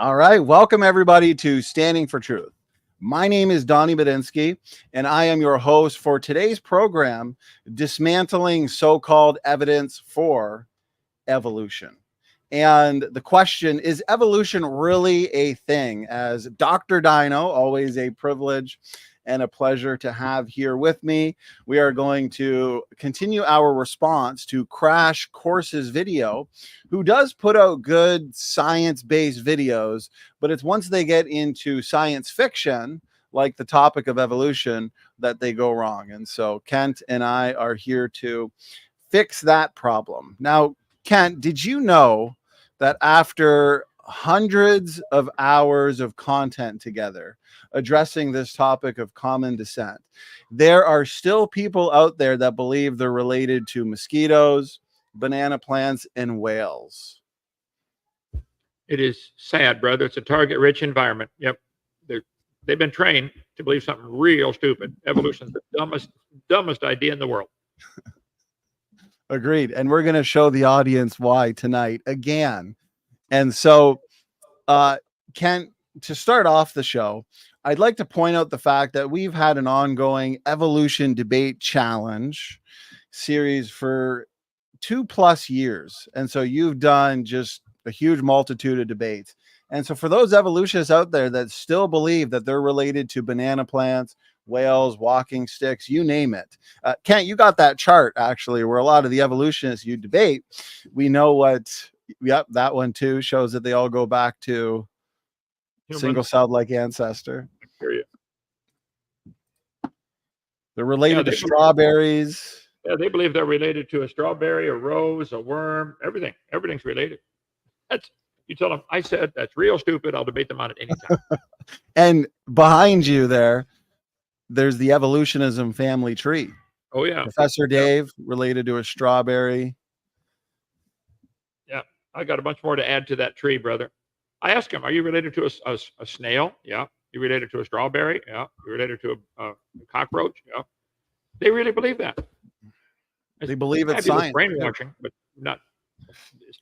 All right. Welcome, everybody, to Standing for Truth. My name is Donny Budinsky, and I am your host for today's program, Dismantling So-Called Evidence for Evolution. And the question, is evolution really a thing? As Dr. Dino, always a privilege and a pleasure to have here with me. We are going to continue our response to Crash Course's video, who does put out good science-based videos, but it's once they get into science fiction, like the topic of evolution, that they go wrong. And so Kent and I are here to fix that problem. Now, Kent, did you know that after hundreds of hours of content together addressing this topic of common descent, there are still people out there that believe they're related to mosquitoes, banana plants, and whales? It is sad, brother. It's a target-rich environment. Yep. They've been trained to believe something real stupid. Evolution's the dumbest idea in the world. Agreed. And we're going to show the audience why tonight again. And so, Kent, to start off the show, I'd like to point out the fact that we've had an ongoing evolution debate challenge series for 2+ years. And so you've done just a huge multitude of debates. And so for those evolutionists out there that still believe that they're related to banana plants, whales, walking sticks, you name it. Kent, you got that chart actually, where a lot of the evolutionists you debate, we know what, yep, that one too shows that they all go back to single-celled like ancestor. I hear you. They're related to strawberries. Yeah, they believe they're related to a strawberry, a rose, a worm, everything. Everything's related. You tell them, I said that's real stupid. I'll debate them on it anytime. And behind you there's the evolutionism family tree. Oh, yeah. Professor Dave, related to a strawberry. Yeah, I got a bunch more to add to that tree, brother. I asked him, are you related to a snail? Yeah. You related to a strawberry? Yeah. You related to a cockroach? Yeah. They really believe that. They believe it's science. Brainwashing, but not.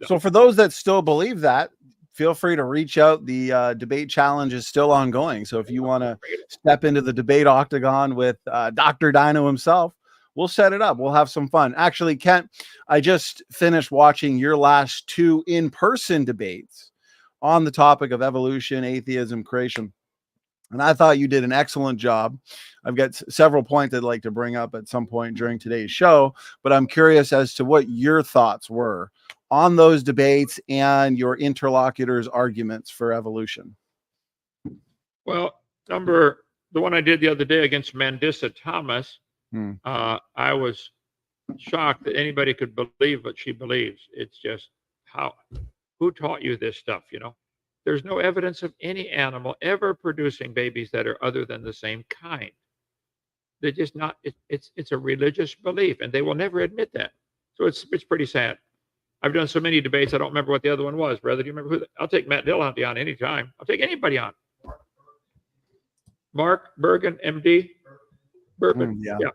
So for those that still believe that, feel free to reach out. The debate challenge is still ongoing. So if you want to step into the debate octagon with Dr. Dino himself, we'll set it up. We'll have some fun. Actually, Kent, I just finished watching your last 2 in-person debates on the topic of evolution, atheism, creation. And I thought you did an excellent job. I've got several points I'd like to bring up at some point during today's show, but I'm curious as to what your thoughts were on those debates and your interlocutors' arguments for evolution. Well, the one I did the other day against Mandissa Thomas, I was shocked that anybody could believe what she believes. It's just who taught you this stuff, you know? There's no evidence of any animal ever producing babies that are other than the same kind. They're just not, it's a religious belief, and they will never admit that. So it's pretty sad. I've done so many debates, I don't remember what the other one was, brother. Do you remember who? I'll take Matt Dillahunty on anytime. I'll take anybody on. Mark Bergen, MD. Bergen. Yeah.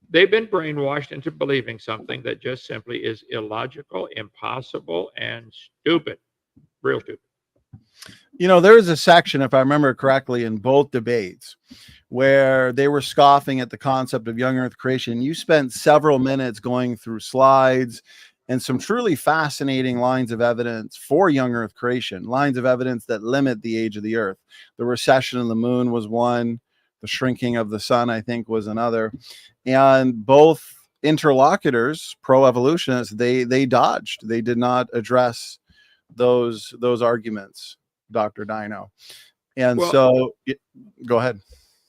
They've been brainwashed into believing something that just simply is illogical, impossible, and stupid. Real stupid. You know, there was a section, if I remember correctly, in both debates where they were scoffing at the concept of young earth creation. You spent several minutes going through slides and some truly fascinating lines of evidence for young earth creation, lines of evidence that limit the age of the earth. The recession of the moon was one. The shrinking of the sun, I think, was another. And both interlocutors, pro-evolutionists, they dodged. They did not address those arguments, Dr. Dino. And so go ahead.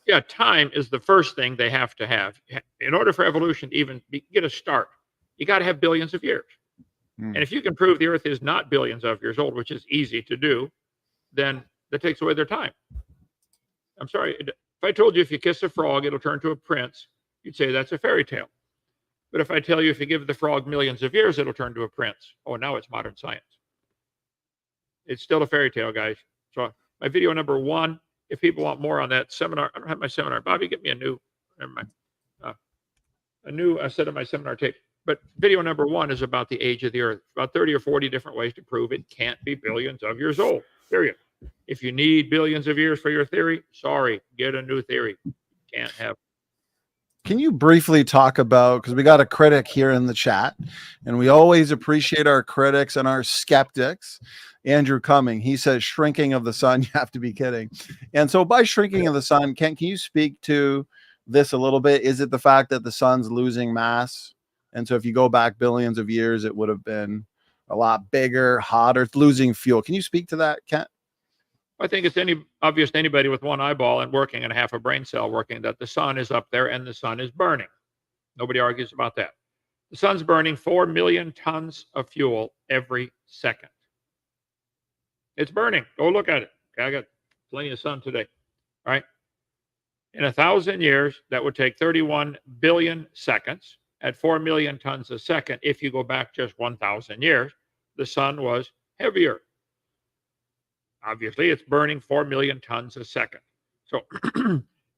Yeah, time is the first thing they have to have. In order for evolution to even get a start, you got to have billions of years. And if you can prove the earth is not billions of years old, which is easy to do, then that takes away their time. I'm sorry. If I told you if you kiss a frog, it'll turn to a prince, you'd say that's a fairy tale. But if I tell you if you give the frog millions of years, it'll turn to a prince. Oh, now it's modern science. It's still a fairy tale, guys. So my video number 1, if people want more on that seminar, I don't have my seminar. Bobby, get me a new set of my seminar tape. But video number 1 is about the age of the earth, about 30 or 40 different ways to prove it can't be billions of years old. period. If you need billions of years for your theory, sorry, get a new theory. Can't have. Can you briefly talk about, because we got a critic here in the chat, and we always appreciate our critics and our skeptics. Andrew Cumming, he says shrinking of the sun. You have to be kidding. And so by shrinking of the sun, can you speak to this a little bit? Is it the fact that the sun's losing mass? And so if you go back billions of years, it would have been a lot bigger, hotter, losing fuel. Can you speak to that, Kent? I think it's obvious to anybody with one eyeball and working and half a brain cell working that the sun is up there and the sun is burning. Nobody argues about that. The sun's burning 4 million tons of fuel every second. It's burning. Go look at it. Okay, I got plenty of sun today. All right. In 1,000 years, that would take 31 billion seconds at 4 million tons a second. If you go back just 1,000 years, the sun was heavier. Obviously, it's burning 4 million tons a second. So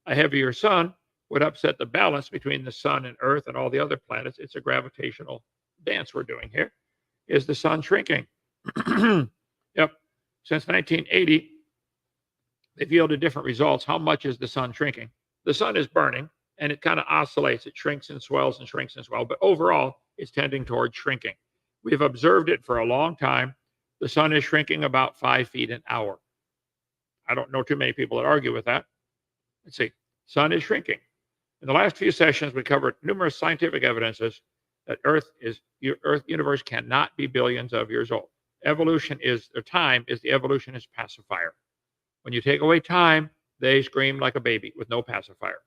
a heavier sun would upset the balance between the sun and Earth and all the other planets. It's a gravitational dance we're doing here. Is the sun shrinking? Yep. Since 1980, they've yielded different results. How much is the sun shrinking? The sun is burning, and it kind of oscillates. It shrinks and swells and shrinks and swells. But overall, it's tending towards shrinking. We've observed it for a long time. The sun is shrinking about 5 feet an hour. I don't know too many people that argue with that. Let's see. Sun is shrinking. In the last few sessions, we covered numerous scientific evidences that Earth universe cannot be billions of years old. Evolution is, or time is the evolutionist pacifier. When you take away time, they scream like a baby with no pacifier.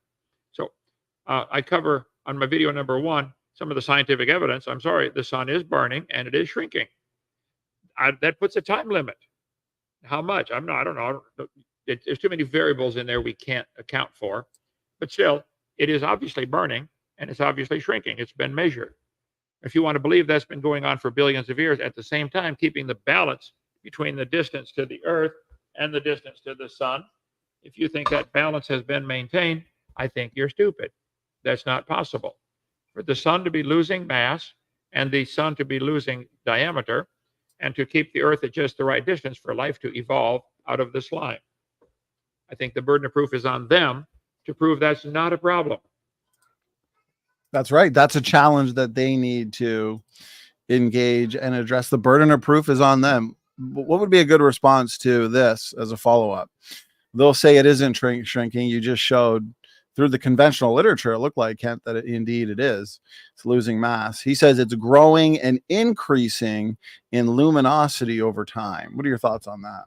So I cover on my video number 1 some of the scientific evidence. I'm sorry, the sun is burning and it is shrinking. That puts a time limit. How much? I don't know. There's too many variables in there we can't account for. But still, it is obviously burning and it's obviously shrinking. It's been measured. If you want to believe that's been going on for billions of years, at the same time, keeping the balance between the distance to the Earth and the distance to the sun, if you think that balance has been maintained, I think you're stupid. That's not possible. For the sun to be losing mass and the sun to be losing diameter, and to keep the Earth at just the right distance for life to evolve out of this line. I think the burden of proof is on them to prove that's not a problem. That's right. That's a challenge that they need to engage and address. The burden of proof is on them. What would be a good response to this as a follow-up? They'll say it isn't shrinking. You just showed through the conventional literature, it looked like, Kent, that indeed it is. It's losing mass. He says it's growing and increasing in luminosity over time. What are your thoughts on that?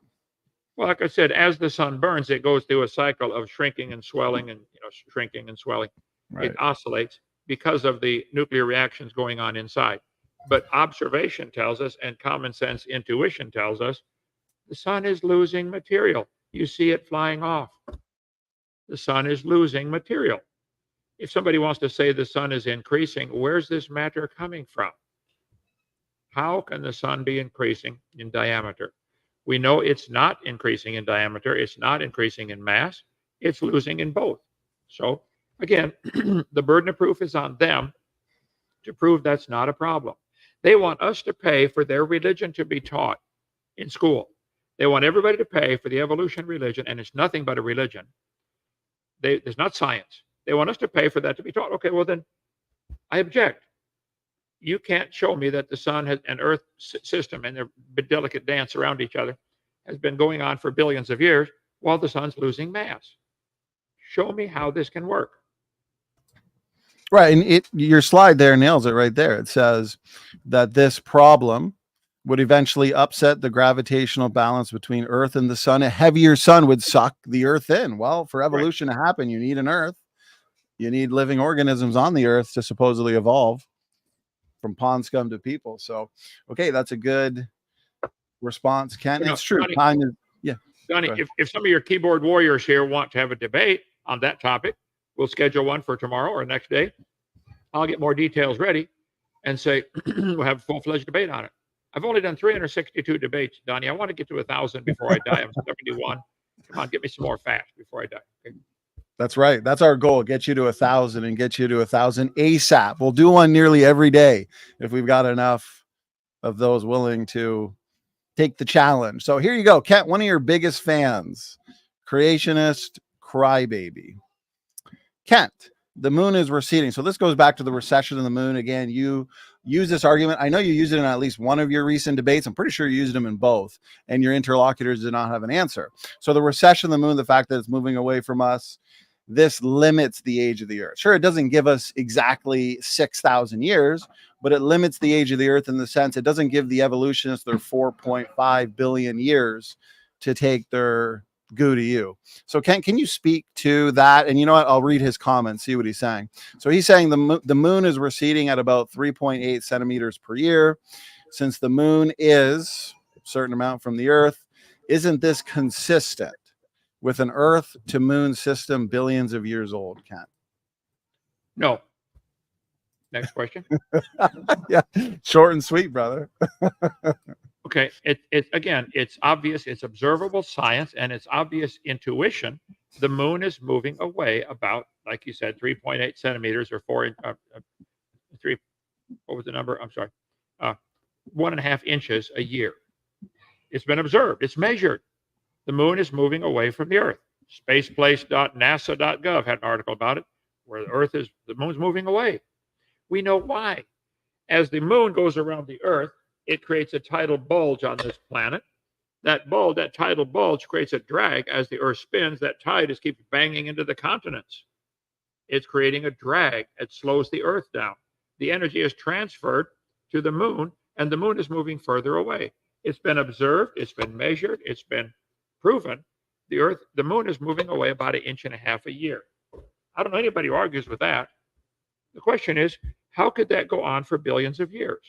Well, like I said, as the sun burns, it goes through a cycle of shrinking and swelling and shrinking and swelling. Right. It oscillates because of the nuclear reactions going on inside. But observation tells us, and common sense intuition tells us, the sun is losing material. You see it flying off. The sun is losing material. If somebody wants to say the sun is increasing, where's this matter coming from? How can the sun be increasing in diameter? We know it's not increasing in diameter. It's not increasing in mass. It's losing in both. So again, the burden of proof is on them to prove that's not a problem. They want us to pay for their religion to be taught in school. They want everybody to pay for the evolution religion, and it's nothing but a religion. There's not science. They want us to pay for that to be taught. Okay, well then, I object. You can't show me that the sun and Earth system and their delicate dance around each other has been going on for billions of years while the sun's losing mass. Show me how this can work. Right, and your slide there nails it right there. It says that this problem would eventually upset the gravitational balance between Earth and the sun. A heavier sun would suck the Earth in. Well, for evolution to happen, you need an Earth. You need living organisms on the Earth to supposedly evolve from pond scum to people. So, okay, that's a good response, Ken. It's true. Donny, time is, yeah. Donny, if some of your keyboard warriors here want to have a debate on that topic, we'll schedule one for tomorrow or next day. I'll get more details ready and say we'll have a full-fledged debate on it. I've only done 362 debates, Donny. I want to get to 1,000 before I die. I'm 71. Come on, get me some more fast before I die. Okay? That's right. That's our goal. Get you to 1,000 and get you to 1,000 ASAP. We'll do one nearly every day if we've got enough of those willing to take the challenge. So here you go, Kent, one of your biggest fans, Creationist Crybaby. Kent, the moon is receding. So this goes back to the recession of the moon. Again, you use this argument. I know you used it in at least one of your recent debates. I'm pretty sure you used them in both, and your interlocutors did not have an answer. So the recession of the moon, the fact that it's moving away from us, this limits the age of the earth. Sure, it doesn't give us exactly 6,000 years, but it limits the age of the earth in the sense it doesn't give the evolutionists their 4.5 billion years to take their goo to you. So Ken, can you speak to that? And you know what? I'll read his comments, see what he's saying. So he's saying the moon is receding at about 3.8 centimeters per year. Since the moon is a certain amount from the earth, isn't this consistent with an earth to moon system billions of years old, Ken? No. Next question. Yeah, short and sweet, brother. Okay, again, it's obvious, it's observable science, and it's obvious intuition. The moon is moving away about, like you said, 3.8 centimeters or 3. What was the number? I'm sorry, 1.5 inches a year. It's been observed. It's measured. The moon is moving away from the Earth. Spaceplace.nasa.gov had an article about it, where the moon's moving away. We know why. As the moon goes around the Earth, it creates a tidal bulge on this planet. That tidal bulge creates a drag as the Earth spins. That tide keeps banging into the continents. It's creating a drag. It slows the Earth down. The energy is transferred to the moon, and the moon is moving further away. It's been observed. It's been measured. It's been proven. The moon is moving away about 1.5 inches a year. I don't know anybody who argues with that. The question is, how could that go on for billions of years?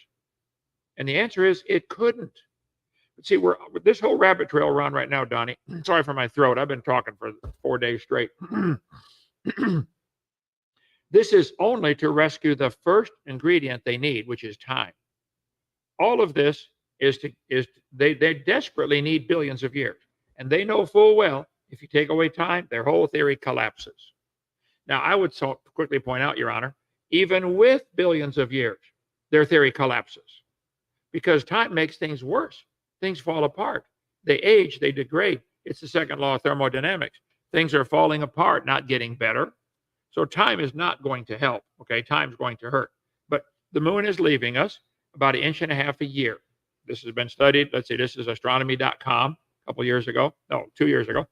And the answer is, it couldn't. But see, this whole rabbit trail we're on right now, Donnie. Sorry for my throat. I've been talking for 4 days straight. This is only to rescue the first ingredient they need, which is time. All of this they desperately need billions of years. And they know full well, if you take away time, their whole theory collapses. Now, I would so quickly point out, Your Honor, even with billions of years, their theory collapses. Because time makes things worse. Things fall apart. They age, they degrade. It's the second law of thermodynamics. Things are falling apart, not getting better. So time is not going to help, okay? Time's going to hurt. But the moon is leaving us about 1.5 inches a year. This has been studied. Let's see, this is astronomy.com a couple years ago. No, 2 years ago.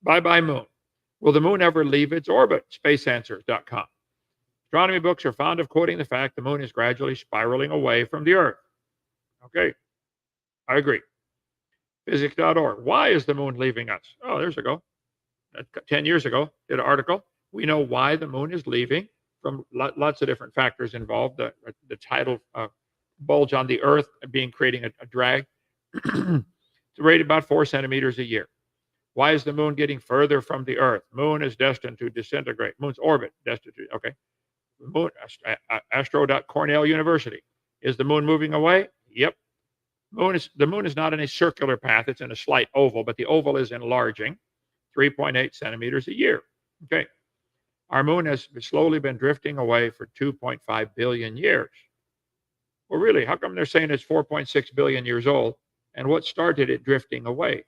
Bye-bye moon. Will the moon ever leave its orbit? Spaceanswers.com. Astronomy books are fond of quoting the fact the moon is gradually spiraling away from the Earth. Okay, I agree. Physics.org. Why is the moon leaving us? Oh, there's a go. 10 years ago, did an article. We know why the moon is leaving from lots of different factors involved. The tidal bulge on the Earth creating a drag. It's rated about 4 centimeters a year. Why is the moon getting further from the Earth? Moon is destined to disintegrate. Moon's orbit destined to, okay. Moon, Astro.Cornell University. Is the moon moving away? Yep. The moon is not in a circular path. It's in a slight oval, but the oval is enlarging 3.8 centimeters a year. Okay. Our moon has slowly been drifting away for 2.5 billion years. Well, really, how come they're saying it's 4.6 billion years old? And what started it drifting away?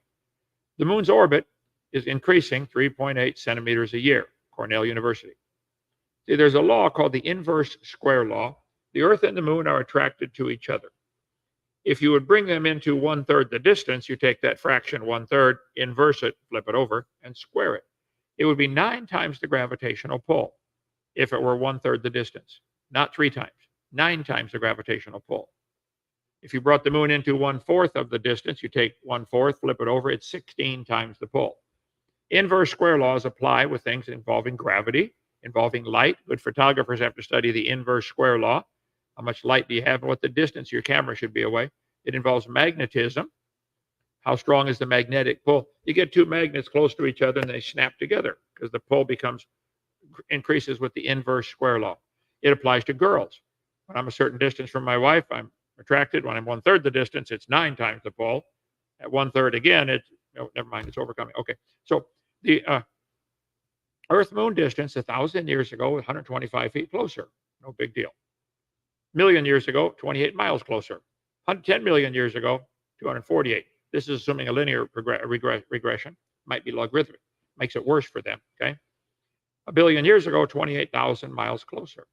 The moon's orbit is increasing 3.8 centimeters a year, Cornell University. See, there's a law called the inverse square law. The Earth and the moon are attracted to each other. If you would bring them into 1/3 the distance, you take that fraction 1/3, inverse it, flip it over, and square it. It would be 9 times the gravitational pull if it were 1/3 the distance, not 3 times, 9 times the gravitational pull. If you brought the moon into 1/4 of the distance, you take 1/4, flip it over, it's 16 times the pull. Inverse square laws apply with things involving gravity, involving light. Good photographers have to study the inverse square law. How much light do you have and what the distance your camera should be away? It involves magnetism. How strong is the magnetic pull? You get 2 magnets close to each other and they snap together because the pull increases with the inverse square law. It applies to girls. When I'm a certain distance from my wife, I'm attracted. When I'm 1/3 the distance, it's 9 times the pull. At 1/3 again, never mind, it's overcoming. Okay, so the Earth-Moon distance 1,000 years ago was 125 feet closer. No big deal. Million years ago, 28 miles closer. 10 million years ago, 248. This is assuming a linear regression, might be logarithmic, makes it worse for them. Okay. A billion years ago, 28,000 miles closer.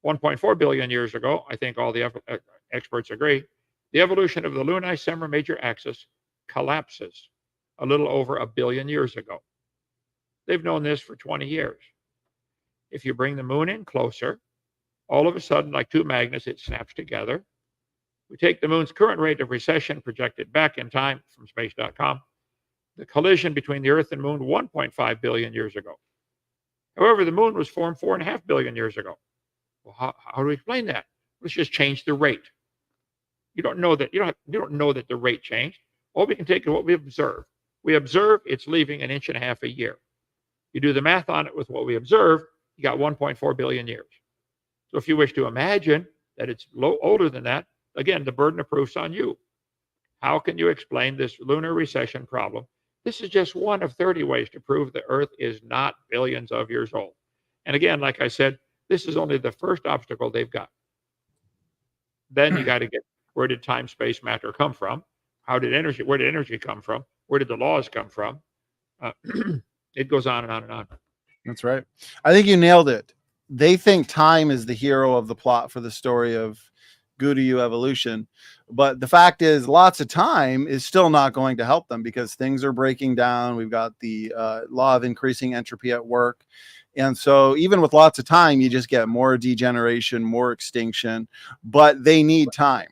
1.4 billion years ago, I think all the experts agree, the evolution of the lunar major axis collapses a little over a billion years ago. They've known this for 20 years. If you bring the moon in closer, all of a sudden, like two magnets, it snaps together. We take the moon's current rate of recession projected back in time from space.com, the collision between the Earth and moon 1.5 billion years ago. However, the moon was formed 4.5 billion years ago. Well, how do we explain that? Let's just change the rate. You don't know that. You don't know that the rate changed. All we can take is what we observe. We observe it's leaving 1.5 inches a year. You do the math on it with what we observe, you got 1.4 billion years. So if you wish to imagine that it's older than that, again, the burden of proof's on you. How can you explain this lunar recession problem? This is just one of 30 ways to prove the Earth is not billions of years old. And again, like I said, this is only the first obstacle they've got. Then you got to get, where did time, space, matter come from? Where did energy come from? Where did the laws come from? It goes on and on and on. That's right. I think you nailed it. They think time is the hero of the plot for the story of Goo to You evolution. But the fact is, lots of time is still not going to help them because things are breaking down. We've got the law of increasing entropy at work. And so even with lots of time, you just get more degeneration, more extinction, but they need time.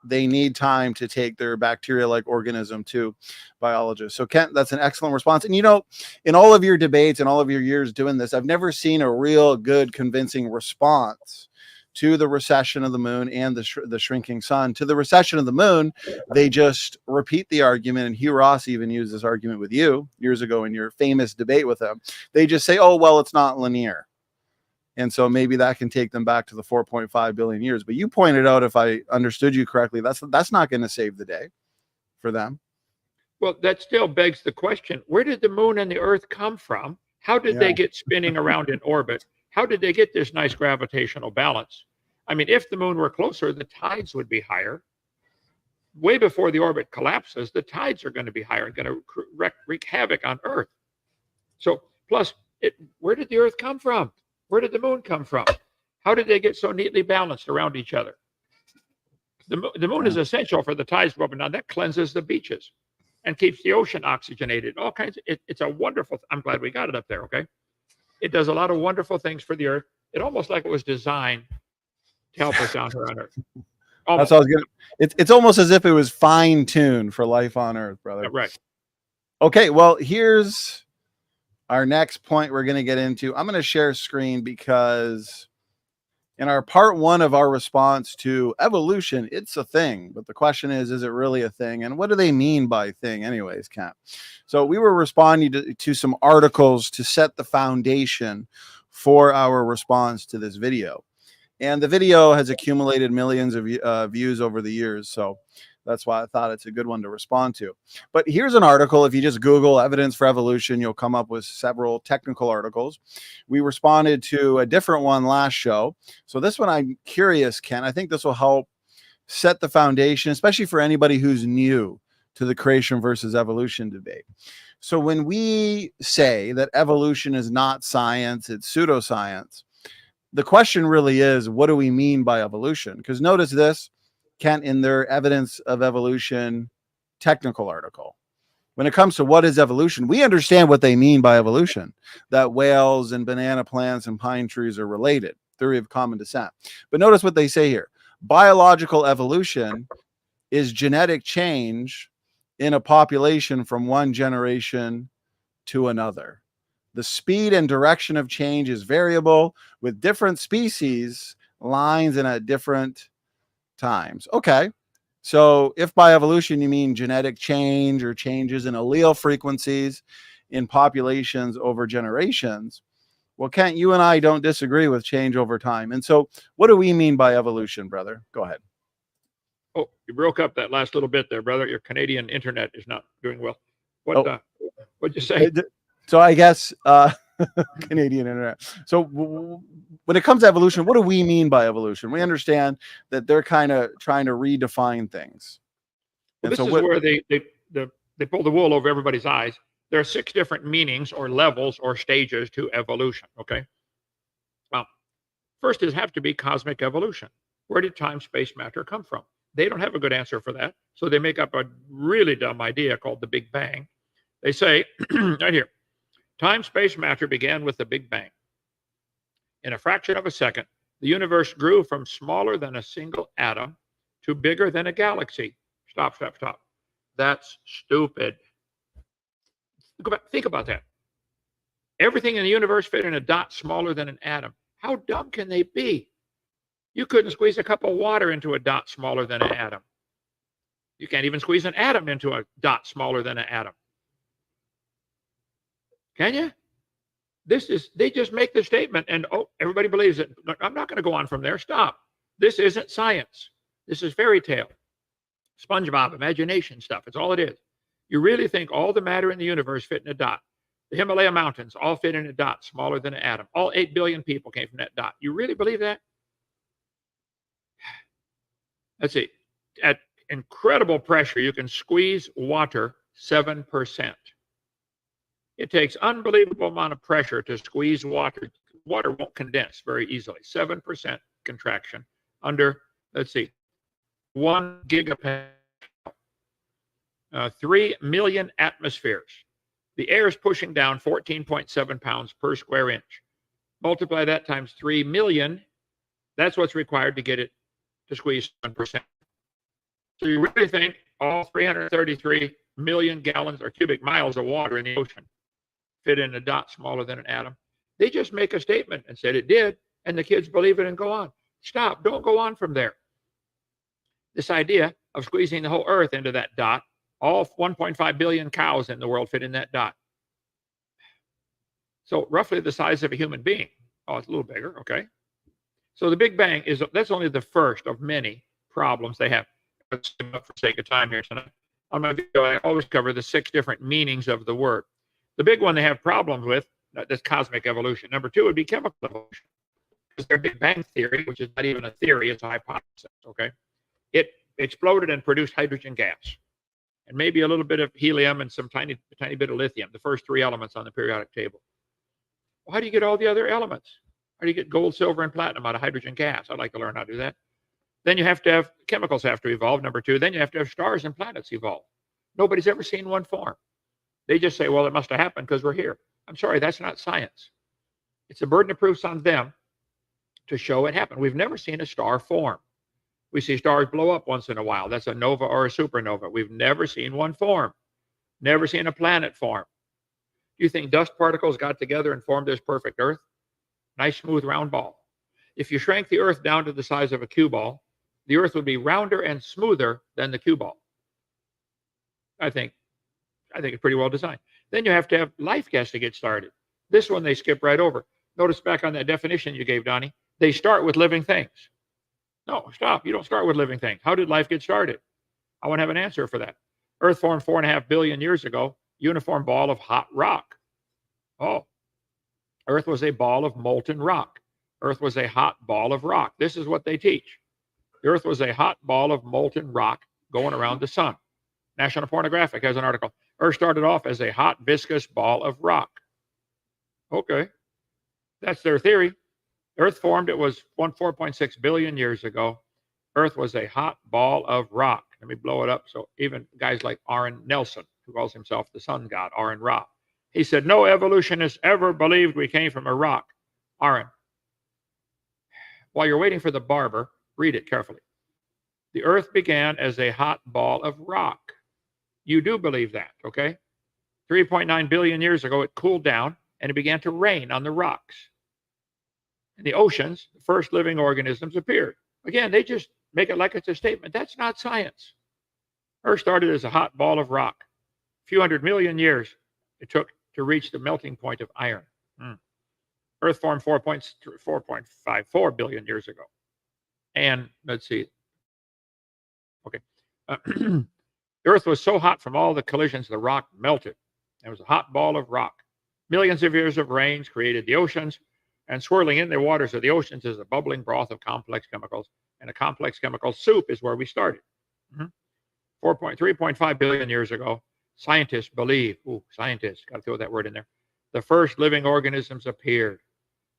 They need time to take their bacteria-like organism to biologists. So Kent, that's an excellent response. And you know, in all of your debates and all of your years doing this, I've never seen a real good, convincing response to the recession of the moon and the shrinking sun. To the recession of the moon, they just repeat the argument. And Hugh Ross even used this argument with you years ago in your famous debate with him. They just say, oh, well, it's not linear. And so maybe that can take them back to the 4.5 billion years. But you pointed out, if I understood you correctly, that's not going to save the day for them. Well, that still begs the question, where did the moon and the Earth come from? How did they get spinning around in orbit? How did they get this nice gravitational balance? I mean, if the moon were closer, the tides would be higher. Way before the orbit collapses, the tides are going to be higher and going to wreak havoc on Earth. So, plus, where did the Earth come from? Where did the moon come from? How did they get so neatly balanced around each other? The moon is essential for the tides to go up and down. That cleanses the beaches and keeps the ocean oxygenated. All kinds of, it's a wonderful, I'm glad we got it up there, okay? It does a lot of wonderful things for the Earth. It almost like it was designed to help us down here on Earth. Almost. That's all I was gonna, it's almost as if it was fine-tuned for life on Earth, brother. Yeah, right. Okay, well, here's our next point we're going to get into. I'm going to share screen because in our part one of our response to evolution, it's a thing. But the question is it really a thing? And what do they mean by thing anyways, Kent? So we were responding to some articles to set the foundation for our response to this video. And the video has accumulated millions of views over the years. So that's why I thought it's a good one to respond to. But here's an article. If you just Google evidence for evolution, you'll come up with several technical articles. We responded to a different one last show. So this one, I'm curious, Ken, I think this will help set the foundation, especially for anybody who's new to the creation versus evolution debate. So when we say that evolution is not science, it's pseudoscience, the question really is, what do we mean by evolution? Because notice this, Kent, in their evidence of evolution technical article. When it comes to what is evolution, we understand what they mean by evolution, that whales and banana plants and pine trees are related, theory of common descent. But notice what they say here. Biological evolution is genetic change in a population from one generation to another. The speed and direction of change is variable with different species, lines, and at different times. Okay, so if by evolution you mean genetic change or changes in allele frequencies in populations over generations, well, Kent, you and I don't disagree with change over time. And so what do we mean by evolution, brother? Go ahead. Oh, you broke up that last little bit there, brother. Your Canadian internet is not doing well. What'd you say? So I guess Canadian internet. So when it comes to evolution, what do we mean by evolution? We understand that they're kind of trying to redefine things. Well, this is where they pull the wool over everybody's eyes. There are 6 different meanings or levels or stages to evolution. Okay. Well, first is have to be cosmic evolution. Where did time, space, matter come from? They don't have a good answer for that. So they make up a really dumb idea called the Big Bang. They say, right here, time, space, matter began with the Big Bang. In a fraction of a second, the universe grew from smaller than a single atom to bigger than a galaxy. Stop. That's stupid. Go back, think about that. Everything in the universe fit in a dot smaller than an atom. How dumb can they be? You couldn't squeeze a cup of water into a dot smaller than an atom. You can't even squeeze an atom into a dot smaller than an atom. Can you? They just make the statement and everybody believes it. I'm not going to go on from there. Stop. This isn't science. This is fairy tale. SpongeBob, imagination stuff. It's all it is. You really think all the matter in the universe fit in a dot? The Himalaya mountains all fit in a dot smaller than an atom. All 8 billion people came from that dot. You really believe that? Let's see. At incredible pressure, you can squeeze water 7%. It takes unbelievable amount of pressure to squeeze water. Water won't condense very easily. 7% contraction under, let's see, 1 gigapascal. 3 million atmospheres. The air is pushing down 14.7 pounds per square inch. Multiply that times 3 million. That's what's required to get it to squeeze 7%. So you really think all 333 million gallons or cubic miles of water in the ocean fit in a dot smaller than an atom? They just make a statement and said it did, and the kids believe it and go on. Stop. Don't go on from there. This idea of squeezing the whole earth into that dot, all 1.5 billion cows in the world fit in that dot. So roughly the size of a human being. Oh, it's a little bigger. Okay. So the Big Bang that's only the first of many problems they have. Let's sum up for sake of time here tonight. On my video, I always cover the 6 different meanings of the word. The big one they have problems with, that's cosmic evolution. Number 2 would be chemical evolution. Because their Big Bang theory, which is not even a theory, it's a hypothesis. Okay. It exploded and produced hydrogen gas, and maybe a little bit of helium and some tiny bit of lithium, the first 3 elements on the periodic table. Well, how do you get all the other elements? How do you get gold, silver, and platinum out of hydrogen gas? I'd like to learn how to do that. Then you have to have chemicals have to evolve. Number 2, then you have to have stars and planets evolve. Nobody's ever seen one form. They just say, well, it must have happened because we're here. I'm sorry, that's not science. It's a burden of proofs on them to show it happened. We've never seen a star form. We see stars blow up once in a while. That's a nova or a supernova. We've never seen one form. Never seen a planet form. Do you think dust particles got together and formed this perfect Earth? Nice, smooth, round ball. If you shrank the Earth down to the size of a cue ball, the Earth would be rounder and smoother than the cue ball. I think it's pretty well designed. Then you have to have life gas to get started. This one they skip right over. Notice back on that definition you gave, Donnie, they start with living things. No, stop. You don't start with living things. How did life get started? I want to have an answer for that. Earth formed 4.5 billion years ago, uniform ball of hot rock. Oh, Earth was a ball of molten rock. Earth was a hot ball of rock. This is what they teach. The Earth was a hot ball of molten rock going around the sun. National Pornographic has an article. Earth started off as a hot, viscous ball of rock. Okay. That's their theory. Earth formed, it was 4.6 billion years ago. Earth was a hot ball of rock. Let me blow it up so even guys like Aaron Nelson, who calls himself the sun god, Aaron Ra, he said, no evolutionist ever believed we came from a rock. Aaron, while you're waiting for the barber, read it carefully. The Earth began as a hot ball of rock. You do believe that, okay? 3.9 billion years ago, it cooled down and it began to rain on the rocks. In the oceans, the first living organisms appeared. Again, they just make it like it's a statement. That's not science. Earth started as a hot ball of rock. A few hundred million years it took to reach the melting point of iron. Earth formed 4.54 billion years ago. And let's see. Okay. The Earth was so hot from all the collisions, the rock melted. It was a hot ball of rock. Millions of years of rains created the oceans, and swirling in the waters of the oceans is a bubbling broth of complex chemicals. And a complex chemical soup is where we started. 3.5 billion years ago, scientists believe, scientists, got to throw that word in there, the first living organisms appeared.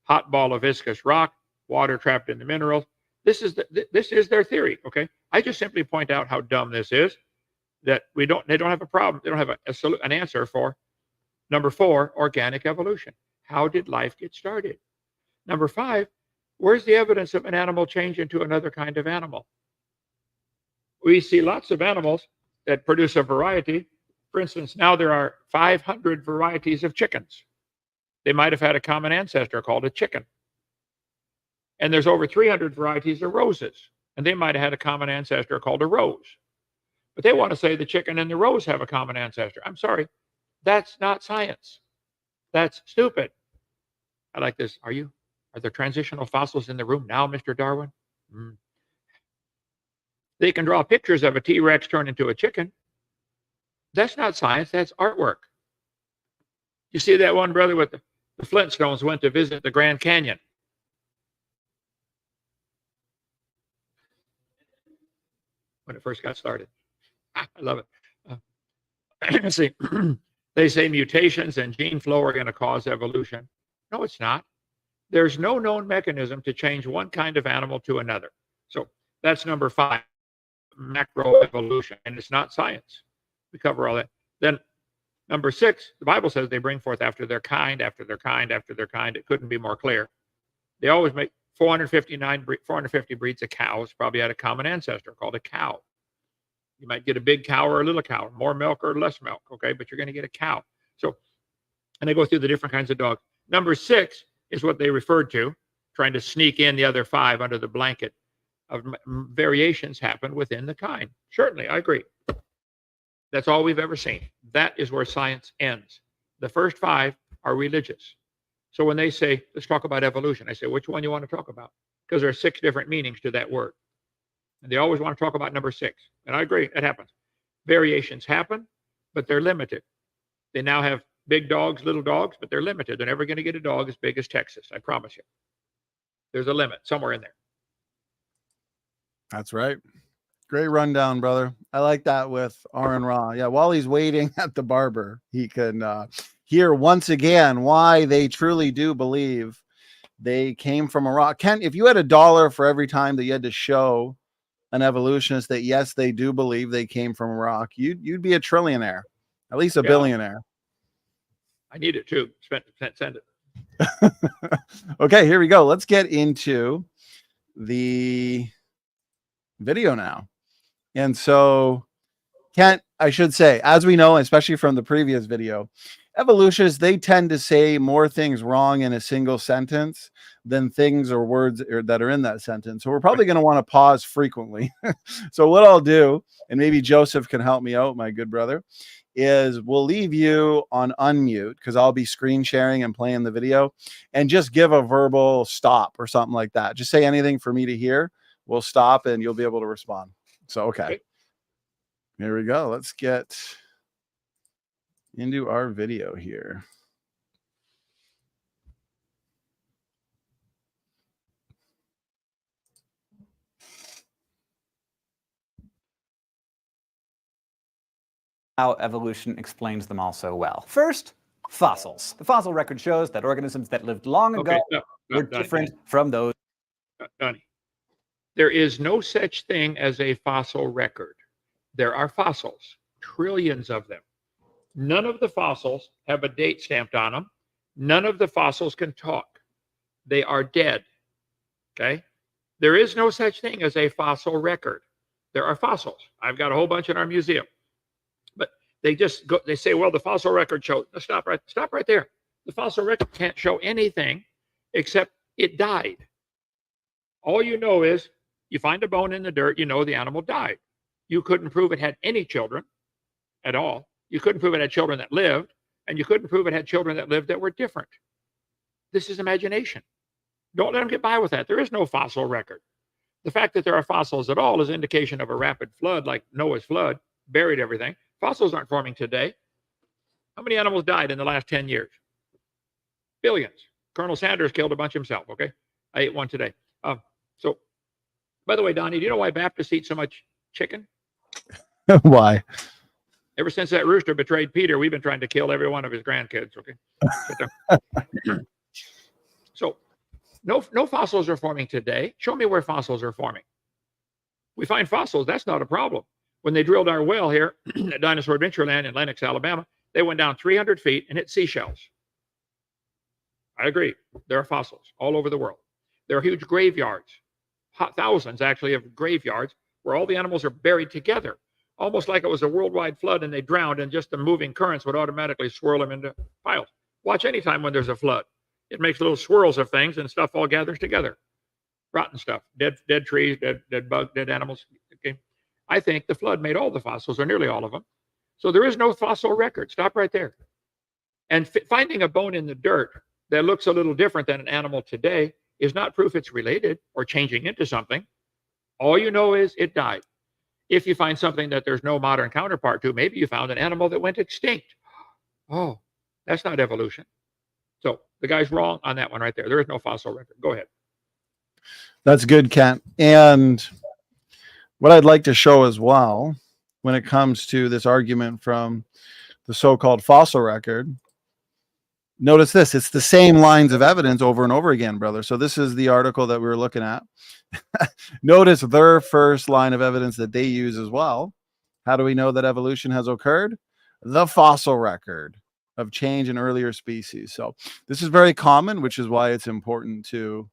Hot ball of viscous rock, water trapped in the minerals. This is their theory, okay? I just simply point out how dumb this is, that they don't have a problem. They don't have an answer for number 4, organic evolution. How did life get started? Number 5, where's the evidence of an animal change into another kind of animal? We see lots of animals that produce a variety. For instance, now there are 500 varieties of chickens. They might have had a common ancestor called a chicken. And there's over 300 varieties of roses, and they might have had a common ancestor called a rose. But they want to say the chicken and the rose have a common ancestor. I'm sorry, that's not science. That's stupid. I like this. Are there transitional fossils in the room now, Mr. Darwin? They can draw pictures of a T-Rex turned into a chicken. That's not science, that's artwork. You see that one brother with the Flintstones went to visit the Grand Canyon. When it first got started. I love it. See, they say mutations and gene flow are going to cause evolution. No, it's not. There's no known mechanism to change one kind of animal to another. So that's number 5, macroevolution, and it's not science. We cover all that. Then number 6, the Bible says they bring forth after their kind, after their kind, after their kind. It couldn't be more clear. They always make 450 breeds of cows, probably had a common ancestor called a cow. You might get a big cow or a little cow, more milk or less milk, okay? But you're going to get a cow. So, and they go through the different kinds of dogs. Number 6 is what they referred to, trying to sneak in the other 5 under the blanket of variations happen within the kind. Certainly, I agree. That's all we've ever seen. That is where science ends. The first 5 are religious. So when they say, let's talk about evolution, I say, which one you want to talk about? Because there are 6 different meanings to that word. And they always want to talk about number 6. And I agree, it happens. Variations happen, but they're limited. They now have big dogs, little dogs, but they're limited. They're never going to get a dog as big as Texas, I promise you. There's a limit somewhere in there. That's right. Great rundown, brother. I like that with Aaron Ra. Yeah, while he's waiting at the barber, he can hear once again why they truly do believe they came from a rock. Ken, if you had $1 for every time that you had to show an evolutionist that yes, they do believe they came from a rock, you'd be a trillionaire, at least a billionaire. I need it too. Send it. Okay, here we go. Let's get into the video now. And so, Kent, I should say, as we know, especially from the previous video, evolutionists, they tend to say more things wrong in a single sentence than things or words that are in that sentence. So we're probably going to want to pause frequently. So what I'll do, and maybe Joseph can help me out, my good brother, is we'll leave you on unmute because I'll be screen sharing and playing the video, and just give a verbal stop or something like that. Just say anything for me to hear. We'll stop and you'll be able to respond. So, okay. Here we go. Let's get into our video here. How evolution explains them all so well. First, fossils. The fossil record shows that organisms that lived long ago were different from those. Donny, there is no such thing as a fossil record. There are fossils, trillions of them. None of the fossils have a date stamped on them. None of the fossils can talk. They are dead. Okay? There is no such thing as a fossil record. There are fossils. I've got a whole bunch in our museum. But they just go, they say, well, the fossil record shows. Stop right there. The fossil record can't show anything except it died. All you know is you find a bone in the dirt, you know the animal died. You couldn't prove it had any children at all. You couldn't prove it had children that lived, and you couldn't prove it had children that lived that were different. This is imagination. Don't let them get by with that. There is no fossil record. The fact that there are fossils at all is indication of a rapid flood, like Noah's flood, buried everything. Fossils aren't forming today. How many animals died in the last 10 years? Billions. Colonel Sanders killed a bunch himself, okay? I ate one today. So, by the way, Donnie, do you know why Baptists eat so much chicken? Why? Ever since that rooster betrayed Peter, we've been trying to kill every one of his grandkids. Okay. So no fossils are forming today. Show me where fossils are forming. We find fossils. That's not a problem. When they drilled our well here at Dinosaur Adventureland in Lenox, Alabama, they went down 300 feet and hit seashells. I agree. There are fossils all over the world. There are huge graveyards, thousands actually of graveyards where all the animals are buried together, almost like it was a worldwide flood and they drowned and just the moving currents would automatically swirl them into piles. Watch anytime when there's a flood. It makes little swirls of things and stuff all gathers together. Rotten stuff, dead trees, dead bugs, dead animals. Okay. I think the flood made all the fossils, or nearly all of them. So there is no fossil record. Stop right there. And finding a bone in the dirt that looks a little different than an animal today is not proof it's related or changing into something. All you know is it died. If you find something that there's no modern counterpart to, maybe you found an animal that went extinct. Oh, that's not evolution. So the guy's wrong on that one right there. There is no fossil record. Go ahead. That's good, Kent. And what I'd like to show as well, when it comes to this argument from the so-called fossil record, notice this. It's the same lines of evidence over and over again, brother. So this is the article that we were looking at. Notice their first line of evidence that they use as well. How do we know that evolution has occurred? The fossil record of change in earlier species. So this is very common, which is why it's important to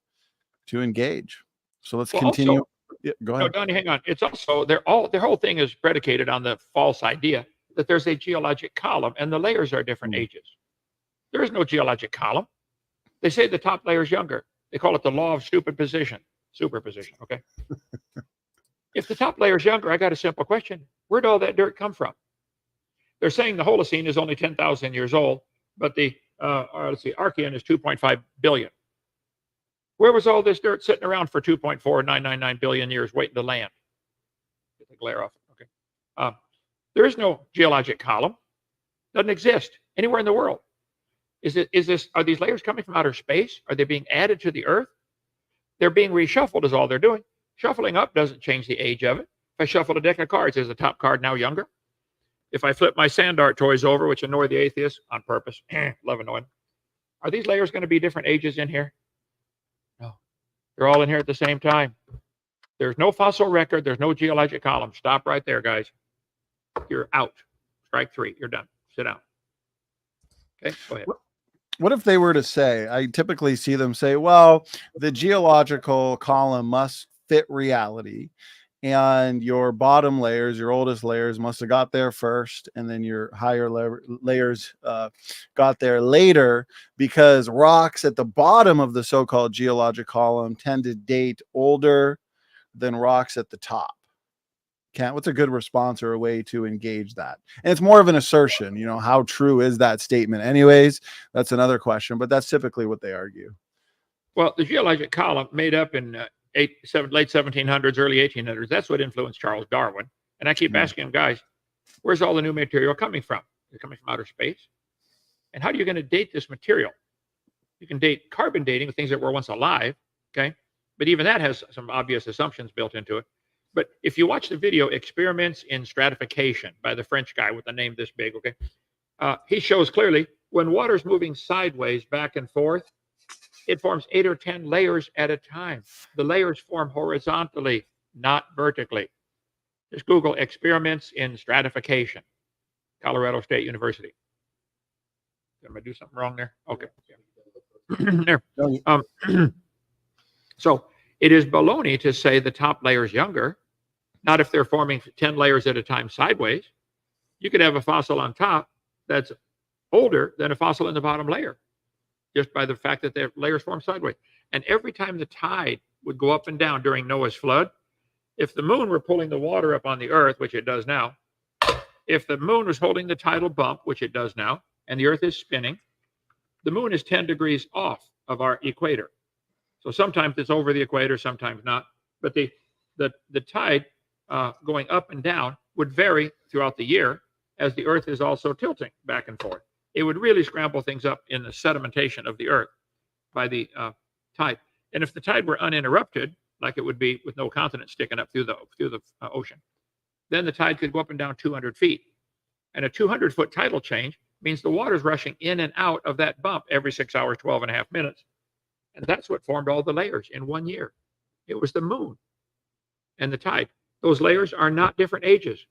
engage. So let's continue. Also, yeah, go ahead. No, Donnie, hang on. It's also their whole thing is predicated on the false idea that there's a geologic column and the layers are different ages. There is no geologic column. They say the top layer is younger. They call it the law of superposition. Okay. If the top layer is younger, I got a simple question. Where'd all that dirt come from? They're saying the Holocene is only 10,000 years old, but the Archean is 2.5 billion. Where was all this dirt sitting around for 2.4999 billion years waiting to land? Get the glare off. Okay. There is no geologic column. Doesn't exist anywhere in the world. Are these layers coming from outer space? Are they being added to the Earth? They're being reshuffled is all they're doing. Shuffling up doesn't change the age of it. If I shuffle a deck of cards, is the top card now younger? If I flip my sand art toys over, which annoy the atheists on purpose, love annoying, are these layers going to be different ages in here? No. They're all in here at the same time. There's no fossil record. There's no geologic column. Stop right there, guys. You're out. Strike three. You're done. Sit down. Okay, go ahead. What if they were to say, I typically see them say, well, the geological column must fit reality. And your bottom layers, your oldest layers must have got there first. And then your higher layers got there later, because rocks at the bottom of the so-called geologic column tend to date older than rocks at the top. Kent, what's a good response or a way to engage that? And it's more of an assertion, you know, how true is that statement? Anyways, that's another question, but that's typically what they argue. Well, the geologic column made up in late 1700s, early 1800s, that's what influenced Charles Darwin. And I keep asking him, guys, where's all the new material coming from? Is it coming from outer space? And how are you going to date this material? You can date carbon dating with things that were once alive, okay? But even that has some obvious assumptions built into it. But if you watch the video, Experiments in Stratification by the French guy with a name this big, okay? He shows clearly when water's moving sideways back and forth, it forms 8 or 10 layers at a time. The layers form horizontally, not vertically. Just Google Experiments in Stratification, Colorado State University. Did I do something wrong there? Okay. There. So it is baloney to say the top layer is younger. Not if they're forming 10 layers at a time sideways. You could have a fossil on top that's older than a fossil in the bottom layer, just by the fact that their layers form sideways. And every time the tide would go up and down during Noah's flood, if the moon were pulling the water up on the earth, which it does now, if the moon was holding the tidal bump, which it does now, and the earth is spinning, the moon is 10 degrees off of our equator. So sometimes it's over the equator, sometimes not. But the tide going up and down would vary throughout the year as the earth is also tilting back and forth. It would really scramble things up in the sedimentation of the earth by the tide. And if the tide were uninterrupted, like it would be with no continent sticking up through the ocean, then the tide could go up and down 200 feet. And a 200-foot tidal change means the water's rushing in and out of that bump every 6 hours, 12.5 minutes. And that's what formed all the layers in 1 year. It was the moon and the tide. Those layers are not different ages.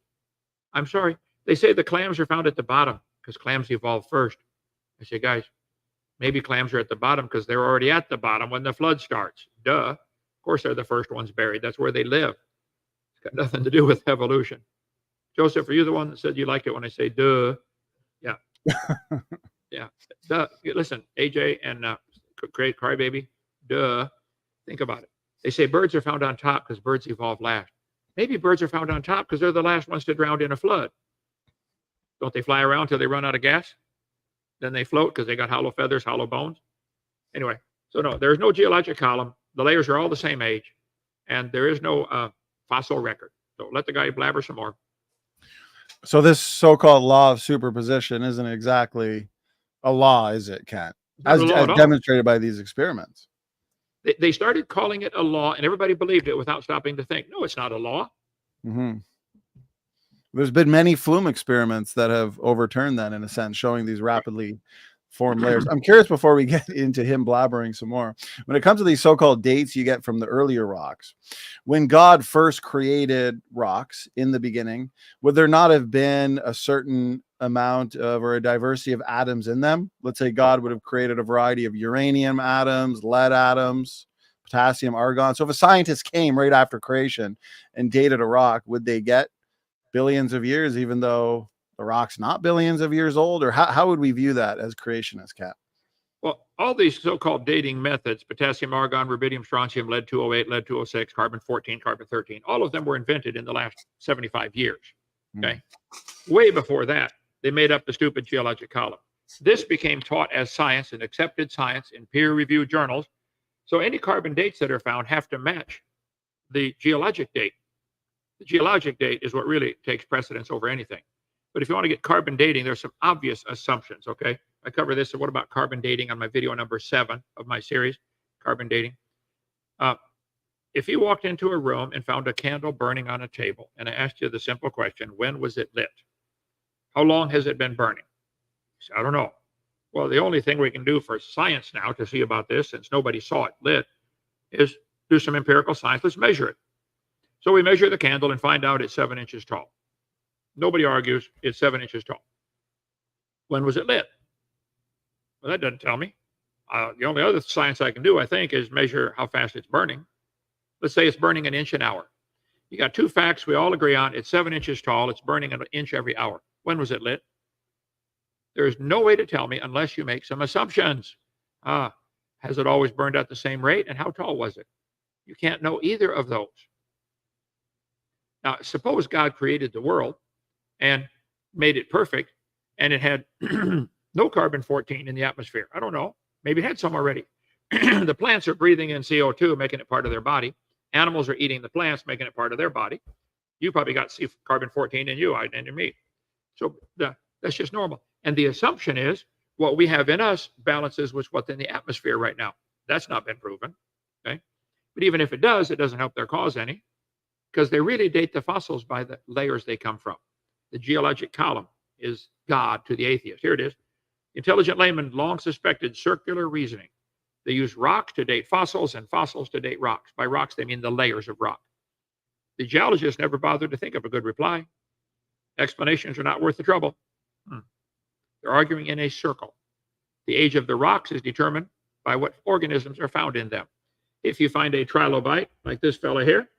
I'm sorry. They say the clams are found at the bottom because clams evolved first. I say, guys, maybe clams are at the bottom because they're already at the bottom when the flood starts. Duh. Of course, they're the first ones buried. That's where they live. It's got nothing to do with evolution. Joseph, are you the one that said you liked it when I say duh? Yeah. Yeah. Duh. Listen, AJ and Crybaby, duh. Think about it. They say birds are found on top because birds evolved last. Maybe birds are found on top because they're the last ones to drown in a flood. Don't they fly around till they run out of gas? Then they float because they got hollow feathers, hollow bones. Anyway, so no, there's no geologic column. The layers are all the same age, and there is no fossil record. So let the guy blabber some more. So this so-called law of superposition isn't exactly a law, is it, Kent? As demonstrated by these experiments. They started calling it a law, and everybody believed it without stopping to think. No, it's not a law. Mm-hmm. There's been many flume experiments that have overturned that, in a sense, showing these rapidly formed layers. I'm curious, before we get into him blabbering some more, when it comes to these so-called dates you get from the earlier rocks, when God first created rocks in the beginning, would there not have been a certain amount of, or a diversity of atoms in them? Let's say God would have created a variety of uranium atoms, lead atoms, potassium, argon. So if a scientist came right after creation and dated a rock, would they get billions of years, even though the rock's not billions of years old? Or how would we view that as creationists, Cap? Well, all these so-called dating methods, potassium, argon, rubidium, strontium, lead-208, lead-206, carbon-14, carbon-13, all of them were invented in the last 75 years. Okay. Way before that, they made up the stupid geologic column. This became taught as science and accepted science in peer-reviewed journals. So any carbon dates that are found have to match the geologic date. The geologic date is what really takes precedence over anything. But if you want to get carbon dating, there's some obvious assumptions, okay? I cover this. So what about carbon dating on my video number 7 of my series, carbon dating? If you walked into a room and found a candle burning on a table, and I asked you the simple question, when was it lit? How long has it been burning? You say, I don't know. Well, the only thing we can do for science now to see about this, since nobody saw it lit, is do some empirical science. Let's measure it. So we measure the candle and find out it's 7 inches tall. Nobody argues it's 7 inches tall. When was it lit? Well, that doesn't tell me. The only other science I can do, I think, is measure how fast it's burning. Let's say it's burning an inch an hour. You got two facts we all agree on. It's 7 inches tall. It's burning an inch every hour. When was it lit? There's no way to tell me unless you make some assumptions. Has it always burned at the same rate? And how tall was it? You can't know either of those. Now, suppose God created the world and made it perfect, and it had no carbon-14 in the atmosphere. I don't know. Maybe it had some already. The plants are breathing in CO2, making it part of their body. Animals are eating the plants, making it part of their body. You probably got carbon-14 in you and in me. So that's just normal. And the assumption is what we have in us balances with what's in the atmosphere right now. That's not been proven. Okay. But even if it does, it doesn't help their cause any, because they really date the fossils by the layers they come from. The geologic column is God to the atheist. Here it is. Intelligent laymen long suspected circular reasoning. They use rock to date fossils and fossils to date rocks. By rocks, they mean the layers of rock. The geologists never bothered to think of a good reply. Explanations are not worth the trouble. They're arguing in a circle. The age of the rocks is determined by what organisms are found in them. If you find a trilobite, like this fella here,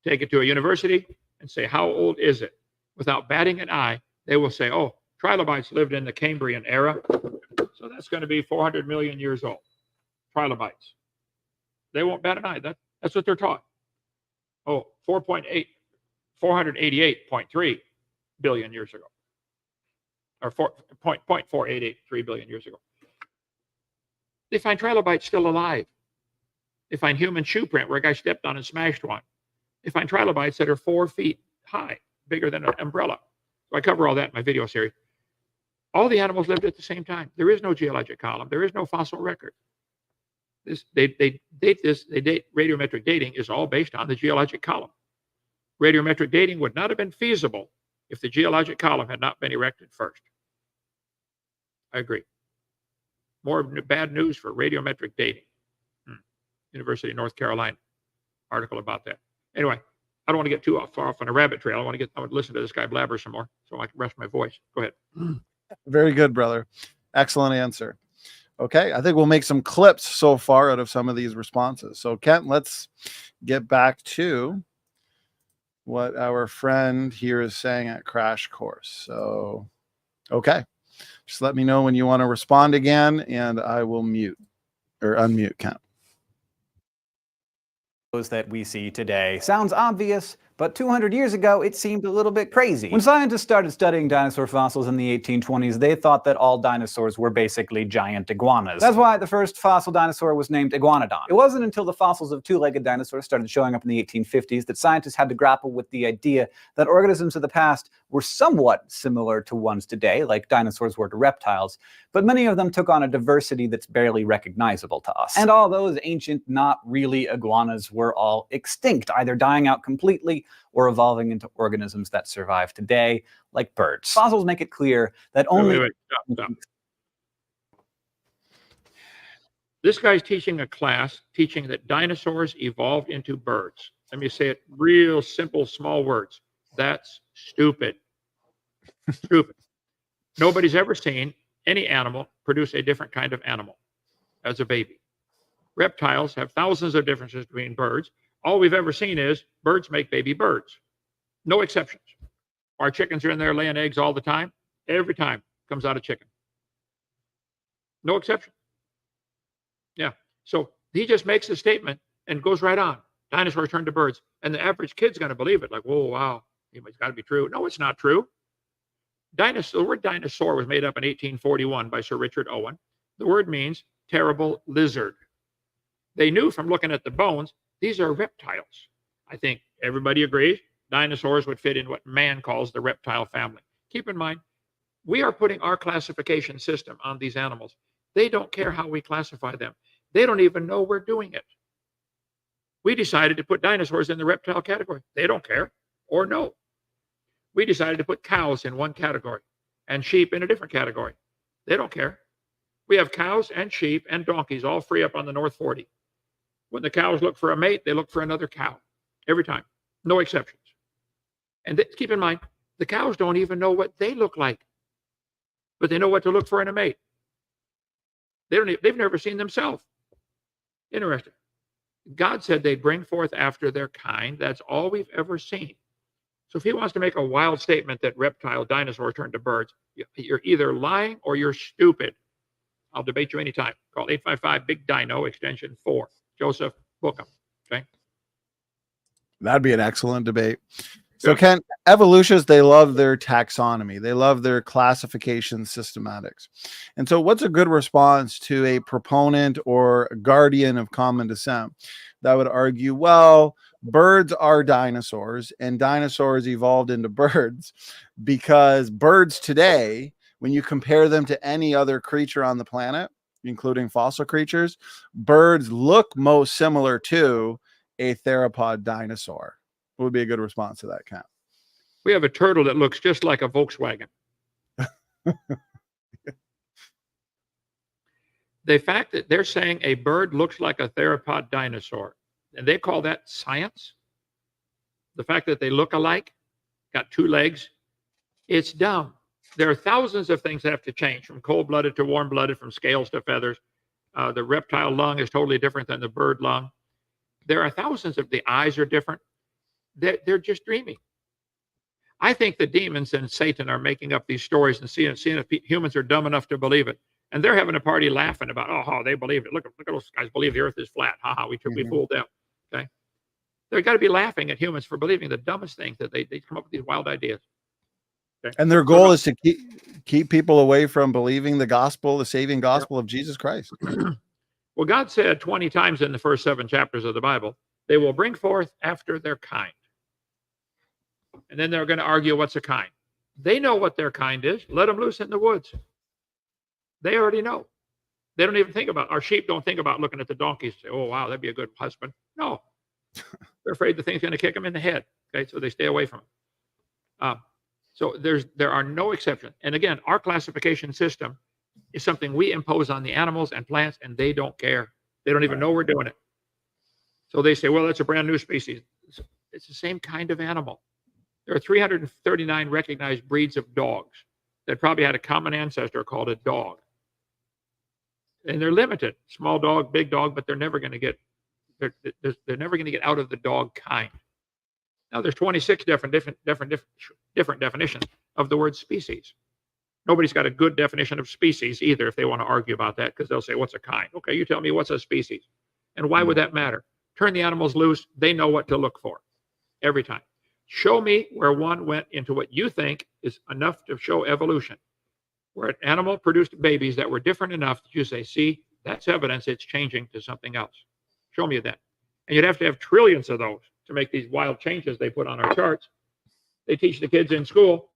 take it to a university and say, how old is it? Without batting an eye, they will say, oh, trilobites lived in the Cambrian era, so that's going to be 400 million years old. Trilobites. They won't bat an eye. That's what they're taught. Oh, 488.3 billion years ago. Or 0.4883 billion years ago. They find trilobites still alive. They find human shoe print where a guy stepped on and smashed one. They find trilobites that are 4 feet high, bigger than an umbrella. So I cover all that in my video series. All the animals lived at the same time. There is no geologic column. There is no fossil record. They date radiometric dating is all based on the geologic column. Radiometric dating would not have been feasible if the geologic column had not been erected first. I agree. More bad news for radiometric dating. University of North Carolina article about that. Anyway, I don't want to get too far off on a rabbit trail. I want to listen to this guy blabber some more so I can rest my voice. Go ahead. Very good, brother. Excellent answer. Okay, I think we'll make some clips so far out of some of these responses. So Kent, let's get back to what our friend here is saying at Crash Course. So, okay, just let me know when you want to respond again, and I will mute or unmute Kent. That we see today. Sounds obvious, but 200 years ago, it seemed a little bit crazy. When scientists started studying dinosaur fossils in the 1820s, they thought that all dinosaurs were basically giant iguanas. That's why the first fossil dinosaur was named Iguanodon. It wasn't until the fossils of two-legged dinosaurs started showing up in the 1850s that scientists had to grapple with the idea that organisms of the past were somewhat similar to ones today, like dinosaurs were to reptiles, but many of them took on a diversity that's barely recognizable to us. And all those ancient, not really iguanas were all extinct, either dying out completely or evolving into organisms that survive today, like birds. Fossils make it clear that only... Wait. Stop. This guy's teaching a class teaching that dinosaurs evolved into birds. Let me say it real simple, small words. That's stupid. Stupid. Nobody's ever seen any animal produce a different kind of animal as a baby. Reptiles have thousands of differences between birds. All we've ever seen is birds make baby birds. No exceptions. Our chickens are in there laying eggs all the time. Every time comes out a chicken. No exception. Yeah. So he just makes a statement and goes right on. Dinosaurs turned to birds. And the average kid's going to believe it. Like, whoa, wow. It's got to be true. No, it's not true. The word dinosaur was made up in 1841 by Sir Richard Owen. The word means terrible lizard. They knew from looking at the bones, these are reptiles. I think everybody agrees dinosaurs would fit in what man calls the reptile family. Keep in mind, we are putting our classification system on these animals. They don't care how we classify them. They don't even know we're doing it. We decided to put dinosaurs in the reptile category. They don't care or know. We decided to put cows in one category and sheep in a different category. They don't care. We have cows and sheep and donkeys all free up on the North 40. When the cows look for a mate, they look for another cow every time. No exceptions. And keep in mind, the cows don't even know what they look like, but they know what to look for in a mate. They've never seen themselves. Interesting. God said they'd bring forth after their kind. That's all we've ever seen. So if he wants to make a wild statement that reptile dinosaurs turned to birds, you're either lying or you're stupid. I'll debate you anytime. Call 855-BIG-DINO, extension 4. Joseph Bookham. Okay. That'd be an excellent debate. So Ken, evolutionists, they love their taxonomy. They love their classification systematics. And so what's a good response to a proponent or a guardian of common descent that would argue, well, birds are dinosaurs and dinosaurs evolved into birds because birds today, when you compare them to any other creature on the planet, including fossil creatures, birds look most similar to a theropod dinosaur. What would be a good response to that, Ken? We have a turtle that looks just like a Volkswagen. The fact that they're saying a bird looks like a theropod dinosaur, and they call that science, the fact that they look alike, got two legs, it's dumb. There are thousands of things that have to change, from cold-blooded to warm-blooded, from scales to feathers. The reptile lung is totally different than the bird lung. There are thousands of, the eyes are different. They're just dreaming. I think the demons and Satan are making up these stories and seeing if humans are dumb enough to believe it. And they're having a party laughing about, oh, they believe it. Look at those guys believe the earth is flat. Ha ha, we fooled them. Okay. They've got to be laughing at humans for believing the dumbest things, that they come up with these wild ideas. Okay. And their goal is to keep people away from believing the gospel, the saving gospel of Jesus Christ. Well, God said 20 times in the first 7 chapters of the Bible, they will bring forth after their kind. And then they're going to argue what's a kind. They know what their kind is. Let them loose in the woods. They already know. They don't even think about, our sheep don't think about looking at the donkeys and say, oh, wow, that'd be a good husband. No. They're afraid the thing's going to kick them in the head. Okay, so they stay away from it. So there are no exceptions. And again, our classification system is something we impose on the animals and plants, and they don't care. They don't even know we're doing it. So they say, well, it's a brand new species. It's the same kind of animal. There are 339 recognized breeds of dogs that probably had a common ancestor called a dog. And they're limited. Small dog, big dog, but they're never going to get out of the dog kind. Now there's 26 different definitions of the word species. Nobody's got a good definition of species either if they want to argue about that, because they'll say, what's a kind? Okay, you tell me what's a species. And why would that matter? Turn the animals loose. They know what to look for every time. Show me where one went into what you think is enough to show evolution, where an animal produced babies that were different enough that you say, see, that's evidence it's changing to something else. Show me that. And you'd have to have trillions of those to make these wild changes they put on our charts. They teach the kids in school,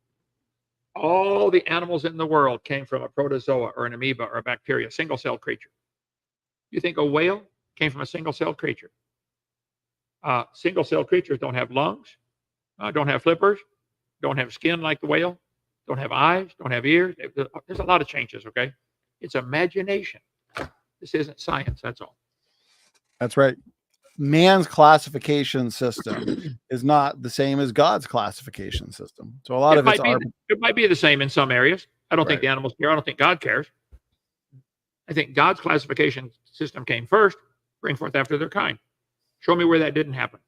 all the animals in the world came from a protozoa or an amoeba or a bacteria, single-celled creature. You think a whale came from a single-celled creature? Single-celled creatures don't have lungs, don't have flippers, don't have skin like the whale, don't have eyes, don't have ears. There's a lot of changes, okay? It's imagination. This isn't science, that's all. That's right. Man's classification system is not the same as God's classification system. So a lot of it might be the same in some areas. I don't think the animals care. I don't think God cares. I think God's classification system came first, bring forth after their kind. Show me where that didn't happen.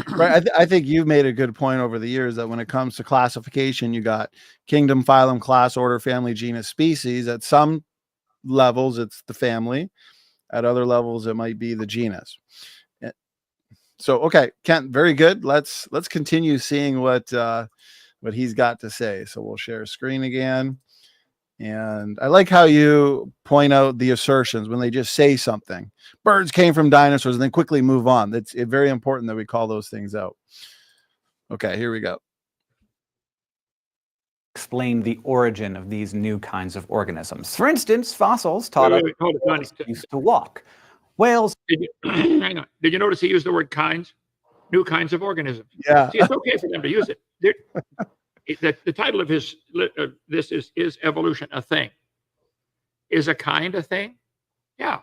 Right. I think you've made a good point over the years that when it comes to classification, you got kingdom, phylum, class, order, family, genus, species. At some levels, it's the family. At other levels, it might be the genus. So, okay, Kent, very good. Let's continue seeing what he's got to say. So we'll share screen again. And I like how you point out the assertions when they just say something. Birds came from dinosaurs and then quickly move on. It's very important that we call those things out. Okay, here we go. Explain the origin of these new kinds of organisms. For instance, fossils taught us used to walk. Whales. Hang on. Did you notice he used the word kinds? New kinds of organisms. Yeah. See, it's okay for them to use it. The title of this is Evolution a Thing? Is a kind a thing? Yeah.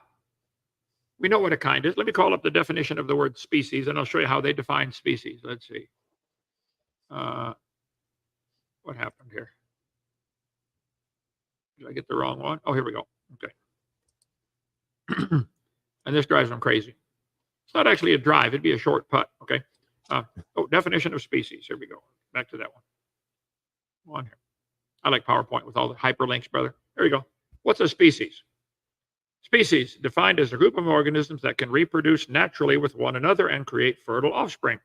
We know what a kind is. Let me call up the definition of the word species, and I'll show you how they define species. Let's see. What happened here? Did I get the wrong one? Oh, here we go. Okay. And this drives them crazy. It's not actually a drive. It'd be a short putt. Okay. Definition of species. Here we go. Back to that one. Here. I like PowerPoint with all the hyperlinks, brother. There you go. What's a species? Species defined as a group of organisms that can reproduce naturally with one another and create fertile offspring.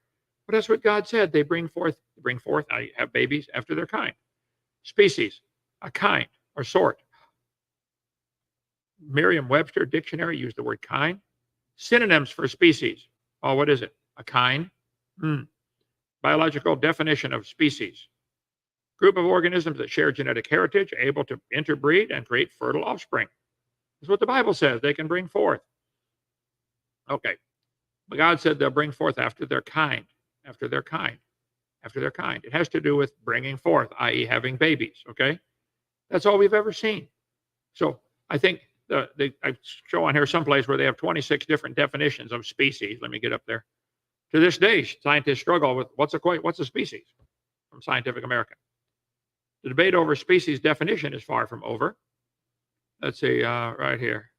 But that's what God said. They bring forth, have babies after their kind. Species, a kind or sort. Merriam-Webster dictionary used the word kind. Synonyms for species. Oh, what is it? A kind. Biological definition of species. Group of organisms that share genetic heritage, able to interbreed and create fertile offspring. That's what the Bible says they can bring forth. Okay. But God said they'll bring forth after their kind. After their kind. After their kind. It has to do with bringing forth, i.e. having babies, okay? That's all we've ever seen. So I think I show on here someplace where they have 26 different definitions of species. Let me get up there. To this day, scientists struggle with what's a species from Scientific American. The debate over species definition is far from over. Let's see, right here.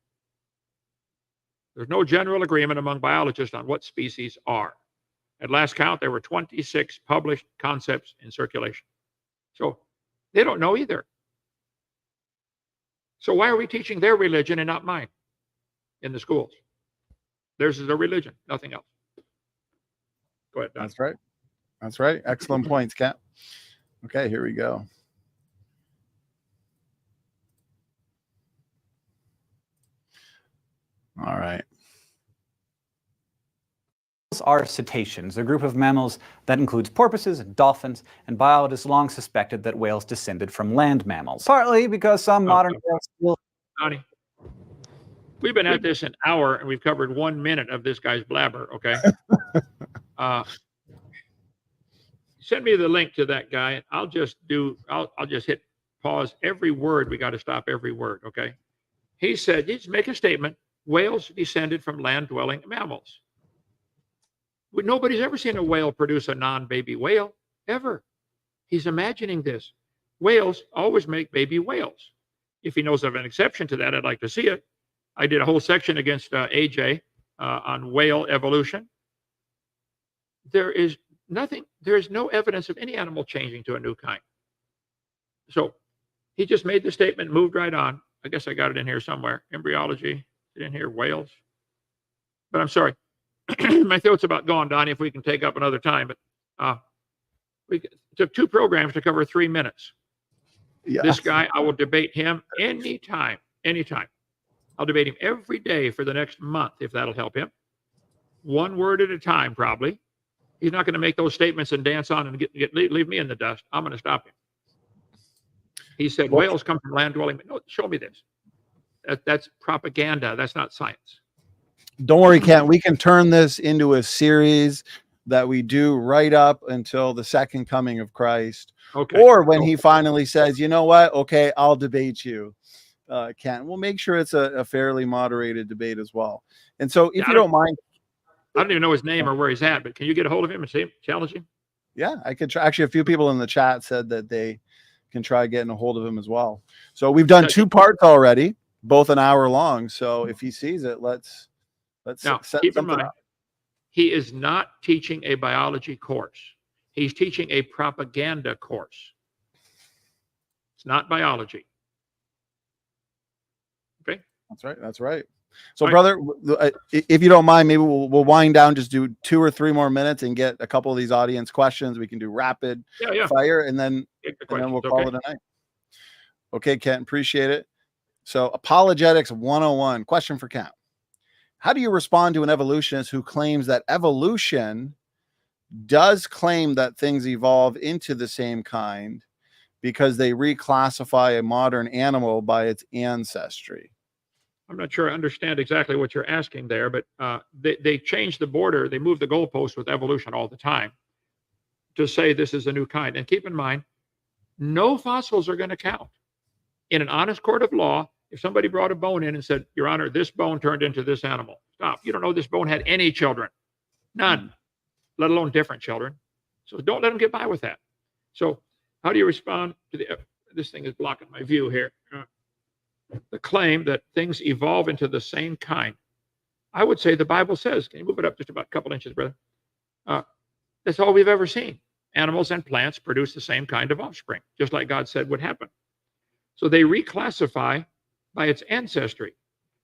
There's no general agreement among biologists on what species are. At last count, there were 26 published concepts in circulation. So they don't know either. So why are we teaching their religion and not mine in the schools? Theirs is a religion, nothing else. Go ahead, Don. That's right. That's right. Excellent points, Kat. Okay, here we go. All right. Are cetaceans, a group of mammals that includes porpoises and dolphins, and biologists long suspected that whales descended from land mammals. Partly because some modern whales still... Donnie, we've been at this an hour, and we've covered 1 minute of this guy's blabber, okay? Send me the link to that guy. I'll just hit pause every word. We got to stop every word. Okay. He said, just make a statement. Whales descended from land-dwelling mammals. Nobody's ever seen a whale produce a non-baby whale, ever. He's imagining this. Whales always make baby whales. If he knows of an exception to that, I'd like to see it. I did a whole section against AJ on whale evolution. There is no evidence of any animal changing to a new kind. So he just made the statement, moved right on. I guess I got it in here somewhere. Embryology, in here, whales. But I'm sorry. My throat's about gone, Donnie, if we can take up another time. But we took 2 programs to cover 3 minutes. Yeah. This guy, I will debate him anytime. I'll debate him every day for the next month, if that'll help him. 1 word at a time, probably. He's not going to make those statements and dance on and leave me in the dust. I'm going to stop him. He said, whales come from land-dwelling. No, show me this. That's propaganda. That's not science. Don't worry, Kent. We can turn this into a series that we do right up until the second coming of Christ. Okay. Or when he finally says, you know what? Okay, I'll debate you, Kent. We'll make sure it's a fairly moderated debate as well. And so if you don't mind. I don't even know his name or where he's at, but can you get a hold of him and challenge him? Yeah, I could try. Actually, a few people in the chat said that they can try getting a hold of him as well. So we've done 2 parts already, both an hour long. So if he sees it, let's now, keep in mind, he is not teaching a biology course. He's teaching a propaganda course. It's not biology. Okay? That's right. So, brother, if you don't mind, maybe we'll wind down, just do 2 or 3 more minutes and get a couple of these audience questions. We can do rapid fire, and then we'll call it a night. Okay, Kent, appreciate it. So, Apologetics 101, question for Kent. How do you respond to an evolutionist who claims that evolution does claim that things evolve into the same kind because they reclassify a modern animal by its ancestry? I'm not sure I understand exactly what you're asking there, but they changed the border. They move the goalpost with evolution all the time to say this is a new kind. And keep in mind, no fossils are going to count. In an honest court of law, if somebody brought a bone in and said, Your Honor, this bone turned into this animal. Stop. You don't know this bone had any children. None, let alone different children. So don't let them get by with that. So how do you respond to this thing is blocking my view here. The claim that things evolve into the same kind. I would say the Bible says, can you move it up just about a couple inches, brother? That's all we've ever seen. Animals and plants produce the same kind of offspring, just like God said would happen. So they reclassify by its ancestry.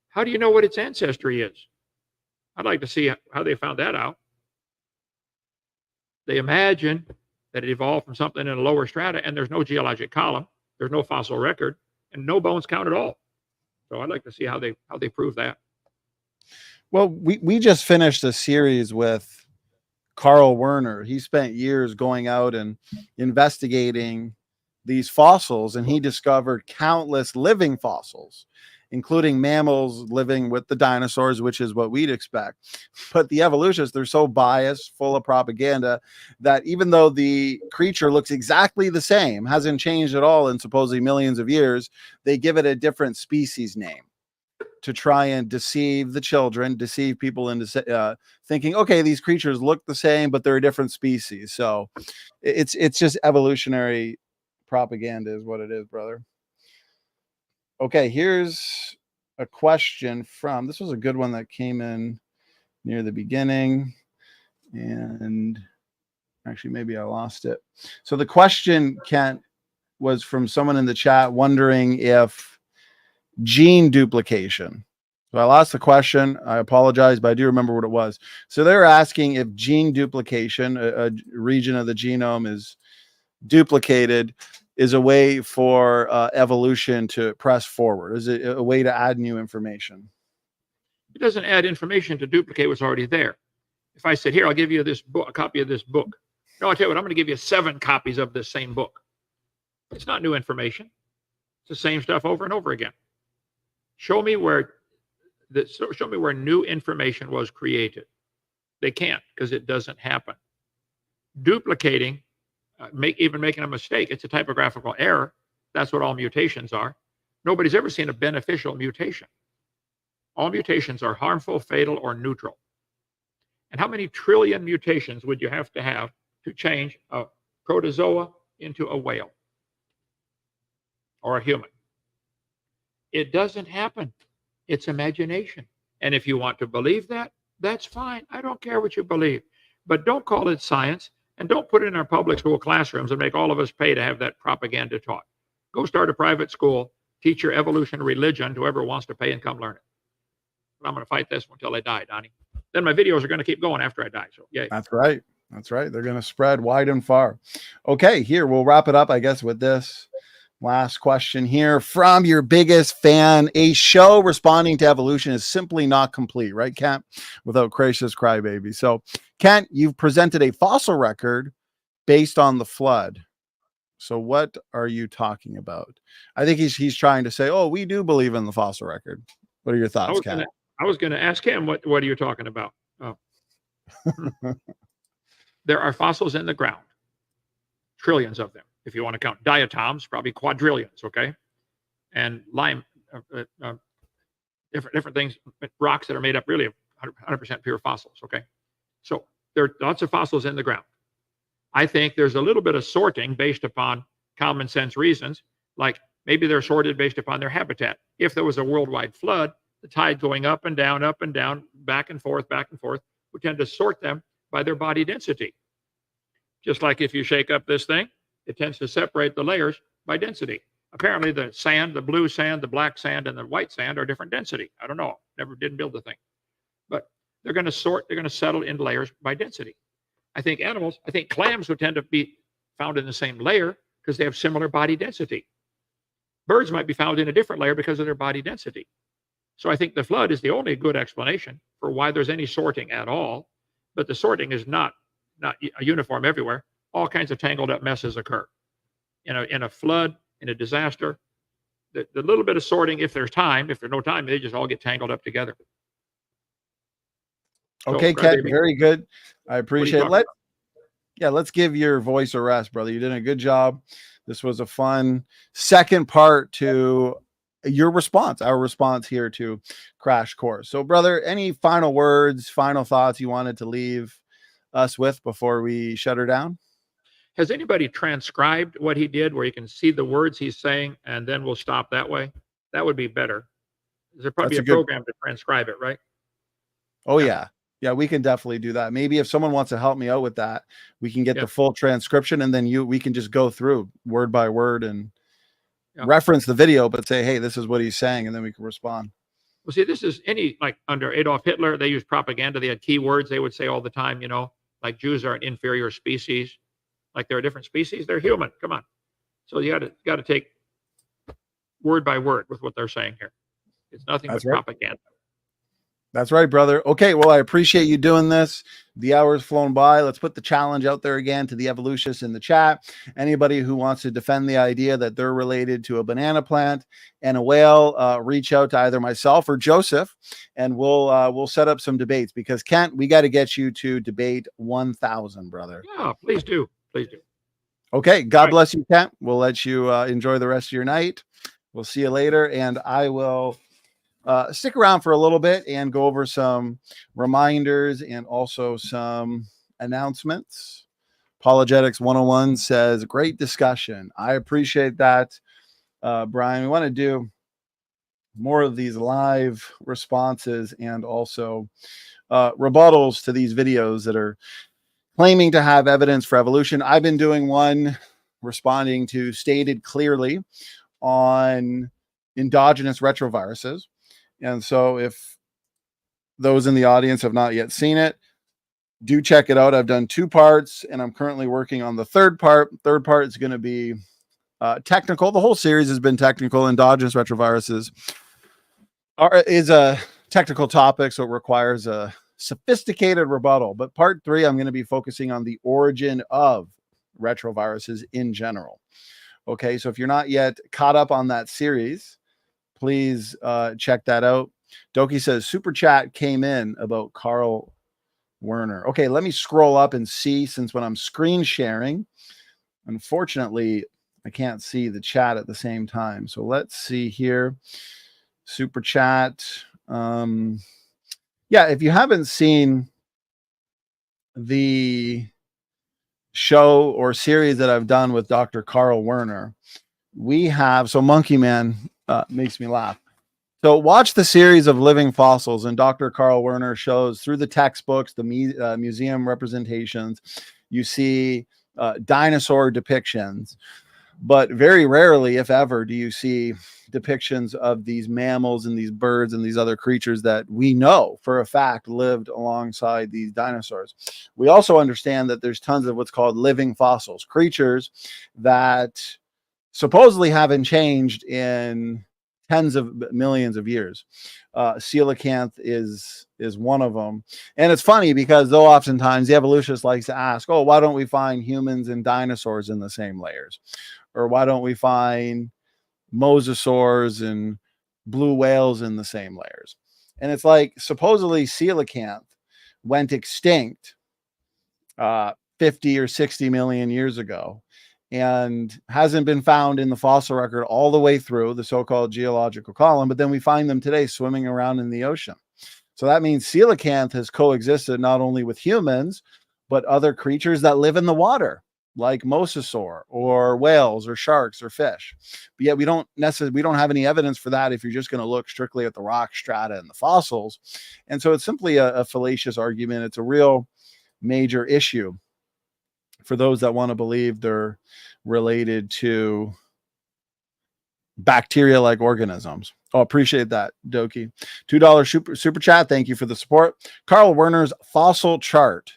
How do you know what its ancestry is? I'd like to see how they found that out. They imagine that it evolved from something in a lower strata, and there's no geologic column, there's no fossil record, and no bones count at all. So I'd like to see how they prove that. Well, we just finished a series with Carl Werner. He spent years going out and investigating these fossils, and he discovered countless living fossils, including mammals living with the dinosaurs, which is what we'd expect. But the evolutionists, they're so biased, full of propaganda, that even though the creature looks exactly the same, hasn't changed at all in supposedly millions of years, they give it a different species name to try and deceive the children, deceive people into thinking, okay, these creatures look the same, but they're a different species. So it's just evolutionary propaganda is what it is, brother. Okay, here's a question from, this was a good one that came in near the beginning, and actually maybe I lost it. So the question, Kent, was from someone in the chat wondering if gene duplication. So I lost the question. I apologize, but I do remember what it was. So they're asking if gene duplication, a region of the genome is duplicated, is a way for evolution to press forward. Is it a way to add new information? It doesn't add information to duplicate what's already there. If I said, here, I'll give you this book, a copy of this book. No, I'll tell you what, I'm going to give you 7 copies of this same book. It's not new information. It's the same stuff over and over again. Show me where new information was created. They can't, because it doesn't happen. Duplicating making a mistake. It's a typographical error. That's what all mutations are. Nobody's ever seen a beneficial mutation. All mutations are harmful, fatal, or neutral. And how many trillion mutations would you have to change a protozoa into a whale or a human? It doesn't happen. It's imagination. And if you want to believe that, that's fine. I don't care what you believe. But don't call it science, and don't put it in our public school classrooms and make all of us pay to have that propaganda taught. Go start a private school, teach your evolution religion to whoever wants to pay and come learn it. But I'm going to fight this one until I die, Donnie. Then my videos are going to keep going after I die. So, yay. That's right. That's right. They're going to spread wide and far. Okay, here, we'll wrap it up, I guess, with this last question here from your biggest fan. A show responding to evolution is simply not complete, right, Kent? Without Creationist crybaby. So, Kent, you've presented a fossil record based on the flood. So what are you talking about? I think he's trying to say, oh, we do believe in the fossil record. What are your thoughts, Kent? I was going to ask him, what are you talking about? Oh. There are fossils in the ground, trillions of them. If you want to count diatoms, probably quadrillions, okay? And lime, different things, rocks that are made up really of 100% pure fossils, okay? So there are lots of fossils in the ground. I think there's a little bit of sorting based upon common sense reasons, like maybe they're sorted based upon their habitat. If there was a worldwide flood, the tide going up and down, back and forth, would tend to sort them by their body density. Just like if you shake up this thing, it tends to separate the layers by density. Apparently the sand, the blue sand, the black sand, and the white sand are different density. I don't know, didn't build the thing. But they're going to settle into layers by density. I think clams would tend to be found in the same layer because they have similar body density. Birds might be found in a different layer because of their body density. So I think the flood is the only good explanation for why there's any sorting at all. But the sorting is not uniform everywhere. All kinds of tangled up messes occur. In a flood, in a disaster, the little bit of sorting, if there's no time, they just all get tangled up together. Okay, Ken, very good. I appreciate it. Let's give your voice a rest, brother. You did a good job. This was a fun second part to your response, our response here to Crash Course. So, brother, any final words, final thoughts you wanted to leave us with before we shut her down? Has anybody transcribed what he did where you can see the words he's saying and then we'll stop that way? That would be better. There's probably a program to transcribe it, right? Oh, yeah. Yeah, we can definitely do that. Maybe if someone wants to help me out with that, we can get the full transcription, and then we can just go through word by word and reference the video, but say, hey, this is what he's saying, and then we can respond. Well, see, this is like under Adolf Hitler, they used propaganda. They had keywords they would say all the time, like Jews are an inferior species, like they're a different species. They're human. Come on. So you got to take word by word with what they're saying here. It's nothing but propaganda. That's right, brother. Okay, well, I appreciate you doing this. The hour's flown by. Let's put the challenge out there again to the evolutionists in the chat. Anybody who wants to defend the idea that they're related to a banana plant and a whale, reach out to either myself or Joseph, and we'll set up some debates, because Kent, we got to get you to debate 1,000, brother. Yeah, please do. Please do. Okay, God bless you, Kent. We'll let you enjoy the rest of your night. We'll see you later, and I will stick around for a little bit and go over some reminders and also some announcements. Apologetics 101 says, great discussion. I appreciate that, Brian. We want to do more of these live responses and also rebuttals to these videos that are claiming to have evidence for evolution. I've been doing one responding to stated clearly on endogenous retroviruses. And so if those in the audience have not yet seen it, do check it out. I've done 2 parts, and I'm currently working on the third part. Third part is going to be technical. The whole series has been technical. Endogenous retroviruses is a technical topic, so it requires a sophisticated rebuttal. But part 3, I'm going to be focusing on the origin of retroviruses in general. Okay, so if you're not yet caught up on that series, please check that out. Doki says, super chat came in about Carl Werner. Okay, let me scroll up and see, since when I'm screen sharing, Unfortunately, I can't see the chat at the same time. So let's see here. Super chat. Yeah, if you haven't seen the show or series that I've done with Dr. Carl Werner, we have, so Monkey Man makes me laugh. So watch the series of living fossils, and Dr. Carl Werner shows through the textbooks, the museum representations, you see dinosaur depictions, but very rarely, if ever, do you see depictions of these mammals and these birds and these other creatures that we know for a fact lived alongside these dinosaurs. We also understand that there's tons of what's called living fossils, creatures that supposedly haven't changed in tens of millions of years. Coelacanth is one of them. And it's funny because though oftentimes the evolutionists likes to ask, oh, why don't we find humans and dinosaurs in the same layers? Or why don't we find mosasaurs and blue whales in the same layers? And it's like, supposedly coelacanth went extinct 50 or 60 million years ago and hasn't been found in the fossil record all the way through the so-called geological column, but then we find them today swimming around in the ocean. So that means coelacanth has coexisted not only with humans, but other creatures that live in the water, like mosasaur or whales or sharks or fish. But yet we don't have any evidence for that if you're just going to look strictly at the rock strata and the fossils. And so it's simply a fallacious argument. It's a real major issue for those that want to believe they're related to bacteria-like organisms. Oh, appreciate that, Doki. $2 super chat. Thank you for the support. Carl Werner's fossil chart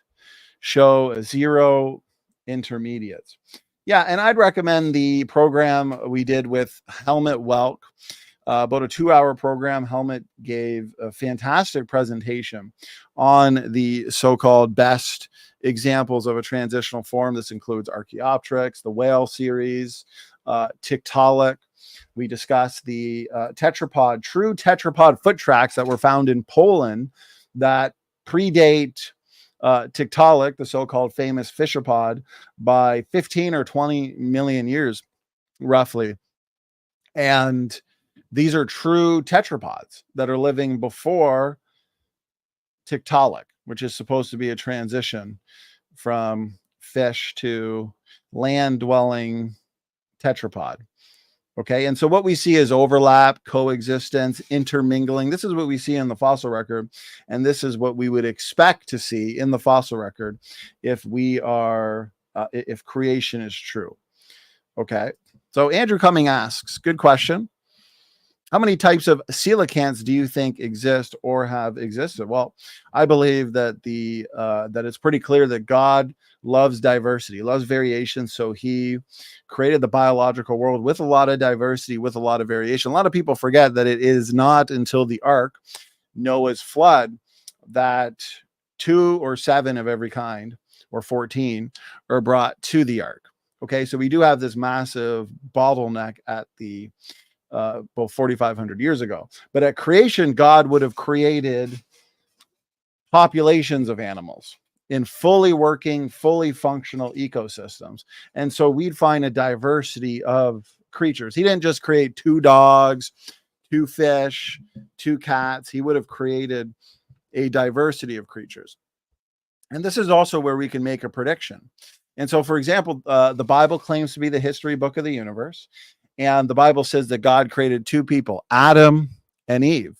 show 0 intermediates. Yeah, and I'd recommend the program we did with Helmut Welk, about a 2-hour program. Helmut gave a fantastic presentation on the so-called best examples of a transitional form. This includes Archaeopteryx, the whale series, Tiktaalik. We discussed the true tetrapod foot tracks that were found in Poland that predate Tiktaalik, the so-called famous fishapod, by 15 or 20 million years, roughly. And these are true tetrapods that are living before Tiktaalik, which is supposed to be a transition from fish to land-dwelling tetrapod. Okay, and so what we see is overlap, coexistence, intermingling. This is what we see in the fossil record, and this is what we would expect to see in the fossil record if if creation is true. Okay, so Andrew Cumming asks, good question. How many types of coelacanths do you think exist or have existed? Well, I believe that that it's pretty clear that God loves diversity, loves variation. So he created the biological world with a lot of diversity, with a lot of variation. A lot of people forget that it is not until the ark, Noah's flood, that 2 or 7 of every kind, or 14, are brought to the ark. Okay, so we do have this massive bottleneck at the about 4,500 years ago. But at creation, God would have created populations of animals in fully working, fully functional ecosystems. And so we'd find a diversity of creatures. He didn't just create 2 dogs, 2 fish, 2 cats. He would have created a diversity of creatures. And this is also where we can make a prediction. And so, for example, the Bible claims to be the history book of the universe. And the Bible says that God created 2 people, Adam and Eve.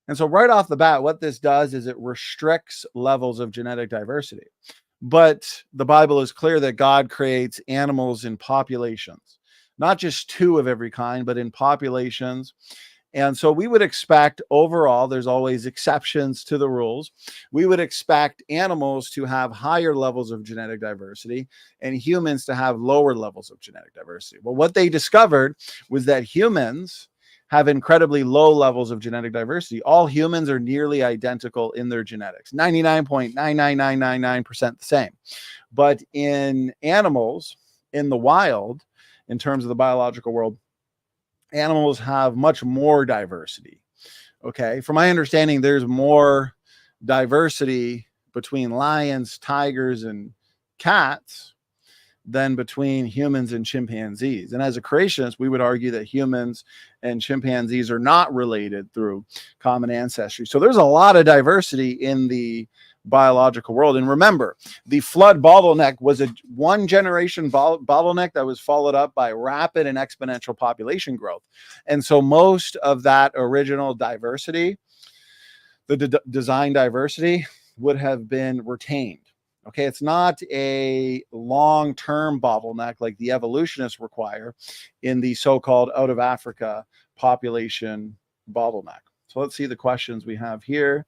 And so right off the bat, what this does is it restricts levels of genetic diversity. But the Bible is clear that God creates animals in populations, not just 2 of every kind, but in populations. And so we would expect overall, there's always exceptions to the rules. We would expect animals to have higher levels of genetic diversity and humans to have lower levels of genetic diversity. Well, what they discovered was that humans have incredibly low levels of genetic diversity. All humans are nearly identical in their genetics, 99.99999% the same. But in animals, in the wild, in terms of the biological world, animals have much more diversity. Okay, from my understanding, there's more diversity between lions, tigers, and cats than between humans and chimpanzees. And as a creationist, we would argue that humans and chimpanzees are not related through common ancestry. So there's a lot of diversity in the biological world. And remember, the flood bottleneck was a one generation bottleneck that was followed up by rapid and exponential population growth. And so most of that original diversity, the design diversity, would have been retained. Okay, it's not a long-term bottleneck like the evolutionists require in the so-called out of Africa population bottleneck. So let's see the questions we have here.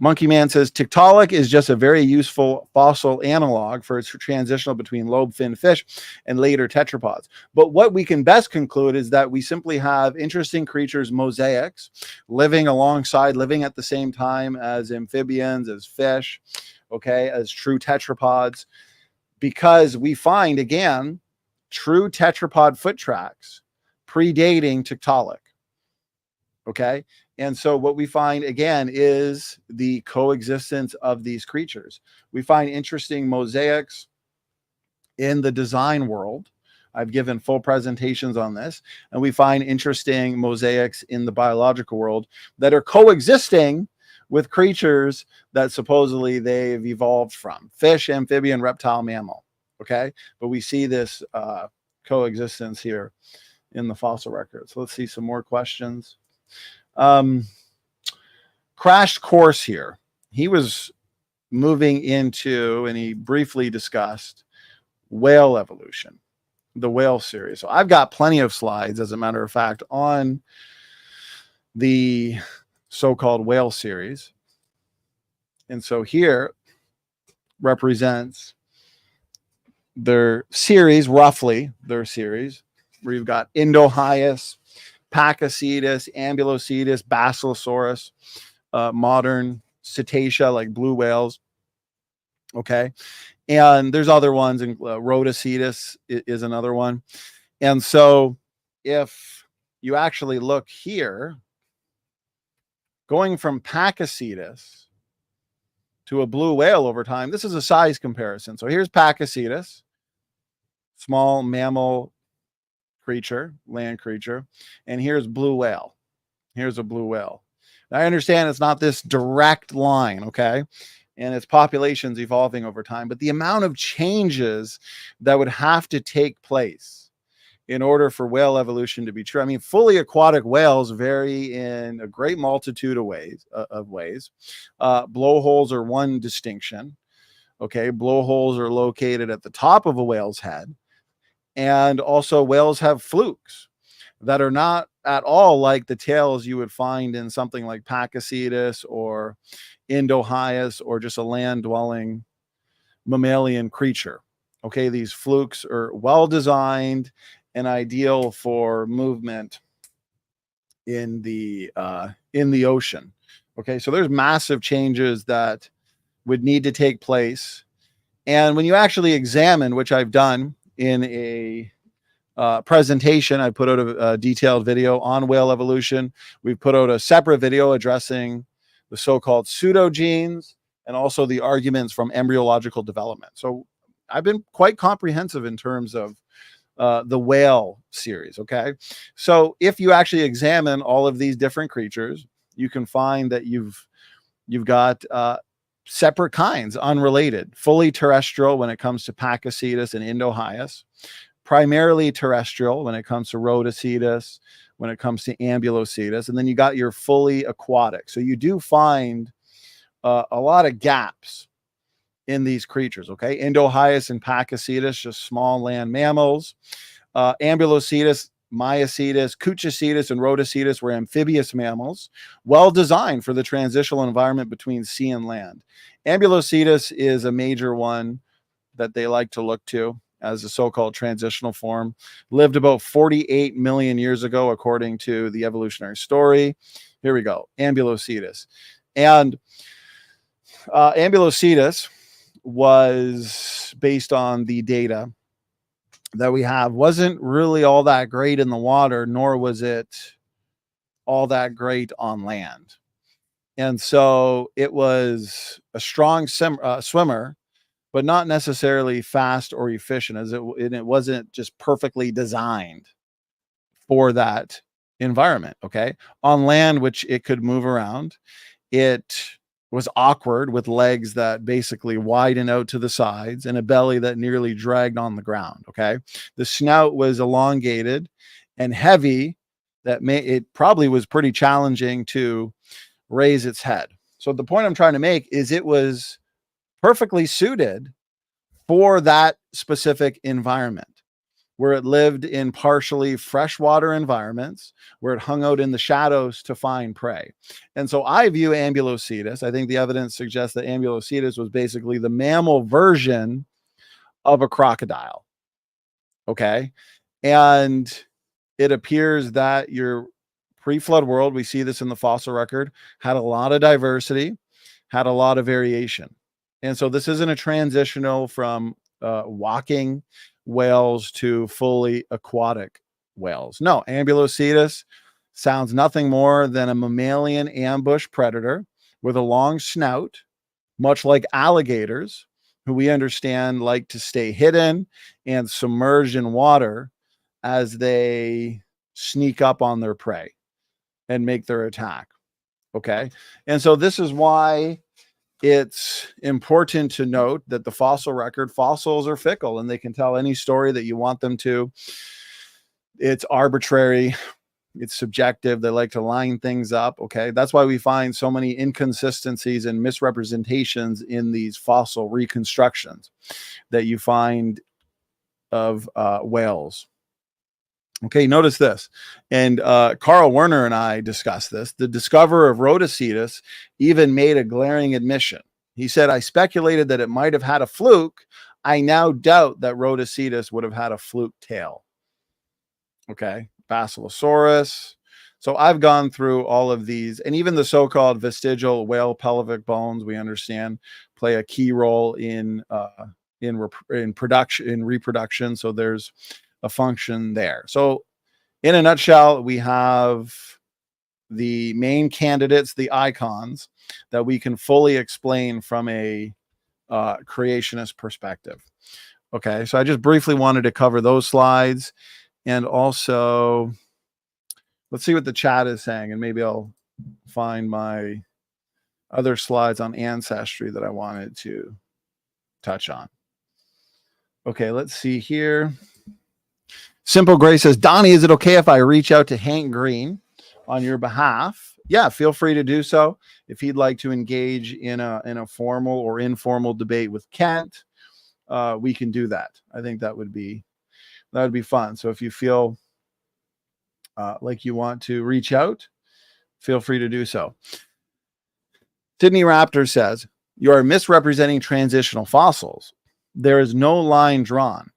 Monkey Man says, Tiktaalik is just a very useful fossil analog for its transitional between lobe-fin fish and later tetrapods. But what we can best conclude is that we simply have interesting creatures, mosaics, living alongside, living at the same time as amphibians, as fish, okay, as true tetrapods, because we find, again, true tetrapod foot tracks predating Tiktaalik, okay? And so what we find, again, is the coexistence of these creatures. We find interesting mosaics in the design world. I've given full presentations on this. And we find interesting mosaics in the biological world that are coexisting with creatures that supposedly they've evolved from. Fish, amphibian, reptile, mammal. Okay? But we see this coexistence here in the fossil record. So let's see some more questions. Crash course here. He was moving into, and he briefly discussed whale evolution, the whale series. So I've got plenty of slides, as a matter of fact, on the so-called whale series. And so here represents their series, roughly their series, where you've got Endogenous, Pakicetus, Ambulocetus, Basilosaurus, modern cetacea like blue whales. Okay. And there's other ones, and Rhodocetus is another one. And so if you actually look here, going from Pakicetus to a blue whale over time, this is a size comparison. So here's Pakicetus, small mammal creature, land creature, and here's blue whale. Here's a blue whale. Now, I understand it's not this direct line, okay, and its population's evolving over time, but the amount of changes that would have to take place in order for whale evolution to be true. I mean, fully aquatic whales vary in a great multitude of ways. Blowholes are one distinction. Okay, blowholes are located at the top of a whale's head. And also whales have flukes that are not at all like the tails you would find in something like Pakicetus or Endogenous or just a land-dwelling mammalian creature. Okay, these flukes are well designed and ideal for movement in the ocean. Okay, so there's massive changes that would need to take place. And when you actually examine, which I've done in a presentation, I put out a detailed video on whale evolution. We've put out a separate video addressing the so-called pseudogenes and also the arguments from embryological development. So I've been quite comprehensive in terms of the whale series. Okay, so if you actually examine all of these different creatures, you can find that you've got separate kinds, unrelated, fully terrestrial when it comes to Pakicetus and Endogenous, primarily terrestrial when it comes to Rhodocetus, when it comes to Ambulocetus, and then you got your fully aquatic. So you do find a lot of gaps in these creatures, okay? Endogenous and Pakicetus, just small land mammals. Ambulocetus, Myocetus, Cuchicetus, and Rhodocetus were amphibious mammals, well designed for the transitional environment between sea and land. Ambulocetus is a major one that they like to look to as a so-called transitional form. Lived about 48 million years ago, according to the evolutionary story. Here we go, Ambulocetus. And Ambulocetus was, based on the data that we have, wasn't really all that great in the water, nor was it all that great on land. And so it was a strong swimmer, but not necessarily fast or efficient, as it wasn't just perfectly designed for that environment. Okay. On land, which it could move around, it was awkward with legs that basically widen out to the sides and a belly that nearly dragged on the ground. Okay. The snout was elongated and heavy, that it probably was pretty challenging to raise its head. So the point I'm trying to make is it was perfectly suited for that specific environment, where it lived in partially freshwater environments, where it hung out in the shadows to find prey. And so I view Ambulocetus, I think the evidence suggests that Ambulocetus was basically the mammal version of a crocodile. Okay. And it appears that your pre-flood world, we see this in the fossil record, had a lot of diversity, had a lot of variation. And so this isn't a transitional from walking whales to fully aquatic whales. No, Ambulocetus sounds nothing more than a mammalian ambush predator with a long snout, much like alligators, who we understand like to stay hidden and submerged in water as they sneak up on their prey and make their attack. Okay. And so this is why it's important to note that the fossil record, fossils are fickle and they can tell any story that you want them to. It's arbitrary. It's subjective. They like to line things up. Okay. That's why we find so many inconsistencies and misrepresentations in these fossil reconstructions that you find of whales. Okay, notice this. And Carl Werner and I discussed this. The discoverer of Rhodocetus even made a glaring admission. He said, I speculated that it might have had a fluke. I now doubt that Rhodocetus would have had a fluke tail. Okay, Basilosaurus. So I've gone through all of these, and even the so-called vestigial whale pelvic bones, we understand, play a key role in reproduction. So there's a function there. So in a nutshell, we have the main candidates, the icons, that we can fully explain from a creationist perspective. Okay, so I just briefly wanted to cover those slides, and also let's see what the chat is saying, and maybe I'll find my other slides on ancestry that I wanted to touch on. Okay, let's see here. Simple Grace says, Donnie, is it okay if I reach out to Hank Green on your behalf? Yeah, feel free to do so. If he'd like to engage in a formal or informal debate with Kent, we can do that. I think that would be fun. So if you feel like you want to reach out, feel free to do so. Sydney Raptor says, you are misrepresenting transitional fossils. There is no line drawn.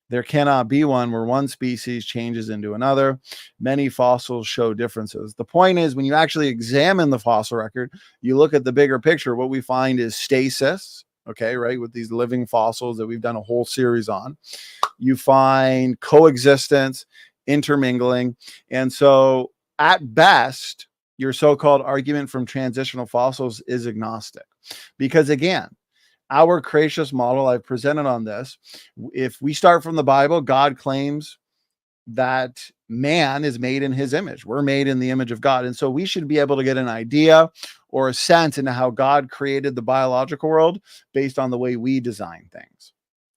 There cannot be one where one species changes into another. Many fossils show differences. The point is, when you actually examine the fossil record, you look at the bigger picture, what we find is stasis, okay, right, with these living fossils that we've done a whole series on. You find coexistence, intermingling. And so at best, your so-called argument from transitional fossils is agnostic. Because again, our creationist model, I've presented on this, if we start from the Bible, God claims that man is made in his image. We're made in the image of God. And so we should be able to get an idea or a sense into how God created the biological world based on the way we design things.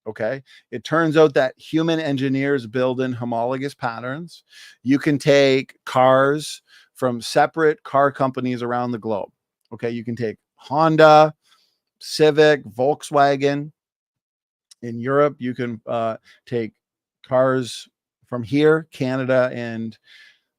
Okay. It turns out that human engineers build in homologous patterns. You can take cars from separate car companies around the globe. Okay. You can take Honda, Civic, Volkswagen. In Europe, you can take cars from here, Canada, and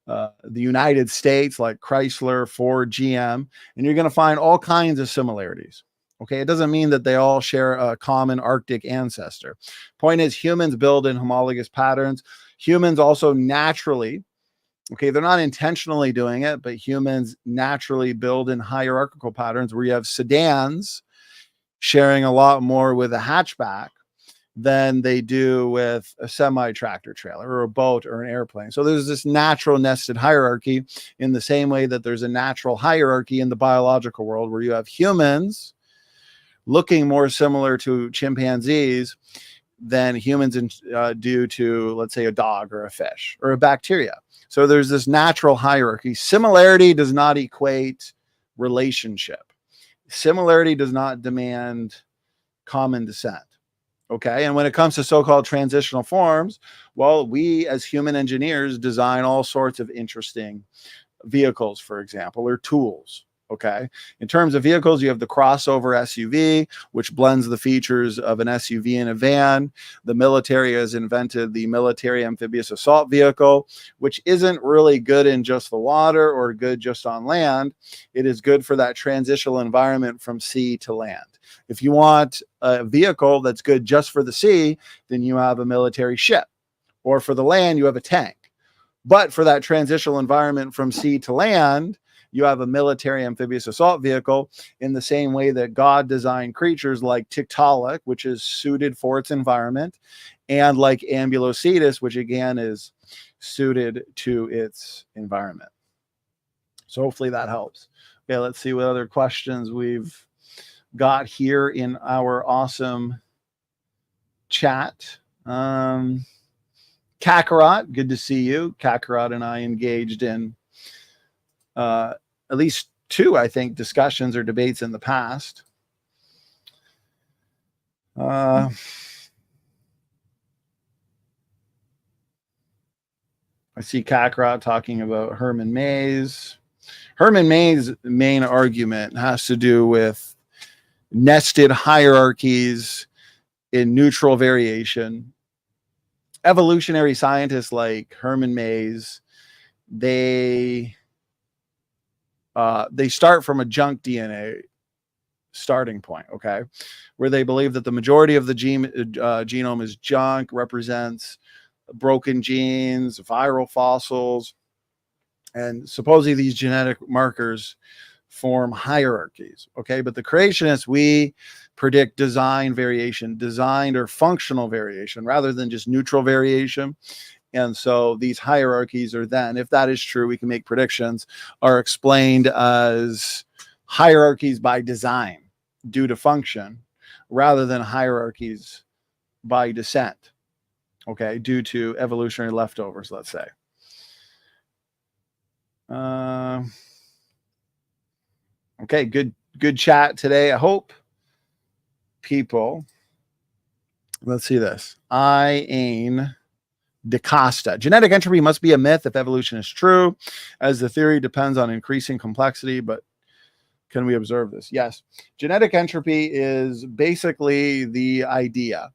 the United States, like Chrysler, Ford, GM, and you're going to find all kinds of similarities. Okay, it doesn't mean that they all share a common Arctic ancestor. Point is, humans build in homologous patterns. Humans also naturally, okay, they're not intentionally doing it, but humans naturally build in hierarchical patterns where you have sedans sharing a lot more with a hatchback than they do with a semi-tractor trailer or a boat or an airplane. So there's this natural nested hierarchy in the same way that there's a natural hierarchy in the biological world where you have humans looking more similar to chimpanzees than humans do to, let's say, a dog or a fish or a bacteria. So there's this natural hierarchy. Similarity does not equate relationship. Similarity does not demand common descent. Okay. And when it comes to so-called transitional forms, well, we as human engineers design all sorts of interesting vehicles, for example, or tools. Okay. In terms of vehicles, you have the crossover SUV, which blends the features of an SUV and a van. The military has invented the military amphibious assault vehicle, which isn't really good in just the water or good just on land. It is good for that transitional environment from sea to land. If you want a vehicle that's good just for the sea, then you have a military ship, or for the land, you have a tank. But for that transitional environment from sea to land, you have a military amphibious assault vehicle, in the same way that God designed creatures like Tiktaalik, which is suited for its environment, and like Ambulocetus, which again is suited to its environment. So hopefully that helps. Okay, let's see what other questions we've got here in our awesome chat. Kakarot, good to see you. Kakarot and I engaged in at least 2, I think, discussions or debates in the past. I see Kakarot talking about Herman May's. Herman May's main argument has to do with nested hierarchies in neutral variation. Evolutionary scientists like Herman May's, they start from a junk DNA starting point, okay, where they believe that the majority of the genome is junk, represents broken genes, viral fossils, and supposedly these genetic markers form hierarchies, okay? But the creationists, we predict design variation, designed or functional variation, rather than just neutral variation. And so these hierarchies are then, if that is true, we can make predictions, are explained as hierarchies by design due to function, rather than hierarchies by descent, okay, due to evolutionary leftovers, let's say. Okay, good chat today. I hope people, let's see this. DaCosta. Genetic entropy must be a myth if evolution is true, as the theory depends on increasing complexity, but can we observe this? Yes. Genetic entropy is basically the idea,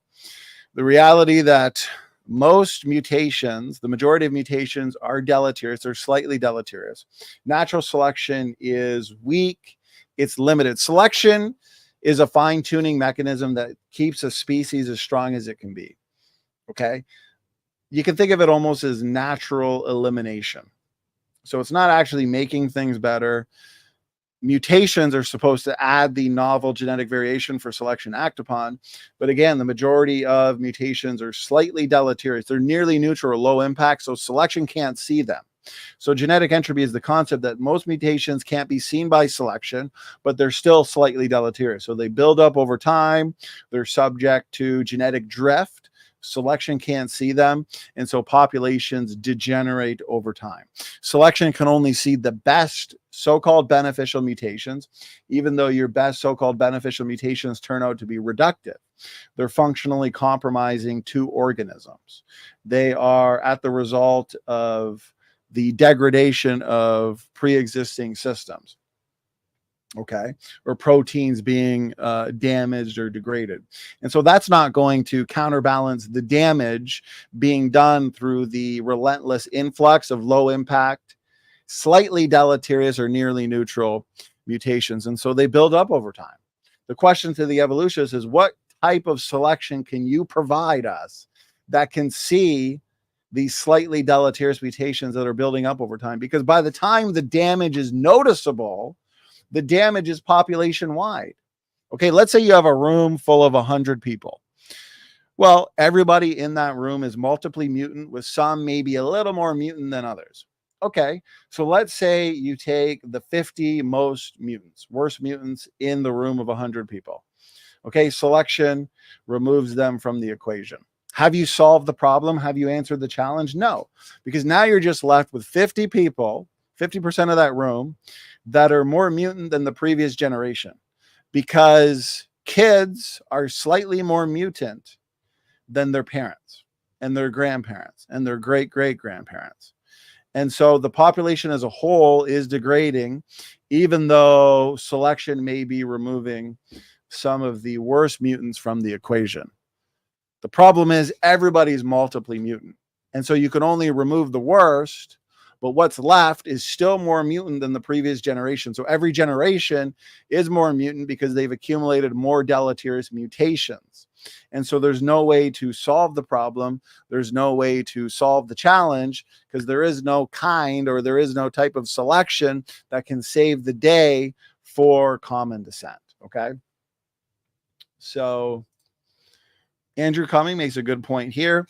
the reality that most mutations, the majority of mutations, are deleterious or slightly deleterious. Natural selection is weak. It's limited. Selection is a fine-tuning mechanism that keeps a species as strong as it can be. Okay? You can think of it almost as natural elimination. So it's not actually making things better. Mutations are supposed to add the novel genetic variation for selection to act upon. But again, the majority of mutations are slightly deleterious. They're nearly neutral or low impact, so selection can't see them. So genetic entropy is the concept that most mutations can't be seen by selection, but they're still slightly deleterious. So they build up over time. They're subject to genetic drift. Selection can't see them, and so populations degenerate over time. Selection can only see the best so-called beneficial mutations, even though your best so-called beneficial mutations turn out to be reductive. They're functionally compromising 2 organisms. They are at the result of the degradation of pre-existing systems. Okay, or proteins being damaged or degraded. And so that's not going to counterbalance the damage being done through the relentless influx of low impact, slightly deleterious or nearly neutral mutations. And so they build up over time. The question to the evolutionists is, what type of selection can you provide us that can see these slightly deleterious mutations that are building up over time? Because by the time the damage is noticeable, the damage is population wide. Okay, let's say you have a room full of 100 people. Well, everybody in that room is multiply mutant, with some maybe a little more mutant than others. Okay, so let's say you take the 50 most mutants, worst mutants in the room of 100 people. Okay, selection removes them from the equation. Have you solved the problem? Have you answered the challenge? No, because now you're just left with 50 people, 50% of that room, that are more mutant than the previous generation, because kids are slightly more mutant than their parents and their grandparents and their great-great-grandparents. And so the population as a whole is degrading, even though selection may be removing some of the worst mutants from the equation. The problem is everybody's multiply mutant. And so you can only remove the worst, but what's left is still more mutant than the previous generation. So every generation is more mutant because they've accumulated more deleterious mutations. And so there's no way to solve the problem. There's no way to solve the challenge, because there is no kind, or there is no type of selection that can save the day for common descent. Okay. So Andrew Cumming makes a good point here.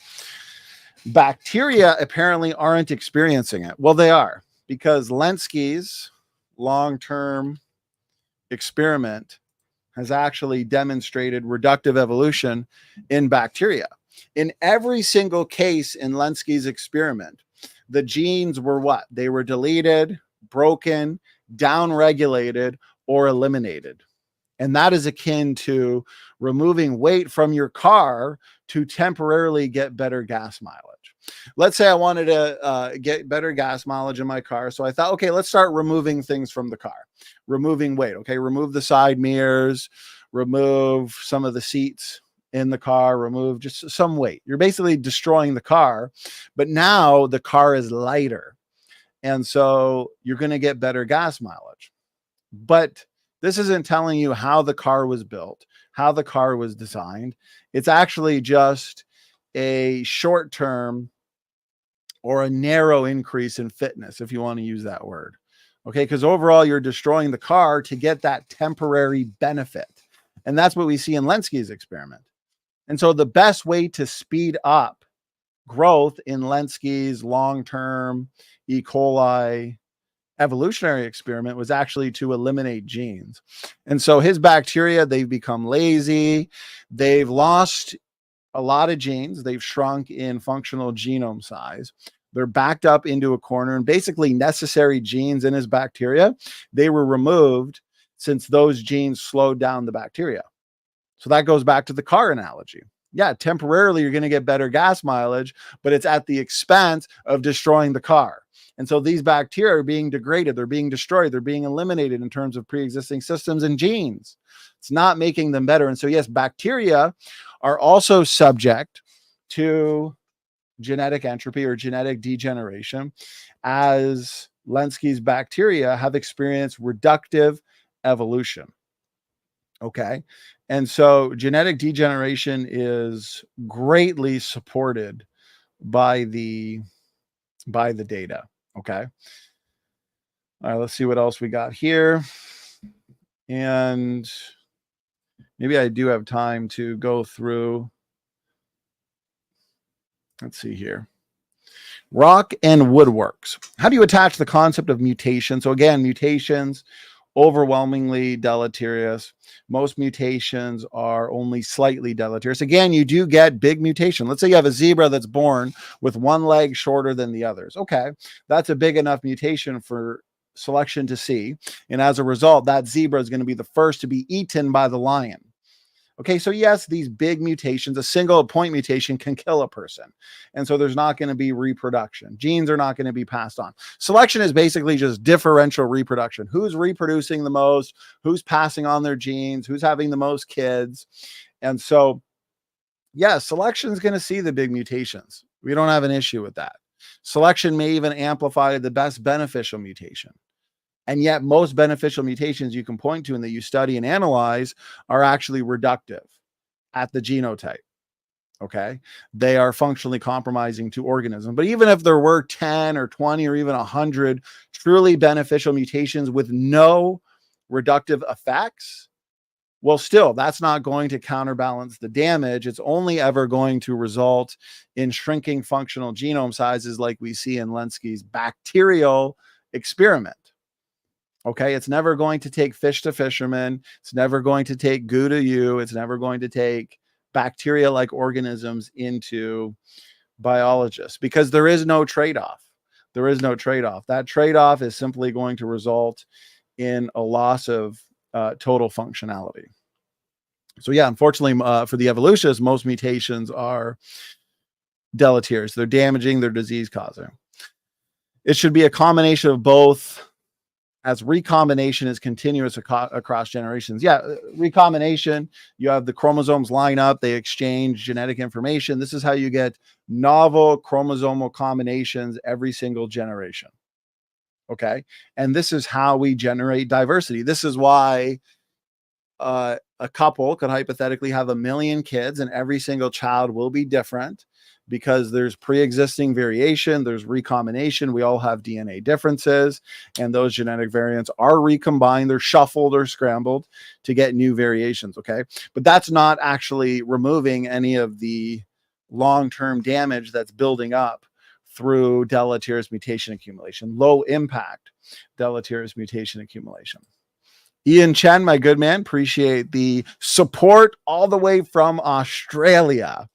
Bacteria apparently aren't experiencing it. Well, they are, because Lenski's long-term experiment has actually demonstrated reductive evolution in bacteria. In every single case in Lenski's experiment, the genes were what? They were deleted, broken, downregulated, or eliminated. And that is akin to removing weight from your car to temporarily get better gas mileage. Let's say I wanted to get better gas mileage in my car. So I thought, okay, let's start removing things from the car. Removing weight. Okay, remove the side mirrors, remove some of the seats in the car, remove just some weight. You're basically destroying the car, but now the car is lighter. And so you're going to get better gas mileage. But this isn't telling you how the car was built, how the car was designed. It's actually just a short-term or a narrow increase in fitness, if you want to use that word. Okay, because overall you're destroying the car to get that temporary benefit. And that's what we see in Lenski's experiment. And so the best way to speed up growth in Lenski's long-term E. coli evolutionary experiment was actually to eliminate genes. And so his bacteria, they've become lazy. They've lost a lot of genes. They've shrunk in functional genome size. They're backed up into a corner, and basically necessary genes in his bacteria, they were removed since those genes slowed down the bacteria. So that goes back to the car analogy. Yeah, temporarily you're going to get better gas mileage, but it's at the expense of destroying the car. And so these bacteria are being degraded, they're being destroyed, they're being eliminated in terms of pre-existing systems and genes. It's not making them better. And so yes, bacteria are also subject to genetic entropy or genetic degeneration, as Lenski's bacteria have experienced reductive evolution. Okay. And so genetic degeneration is greatly supported by the data. Okay. All right, let's see what else we got here. And maybe I do have time to go through. Let's see here. Rock and woodworks. How do you attach the concept of mutation? So again, mutations, overwhelmingly deleterious. Most mutations are only slightly deleterious. Again, you do get big mutation. Let's say you have a zebra that's born with one leg shorter than the others. Okay, that's a big enough mutation for selection to see. And as a result, that zebra is going to be the first to be eaten by the lion. Okay, so yes, these big mutations, a single point mutation can kill a person. And so there's not going to be reproduction. Genes are not going to be passed on. Selection is basically just differential reproduction. Who's reproducing the most? Who's passing on their genes? Who's having the most kids? And so, yeah, selection is going to see the big mutations. We don't have an issue with that. Selection may even amplify the best beneficial mutation. And yet most beneficial mutations you can point to and that you study and analyze are actually reductive at the genotype. Okay. They are functionally compromising to organism. But even if there were 10 or 20 or even 100 truly beneficial mutations with no reductive effects, well, still, that's not going to counterbalance the damage. It's only ever going to result in shrinking functional genome sizes like we see in Lenski's bacterial experiment. Okay, it's never going to take fish to fishermen. It's never going to take goo to you. It's never going to take bacteria-like organisms into biologists, because there is no trade-off. There is no trade-off. That trade-off is simply going to result in a loss of total functionality. So yeah, unfortunately, for the evolutionists, most mutations are deleterious. They're damaging, they're disease-causing. It should be a combination of both, as recombination is continuous across generations. Yeah, recombination, you have the chromosomes line up, they exchange genetic information. This is how you get novel chromosomal combinations every single generation. Okay, and this is how we generate diversity. This is why a couple could hypothetically have 1 million kids and every single child will be different, because there's pre-existing variation, there's recombination, we all have DNA differences, and those genetic variants are recombined, they're shuffled or scrambled to get new variations, okay? But that's not actually removing any of the long-term damage that's building up through deleterious mutation accumulation, low impact deleterious mutation accumulation. Ian Chen, my good man, appreciate the support all the way from Australia.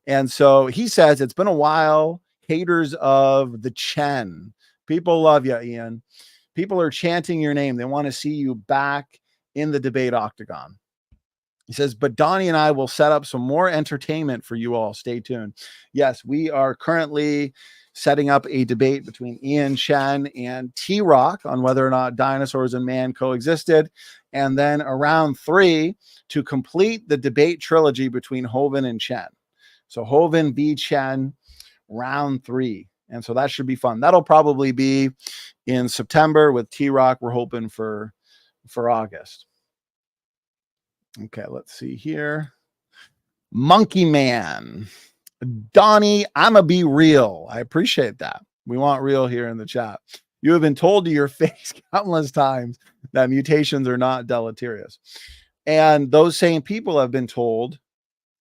And so he says, it's been a while, haters of the Chen. People love you, Ian. People are chanting your name. They want to see you back in the debate octagon. He says, but Donny and I will set up some more entertainment for you all. Stay tuned. Yes, we are currently setting up a debate between Ian Chen and T-Rock on whether or not dinosaurs and man coexisted. And then around 3 to complete the debate trilogy between Hovind and Chen. So Hovind v. Chen, round 3. And so that should be fun. That'll probably be in September with T-Rock. We're hoping for August. Okay, let's see here. Monkey Man. Donny, I'ma be real. I appreciate that. We want real here in the chat. You have been told to your face countless times that mutations are not deleterious. And those same people have been told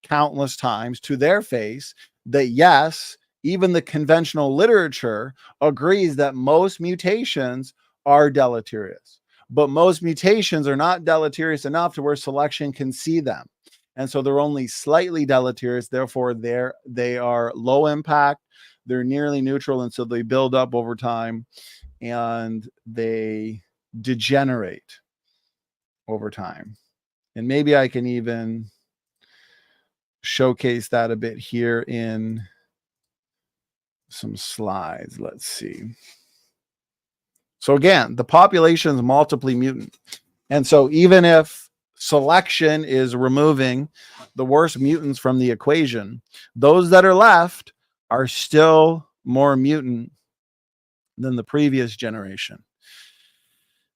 countless times to their face that yes, even the conventional literature agrees that most mutations are deleterious, but most mutations are not deleterious enough to where selection can see them. And so they're only slightly deleterious. Therefore, they are low impact. They're nearly neutral. And so they build up over time and they degenerate over time. And maybe I can even showcase that a bit here in some slides. Let's see. So again, the population is multiply mutant. And so even if selection is removing the worst mutants from the equation, those that are left are still more mutant than the previous generation.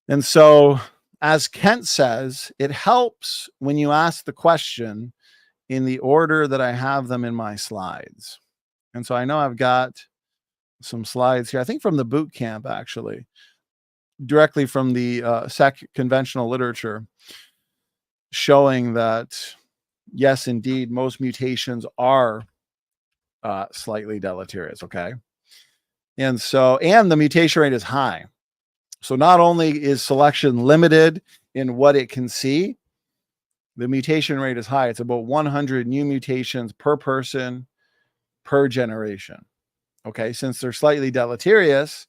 And so, as Kent says, it helps when you ask the question in the order that I have them in my slides. And so I know I've got some slides here, I think from the boot camp, actually, directly from the conventional literature, showing that, yes, indeed, most mutations are slightly deleterious, okay? And so, and the mutation rate is high. So not only is selection limited in what it can see, the mutation rate is high. It's about 100 new mutations per person per generation. Okay, since they're slightly deleterious,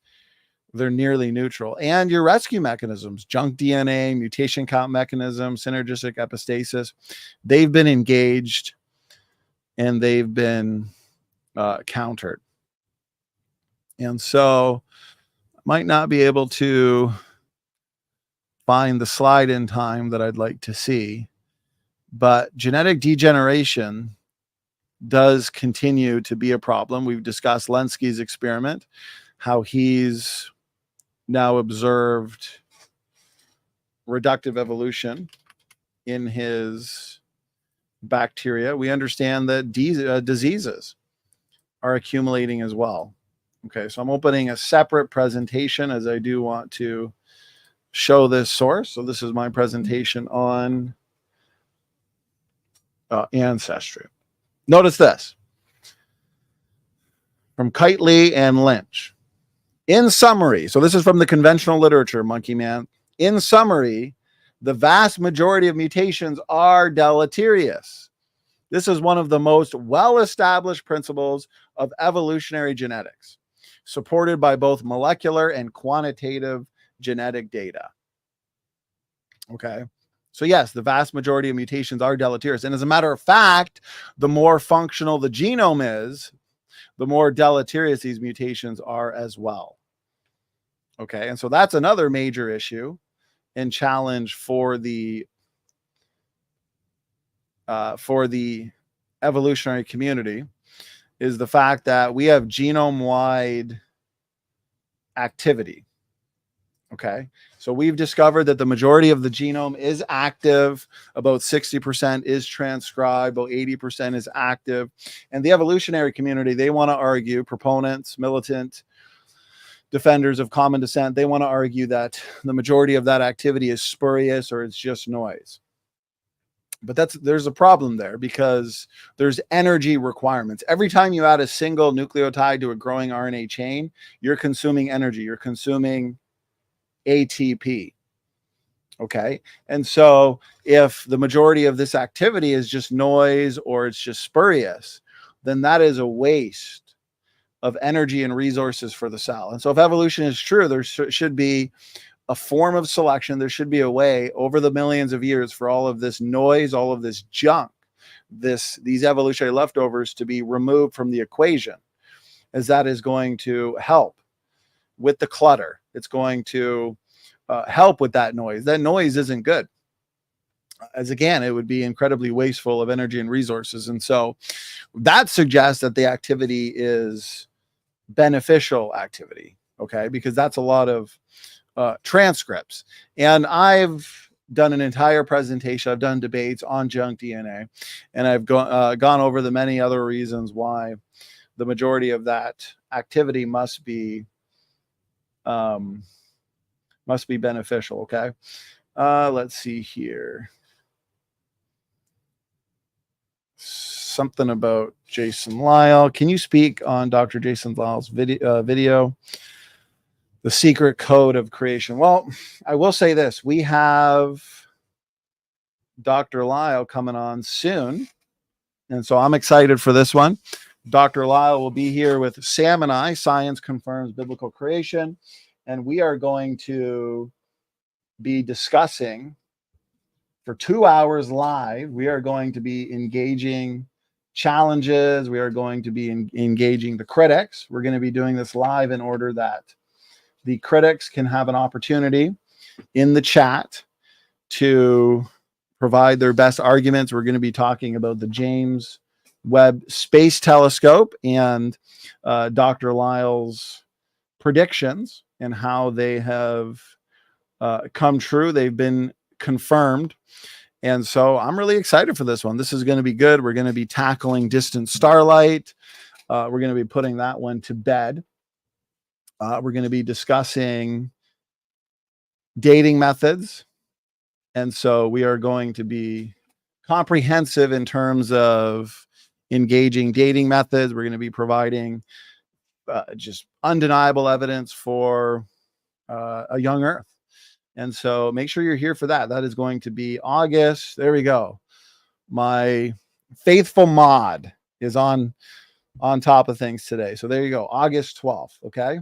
they're nearly neutral. And your rescue mechanisms, junk DNA, mutation count mechanism, synergistic epistasis, they've been engaged and they've been countered. And so might not be able to find the slide in time that I'd like to see, but genetic degeneration does continue to be a problem. We've discussed Lenski's experiment, how he's now observed reductive evolution in his bacteria. We understand that diseases are accumulating as well. Okay, so I'm opening a separate presentation as I do want to show this source. So this is my presentation on ancestry. Notice this from Kitely and Lynch. In summary, so this is from the conventional literature, Monkey Man. in summary, the vast majority of mutations are deleterious. This is one of the most well-established principles of evolutionary genetics, supported by both molecular and quantitative genetic data. Okay. So yes, the vast majority of mutations are deleterious. And as a matter of fact, the more functional the genome is, the more deleterious these mutations are as well. Okay. And so that's another major issue and challenge for the evolutionary community, is the fact that we have genome-wide activity. Okay, so we've discovered that the majority of the genome is active, about 60% is transcribed, about 80% is active. And the evolutionary community, they want to argue, proponents, militant defenders of common descent, they want to argue that the majority of that activity is spurious or it's just noise. But there's a problem there, because there's energy requirements. Every time you add a single nucleotide to a growing RNA chain, you're consuming energy. You're consuming ATP. Okay. And so if the majority of this activity is just noise or it's just spurious, then that is a waste of energy and resources for the cell. And so if evolution is true, there should be a form of selection. There should be a way over the millions of years for all of this noise, all of this junk, these evolutionary leftovers to be removed from the equation, as that is going to help with the clutter. It's going to help with that noise. That noise isn't good, as again, it would be incredibly wasteful of energy and resources. And so that suggests that the activity is beneficial activity. Okay, because that's a lot of transcripts. And I've done an entire presentation, I've done debates on junk DNA, and I've gone over the many other reasons why the majority of that activity must be beneficial. Okay, let's see here. Something about Jason Lyle. Can you speak on Dr. Jason Lyle's video? The secret code of creation. Well, I will say this. We have Dr. Lyle coming on soon. And so I'm excited for this one. Dr. Lyle will be here with Sam and I, Science Confirms Biblical Creation. And we are going to be discussing for 2 hours live. We are going to be engaging challenges. We are going to be engaging the critics. We're going to be doing this live in order that the critics can have an opportunity in the chat to provide their best arguments. We're going to be talking about the James Webb Space Telescope and Dr. Lyle's predictions and how they have come true. They've been confirmed. And so I'm really excited for this one. This is going to be good. We're going to be tackling distant starlight. We're going to be putting that one to bed. We're going to be discussing dating methods. And so we are going to be comprehensive in terms of engaging dating methods. We're going to be providing just undeniable evidence for a young Earth. And so make sure you're here for that. That is going to be August. There we go. My faithful mod is on top of things today. So there you go. August 12th. Okay.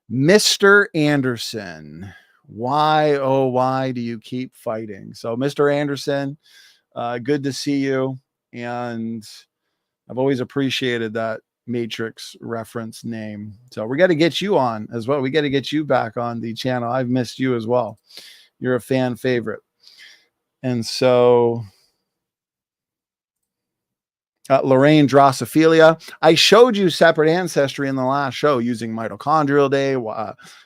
Mr. Anderson, why, oh, why do you keep fighting? So Mr. Anderson, good to see you. And I've always appreciated that Matrix reference name. So we got to get you on as well. We got to get you back on the channel. I've missed you as well. You're a fan favorite. And so Lorraine Drosophila. I showed you separate ancestry in the last show using mitochondrial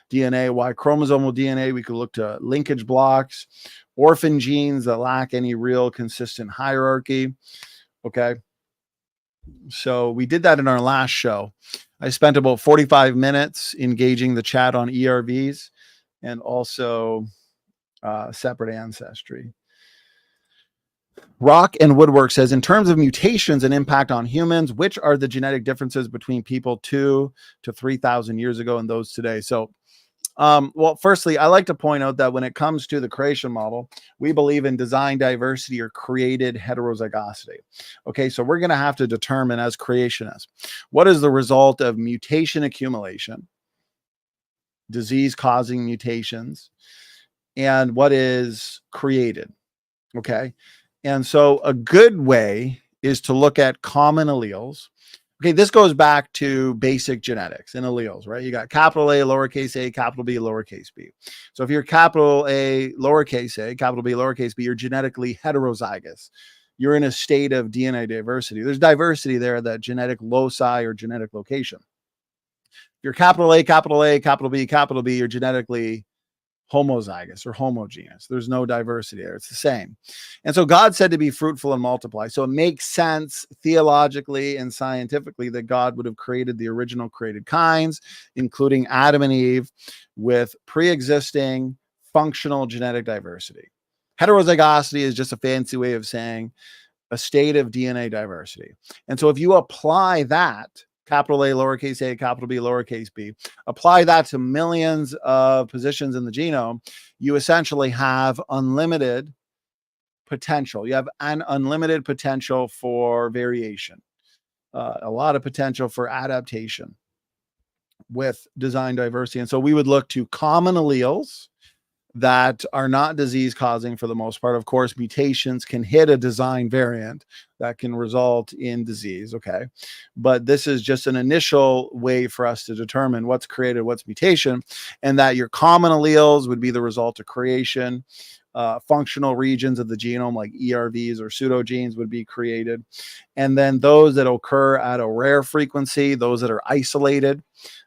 DNA, Y chromosomal DNA. We could look to linkage blocks, orphan genes that lack any real consistent hierarchy. Okay. So we did that in our last show. I spent about 45 minutes engaging the chat on ERVs and also separate ancestry. Rock and Woodwork says, in terms of mutations and impact on humans, which are the genetic differences between people 2,000 to 3,000 years ago and those today? So Well, firstly, I like to point out that when it comes to the creation model, we believe in design diversity or created heterozygosity. Okay, so we're going to have to determine as creationists, what is the result of mutation accumulation, disease causing mutations, and what is created. Okay, and so a good way is to look at common alleles. Okay, this goes back to basic genetics and alleles, right? You got capital A, lowercase a, capital B, lowercase b. So if you're capital A, lowercase a, capital B, lowercase b, you're genetically heterozygous. You're in a state of DNA diversity. There's diversity there, that genetic loci or genetic location. If you're capital A, capital A, capital B, you're genetically homozygous or homogeneous. There's no diversity there. It's the same. And so God said to be fruitful and multiply. So it makes sense theologically and scientifically that God would have created the original created kinds, including Adam and Eve, with pre-existing functional genetic diversity. Heterozygosity is just a fancy way of saying a state of DNA diversity. And so if you apply that, capital A, lowercase a, capital B, lowercase b, apply that to millions of positions in the genome, you essentially have unlimited potential. You have an unlimited potential for variation, a lot of potential for adaptation with design diversity. And so we would look to common alleles that are not disease causing for the most part. Of course, mutations can hit a design variant that can result in disease. Okay. But this is just an initial way for us to determine what's created, what's mutation, and that your common alleles would be the result of creation. Functional regions of the genome like ERVs or pseudogenes would be created. And then those that occur at a rare frequency, those that are isolated,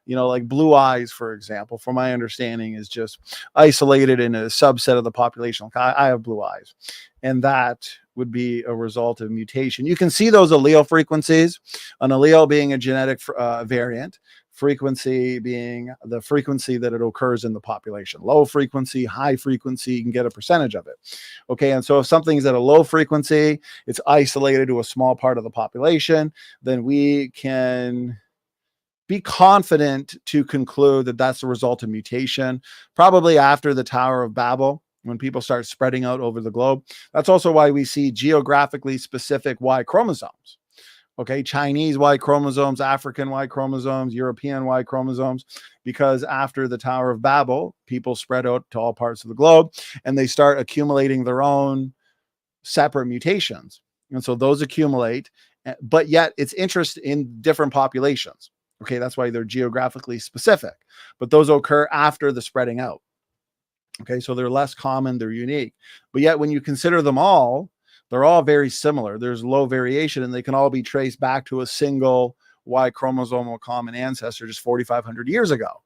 like blue eyes, for example, from my understanding, is just isolated in a subset of the population. Like I have blue eyes, and that would be a result of mutation. You can see those allele frequencies, an allele being a genetic variant, frequency being the frequency that it occurs in the population. Low frequency, high frequency, you can get a percentage of it. Okay, and so if something's at a low frequency, it's isolated to a small part of the population, then we can be confident to conclude that that's the result of mutation, probably after the Tower of Babel, when people start spreading out over the globe. That's also why we see geographically specific Y chromosomes. Okay, Chinese Y chromosomes, African Y chromosomes, European Y chromosomes, because after the Tower of Babel, people spread out to all parts of the globe and they start accumulating their own separate mutations. And so those accumulate, but yet it's interest in different populations. Okay, that's why they're geographically specific, but those occur after the spreading out. Okay, so they're less common, they're unique, but yet when you consider them all, they're all very similar. There's low variation and they can all be traced back to a single Y chromosomal common ancestor just 4,500 years ago.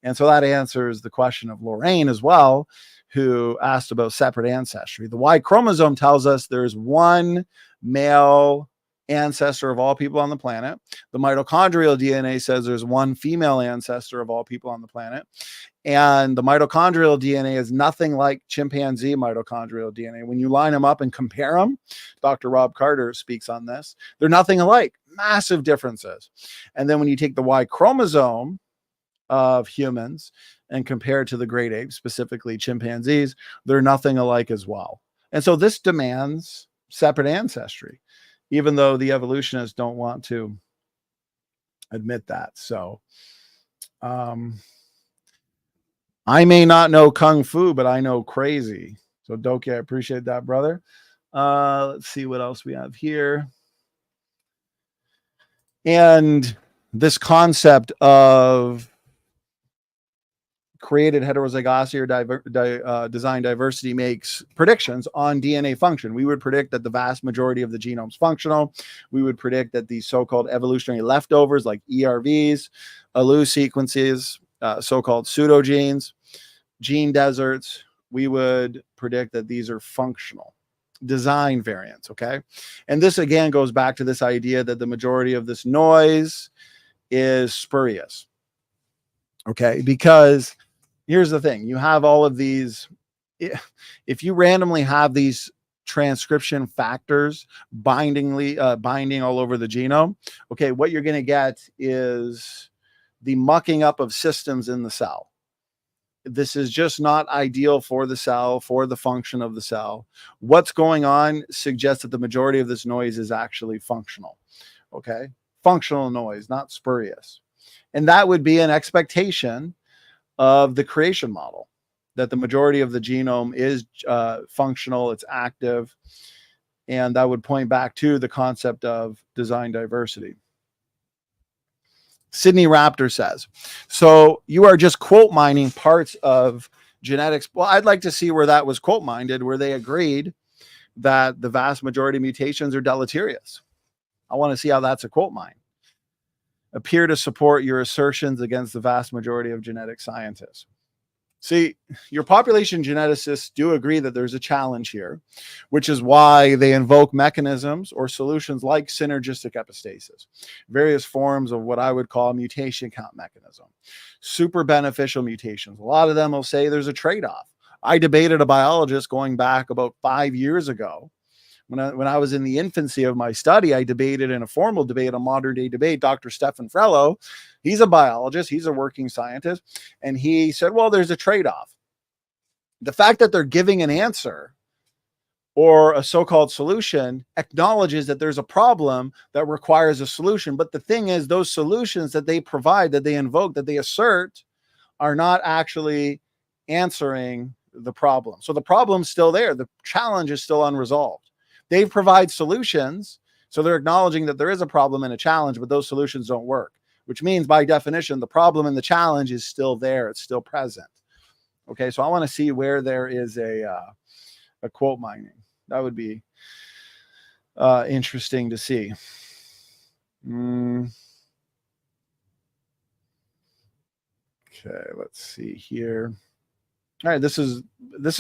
And so that answers the question of Lorraine as well, who asked about separate ancestry. The Y chromosome tells us there's one male ancestor of all people on the planet. The mitochondrial DNA says there's one female ancestor of all people on the planet. And the mitochondrial DNA is nothing like chimpanzee mitochondrial DNA. When you line them up and compare them, Dr. Rob Carter speaks on this, they're nothing alike, massive differences. And then when you take the Y chromosome of humans and compare it to the great apes, specifically chimpanzees, they're nothing alike as well. And so this demands separate ancestry, even though the evolutionists don't want to admit that. So, I may not know Kung Fu, but I know crazy. So Doki, I appreciate that, brother. Let's see what else we have here. And this concept of created heterozygosity or design diversity makes predictions on DNA function. We would predict that the vast majority of the genome is functional. We would predict that these so-called evolutionary leftovers like ERVs, allele sequences, so-called pseudogenes, gene deserts, we would predict that these are functional design variants. Okay. And this again goes back to this idea that the majority of this noise is spurious. Okay. Because here's the thing, you have all of these, if you randomly have these transcription factors binding all over the genome, okay, what you're going to get is the mucking up of systems in the cell. This is just not ideal for the cell, for the function of the cell. What's going on suggests that the majority of this noise is actually functional. Okay, functional noise, not spurious. And that would be an expectation of the creation model, that the majority of the genome is functional, it's active, and that would point back to the concept of design diversity. Sydney Raptor says, so you are just quote mining parts of genetics. Well, I'd like to see where that was quote mined, where they agreed that the vast majority of mutations are deleterious. I want to see how that's a quote mine. Appear to support your assertions against the vast majority of genetic scientists. See, your population geneticists do agree that there's a challenge here, which is why they invoke mechanisms or solutions like synergistic epistasis, various forms of what I would call mutation count mechanism, super beneficial mutations. A lot of them will say there's a trade-off. I debated a biologist going back about 5 years ago. When I was in the infancy of my study, I debated in a formal debate, a modern day debate, Dr. Stefan Frello. He's a biologist, he's a working scientist, and he said, well, there's a trade-off. The fact that they're giving an answer or a so-called solution acknowledges that there's a problem that requires a solution. But the thing is, those solutions that they provide, that they invoke, that they assert, are not actually answering the problem. So the problem's still there. The challenge is still unresolved. They provide solutions, so they're acknowledging that there is a problem and a challenge, but those solutions don't work, which means by definition, the problem and the challenge is still there. It's still present. Okay, so I want to see where there is a quote mining. That would be interesting to see. Okay, let's see here. All right, this has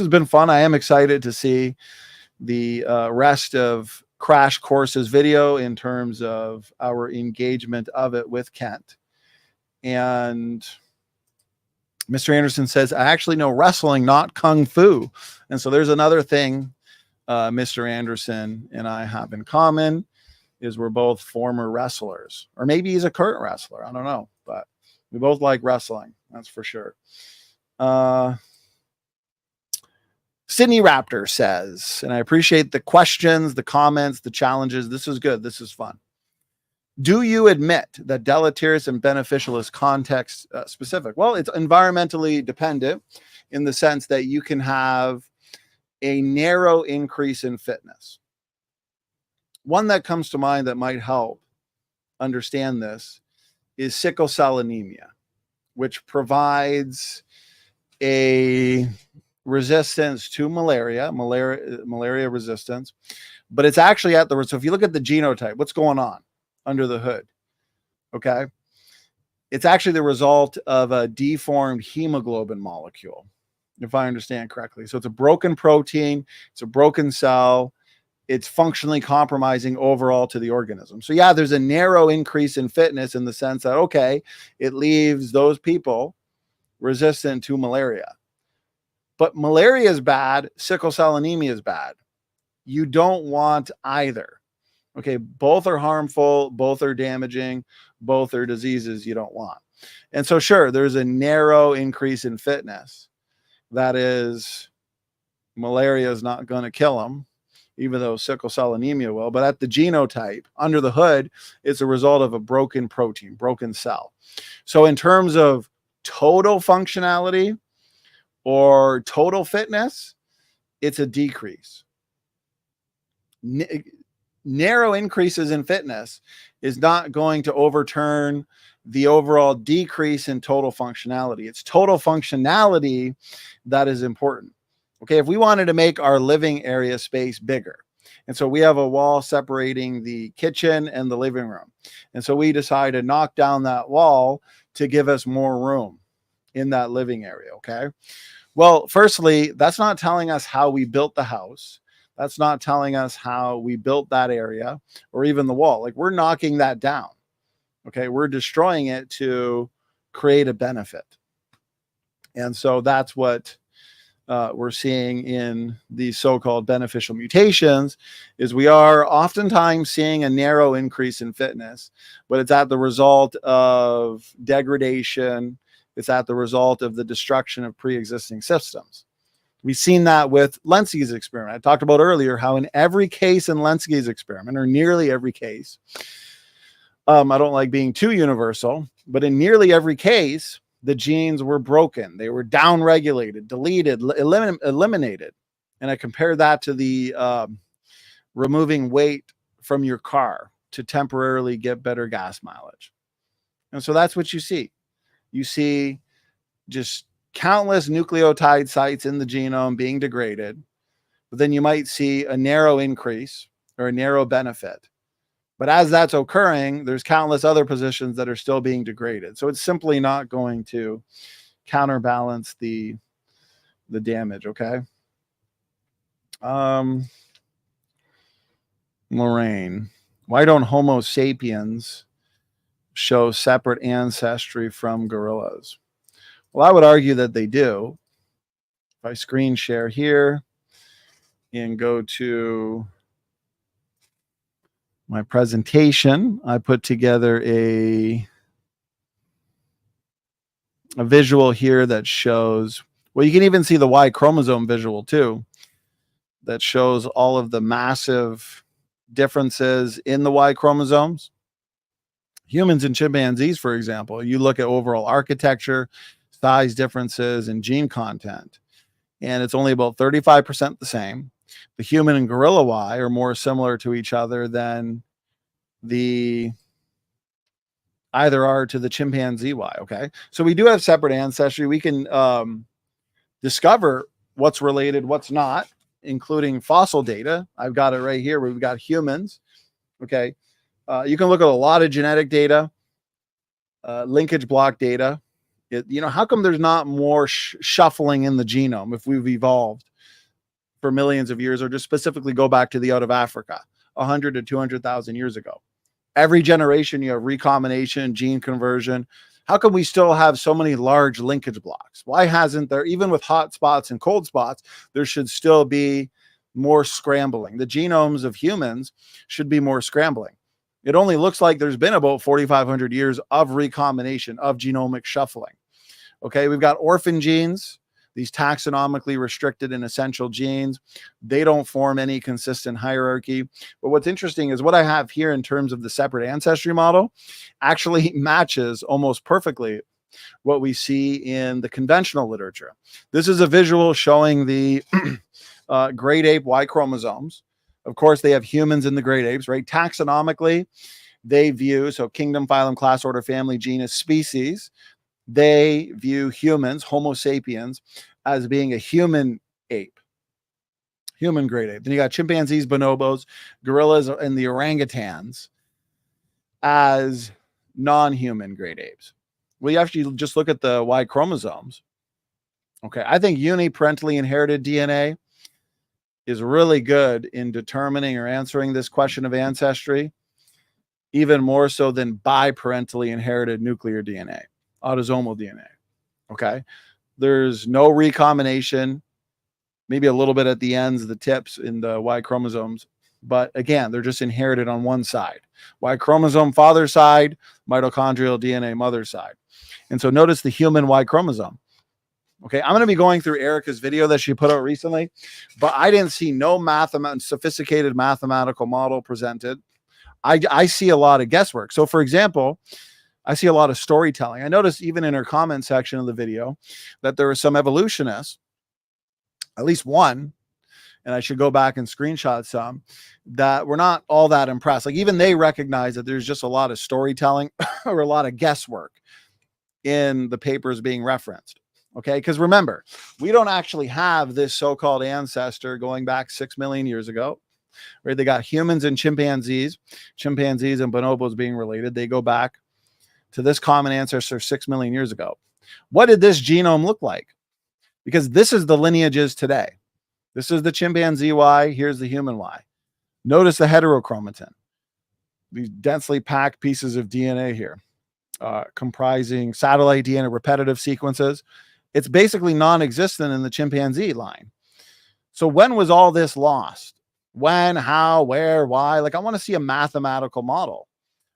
been fun. I am excited to see the rest of Crash Course's video in terms of our engagement of it with Kent. And Mr. Anderson says, I actually know wrestling, not Kung Fu. And so there's another thing Mr. Anderson and I have in common, is we're both former wrestlers. Or maybe he's a current wrestler. I don't know. But we both like wrestling. That's for sure. Sydney Raptor says, and I appreciate the questions, the comments, the challenges. This is good. This is fun. Do you admit that deleterious and beneficial is context specific? Well, it's environmentally dependent in the sense that you can have a narrow increase in fitness. One that comes to mind that might help understand this is sickle cell anemia, which provides a resistance to malaria resistance, but it's actually at the, so if you look at the genotype, what's going on under the hood? Okay. It's actually the result of a deformed hemoglobin molecule, if I understand correctly. So it's a broken protein, it's a broken cell, it's functionally compromising overall to the organism. So yeah, there's a narrow increase in fitness in the sense that, okay, it leaves those people resistant to malaria. But malaria is bad, sickle cell anemia is bad. You don't want either. Okay, both are harmful, both are damaging, both are diseases you don't want. And so sure, there's a narrow increase in fitness. That is, malaria is not going to kill them, even though sickle cell anemia will. But at the genotype, under the hood, it's a result of a broken protein, broken cell. So in terms of total functionality or total fitness, it's a decrease. Narrow increases in fitness is not going to overturn the overall decrease in total functionality. It's total functionality that is important. Okay, if we wanted to make our living area space bigger, and so we have a wall separating the kitchen and the living room, and so we decide to knock down that wall to give us more room in that living area. Okay, well, firstly, that's not telling us how we built the house. That's not telling us how we built that area or even the wall. Like, we're knocking that down. Okay, we're destroying it to create a benefit. And so that's what we're seeing in these so-called beneficial mutations, is we are oftentimes seeing a narrow increase in fitness, but it's at the result of degradation. It's at the result of the destruction of pre-existing systems. We've seen that with Lenski's experiment. I talked about earlier how in every case in Lenski's experiment, or nearly every case, I don't like being too universal, but in nearly every case, the genes were broken. They were downregulated, deleted, eliminated. And I compared that to the removing weight from your car to temporarily get better gas mileage. And so that's what you see. You see just countless nucleotide sites in the genome being degraded, but then you might see a narrow increase or a narrow benefit. But as that's occurring, there's countless other positions that are still being degraded. So it's simply not going to counterbalance the damage, okay? Lorraine, why don't Homo sapiens show separate ancestry from gorillas? Well, I would argue that they do. If I screen share here and go to my presentation, I put together a visual here that shows, well, you can even see the Y chromosome visual too, that shows all of the massive differences in the Y chromosomes. Humans and chimpanzees, for example, you look at overall architecture, size differences, and gene content, and it's only about 35% the same. The human and gorilla Y are more similar to each other than the either are to the chimpanzee Y. Okay, so we do have separate ancestry. We can discover what's related, what's not, including fossil data. I've got it right here where we've got humans. Okay, you can look at a lot of genetic data, linkage block data. How come there's not more shuffling in the genome if we've evolved for millions of years, or just specifically go back to the out of Africa 100 to 200,000 years ago? Every generation you have recombination, gene conversion. How come we still have so many large linkage blocks? Why hasn't there, even with hot spots and cold spots, there should still be more scrambling? The genomes of humans should be more scrambling. It only looks like there's been about 4,500 years of recombination, of genomic shuffling. Okay, we've got orphan genes, these taxonomically restricted and essential genes. They don't form any consistent hierarchy. But what's interesting is what I have here in terms of the separate ancestry model actually matches almost perfectly what we see in the conventional literature. This is a visual showing the great ape Y chromosomes. Of course, they have humans in the great apes, right? Taxonomically, they view, so kingdom, phylum, class, order, family, genus, species, they view humans, Homo sapiens, as being a human ape, human great ape. Then you got chimpanzees, bonobos, gorillas, and the orangutans as non-human great apes. Well, you actually just look at the Y chromosomes. Okay, I think uniparentally inherited DNA is really good in determining or answering this question of ancestry, even more so than biparentally inherited nuclear DNA. Autosomal DNA. Okay, there's no recombination, maybe a little bit at the ends, the tips in the Y chromosomes, but again, they're just inherited on one side. Y chromosome father side, mitochondrial DNA mother side. And so notice the human Y chromosome. Okay, I'm going to be going through Erica's video that she put out recently, but I didn't see no sophisticated mathematical model presented. I see a lot of guesswork. So for example, I see a lot of storytelling. I noticed even in her comment section of the video that there were some evolutionists, at least one, and I should go back and screenshot some, that were not all that impressed. Like even they recognize that there's just a lot of storytelling or a lot of guesswork in the papers being referenced. Okay, because remember, we don't actually have this so-called ancestor going back 6 million years ago. Right? They got humans and chimpanzees and bonobos being related. They go back to this common ancestor 6 million years ago. What did this genome look like? Because this is the lineages today. This is the chimpanzee Y. Here's the human Y. Notice the heterochromatin. These densely packed pieces of DNA here, comprising satellite DNA repetitive sequences. It's basically non-existent in the chimpanzee line. So when was all this lost? When, how, where, why? I want to see a mathematical model.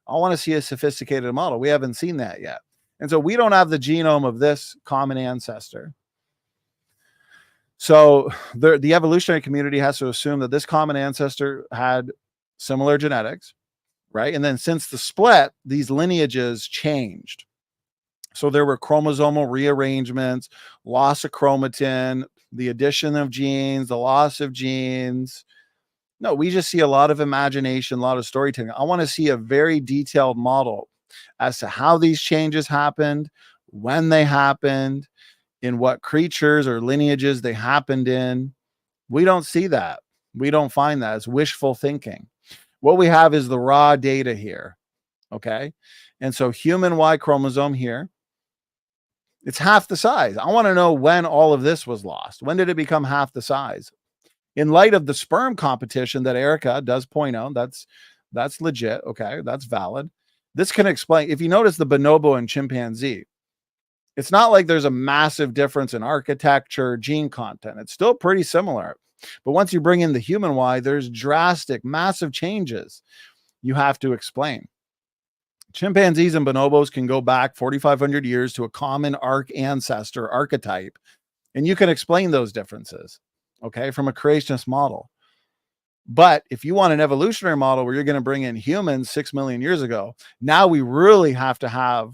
I want to see a sophisticated model. We haven't seen that yet. And so we don't have the genome of this common ancestor. So the evolutionary community has to assume that this common ancestor had similar genetics, right? And then since the split, these lineages changed. So there were chromosomal rearrangements, loss of chromatin, the addition of genes, the loss of genes. No, we just see a lot of imagination, a lot of storytelling. I want to see a very detailed model as to how these changes happened, when they happened, in what creatures or lineages they happened in. We don't see that. We don't find that. It's wishful thinking. What we have is the raw data here. Okay. And so human Y chromosome here, it's half the size. I want to know when all of this was lost. When did it become half the size? In light of the sperm competition that Erica does point out, that's legit. Okay. That's valid. This can explain, if you notice the bonobo and chimpanzee, it's not like there's a massive difference in architecture, gene content. It's still pretty similar. But once you bring in the human Y, there's drastic, massive changes you have to explain. Chimpanzees and bonobos can go back 4,500 years to a common ancestor archetype, and you can explain those differences, okay, from a creationist model. But if you want an evolutionary model where you're going to bring in humans 6 million years ago, now we really have to have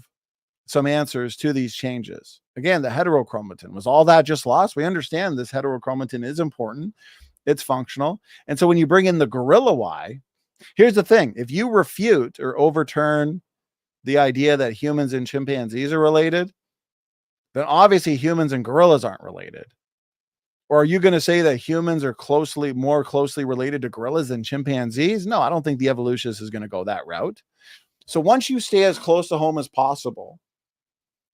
some answers to these changes. Again, the heterochromatin, was all that just lost? We understand this heterochromatin is important. It's functional. And so when you bring in the gorilla Y, here's the thing. If you refute or overturn the idea that humans and chimpanzees are related, then obviously humans and gorillas aren't related. Or are you going to say that humans are more closely related to gorillas than chimpanzees? No, I don't think the evolutionist is going to go that route. So once you stay as close to home as possible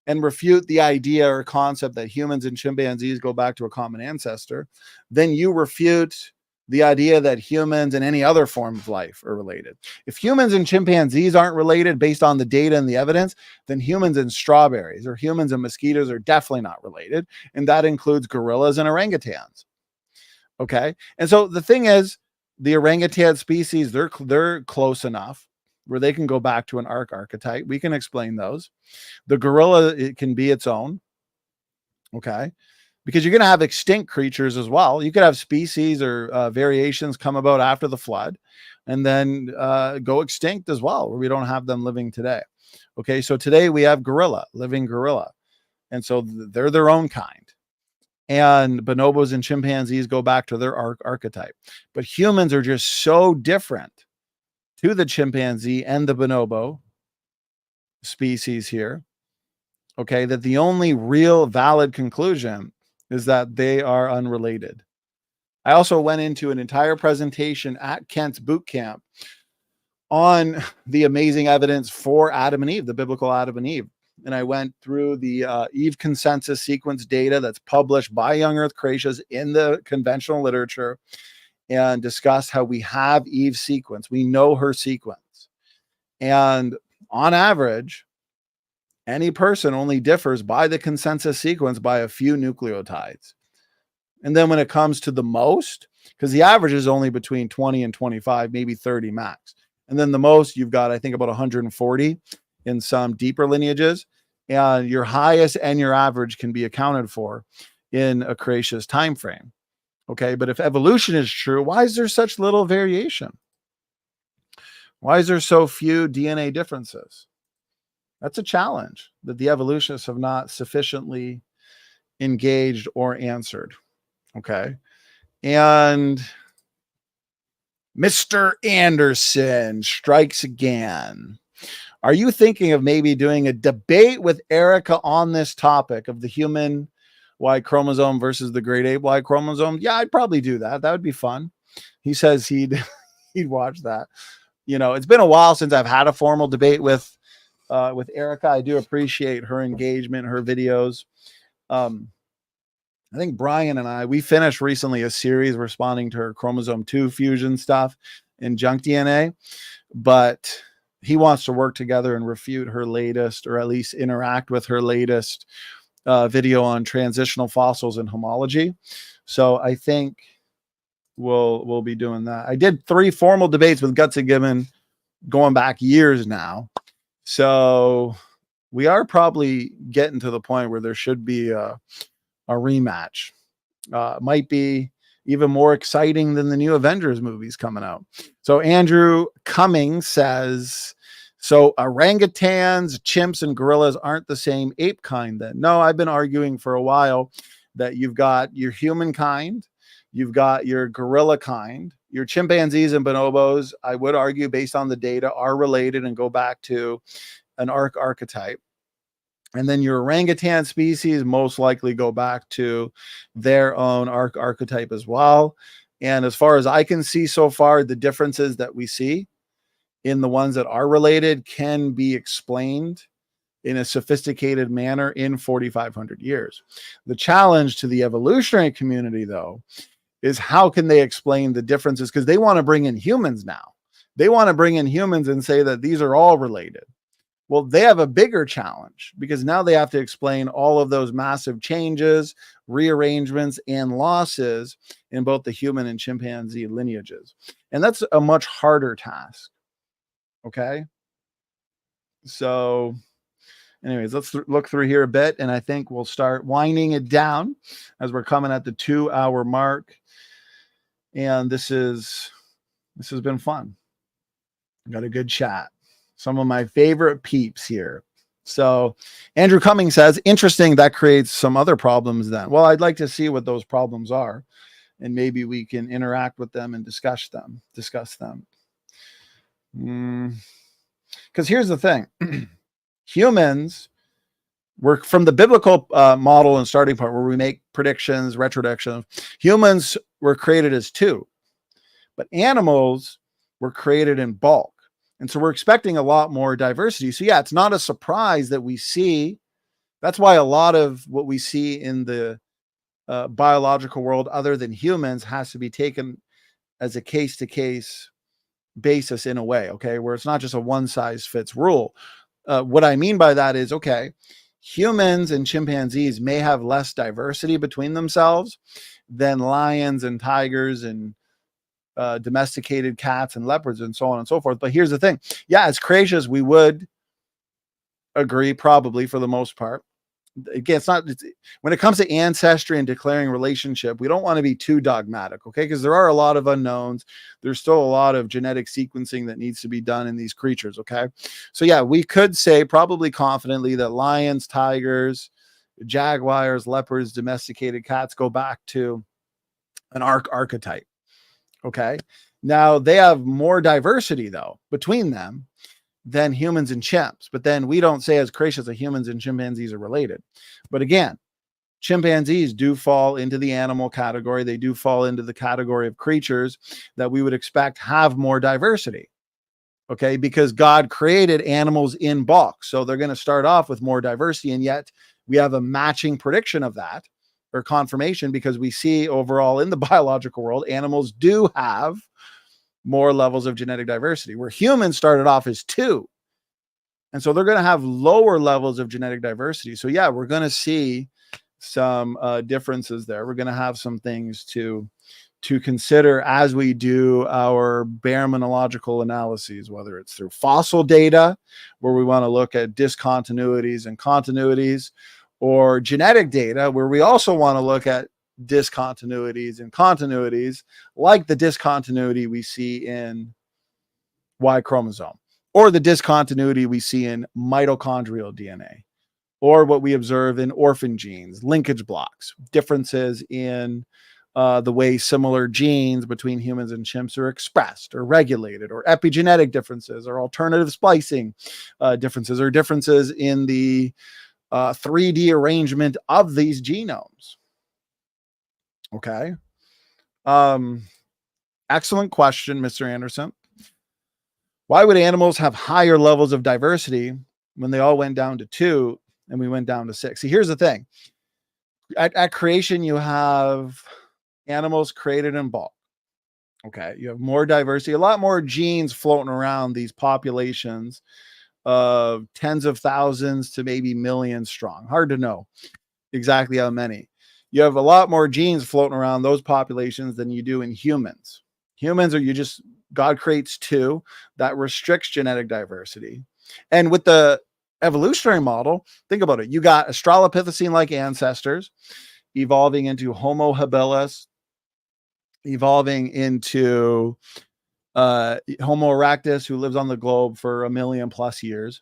and refute the idea or concept that humans and chimpanzees go back to a common ancestor, then you refute the idea that humans and any other form of life are related. If humans and chimpanzees aren't related based on the data and the evidence, then humans and strawberries or humans and mosquitoes are definitely not related. And that includes gorillas and orangutans. Okay. And so the thing is, the orangutan species, they're close enough where they can go back to an archetype. We can explain those. The gorilla, it can be its own. Okay. Because you're going to have extinct creatures as well. You could have species or variations come about after the flood and then go extinct as well, where we don't have them living today. Okay. So today we have living gorilla. And so they're their own kind. And bonobos and chimpanzees go back to their archetype. But humans are just so different to the chimpanzee and the bonobo species here, okay, that the only real valid conclusion is that they are unrelated. I also went into an entire presentation at Kent's boot camp on the amazing evidence for Adam and Eve, the biblical Adam and Eve. And I went through the Eve consensus sequence data that's published by Young Earth Creationists in the conventional literature, and discussed how we have Eve's sequence. We know her sequence. And on average, any person only differs by the consensus sequence by a few nucleotides. And then when it comes to the most, because the average is only between 20 and 25, maybe 30 max. And then the most, you've got, I think, about 140 in some deeper lineages. And your highest and your average can be accounted for in a creationist time frame. Okay, but if evolution is true, why is there such little variation? Why is there so few DNA differences? That's a challenge that the evolutionists have not sufficiently engaged or answered. Okay, and Mr. Anderson strikes again. Are you thinking of maybe doing a debate with Erica on this topic of the human Y chromosome versus the great ape Y chromosome? Yeah, I'd probably do that. That would be fun. He says he'd watch that. You know, it's been a while since I've had a formal debate with Erica. I do appreciate her engagement, her videos. I think Brian and we finished recently a series responding to her chromosome 2 fusion stuff in junk DNA, but he wants to work together and refute her latest, or at least interact with her latest video on transitional fossils and homology. So I think we'll be doing that. I did 3 formal debates with Gutsy Gibbon going back years now. So we are probably getting to the point where there should be a rematch. Might be even more exciting than the new Avengers movies coming out. So Andrew Cummings says, so orangutans, chimps, and gorillas aren't the same ape kind then? No, I've been arguing for a while that you've got your human kind, you've got your gorilla kind, your chimpanzees and bonobos, I would argue based on the data, are related and go back to an archetype. And then your orangutan species most likely go back to their own archetype as well. And as far as I can see so far, the differences that we see in the ones that are related can be explained in a sophisticated manner in 4,500 years. The challenge to the evolutionary community, though, is how can they explain the differences? Because they want to bring in humans now. They want to bring in humans and say that these are all related. Well, they have a bigger challenge because now they have to explain all of those massive changes, rearrangements, and losses in both the human and chimpanzee lineages. And that's a much harder task. Okay. So anyways, let's look through here a bit, and I think we'll start winding it down as we're coming at the 2-hour mark. And this has been fun. Got a good chat. Some of my favorite peeps here. So Andrew Cummings says, interesting, that creates some other problems then. Well, I'd like to see what those problems are, and maybe we can interact with them and discuss them. Because here's the thing. Humans were, from the biblical model and starting point where we make predictions, retrodictions, humans were created as two, but animals were created in bulk. And so we're expecting a lot more diversity. So yeah, it's not a surprise that we see. That's why a lot of what we see in the biological world other than humans has to be taken as a case-to-case basis in a way, okay, where it's not just a one-size-fits-rule. What I mean by that is, okay, humans and chimpanzees may have less diversity between themselves than lions and tigers and domesticated cats and leopards and so on and so forth. But here's the thing. Yeah, as creationists, we would agree probably for the most part. Again, when it comes to ancestry and declaring relationship, we don't want to be too dogmatic, okay? Because there are a lot of unknowns. There's still a lot of genetic sequencing that needs to be done in these creatures, okay? So yeah, we could say probably confidently that lions, tigers, jaguars, leopards, domesticated cats go back to an archetype. Okay. Now they have more diversity though between them than humans and chimps. But then we don't say as creationists that humans and chimpanzees are related. But again, chimpanzees do fall into the animal category. They do fall into the category of creatures that we would expect have more diversity. Okay. Because God created animals in bulk. So they're going to start off with more diversity. And yet we have a matching prediction of that, or confirmation, because we see overall in the biological world, animals do have more levels of genetic diversity, where humans started off as two. And so they're going to have lower levels of genetic diversity. So yeah, we're going to see some differences there. We're going to have some things to consider as we do our bare monological analyses, whether it's through fossil data, where we want to look at discontinuities and continuities, or genetic data, where we also want to look at discontinuities and continuities, like the discontinuity we see in Y chromosome, or the discontinuity we see in mitochondrial DNA, or what we observe in orphan genes, linkage blocks, differences in the way similar genes between humans and chimps are expressed or regulated, or epigenetic differences, or alternative splicing differences, or differences in the 3D arrangement of these genomes. Okay. Excellent question, Mr. Anderson. Why would animals have higher levels of diversity when they all went down to 2 and we went down to 6? See, here's the thing. At creation, you have animals created in bulk. Okay. You have more diversity, a lot more genes floating around these populations of tens of thousands to maybe millions strong. Hard to know exactly how many. You have a lot more genes floating around those populations than you do in humans. Humans are God creates 2 that restricts genetic diversity. And with the evolutionary model, think about it. You got Australopithecine-like ancestors evolving into Homo habilis, evolving into Homo erectus, who lives on the globe for 1 million plus years.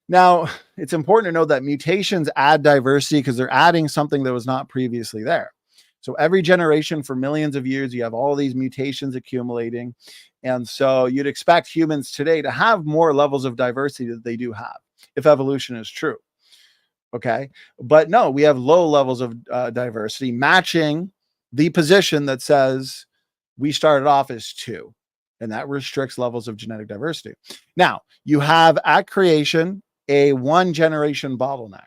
Now, it's important to note that mutations add diversity because they're adding something that was not previously there. So every generation for millions of years, you have all these mutations accumulating. And so you'd expect humans today to have more levels of diversity that they do have, if evolution is true. Okay. But no, we have low levels of diversity, matching the position that says we started off as 2. And that restricts levels of genetic diversity. Now, you have at creation a 1 generation bottleneck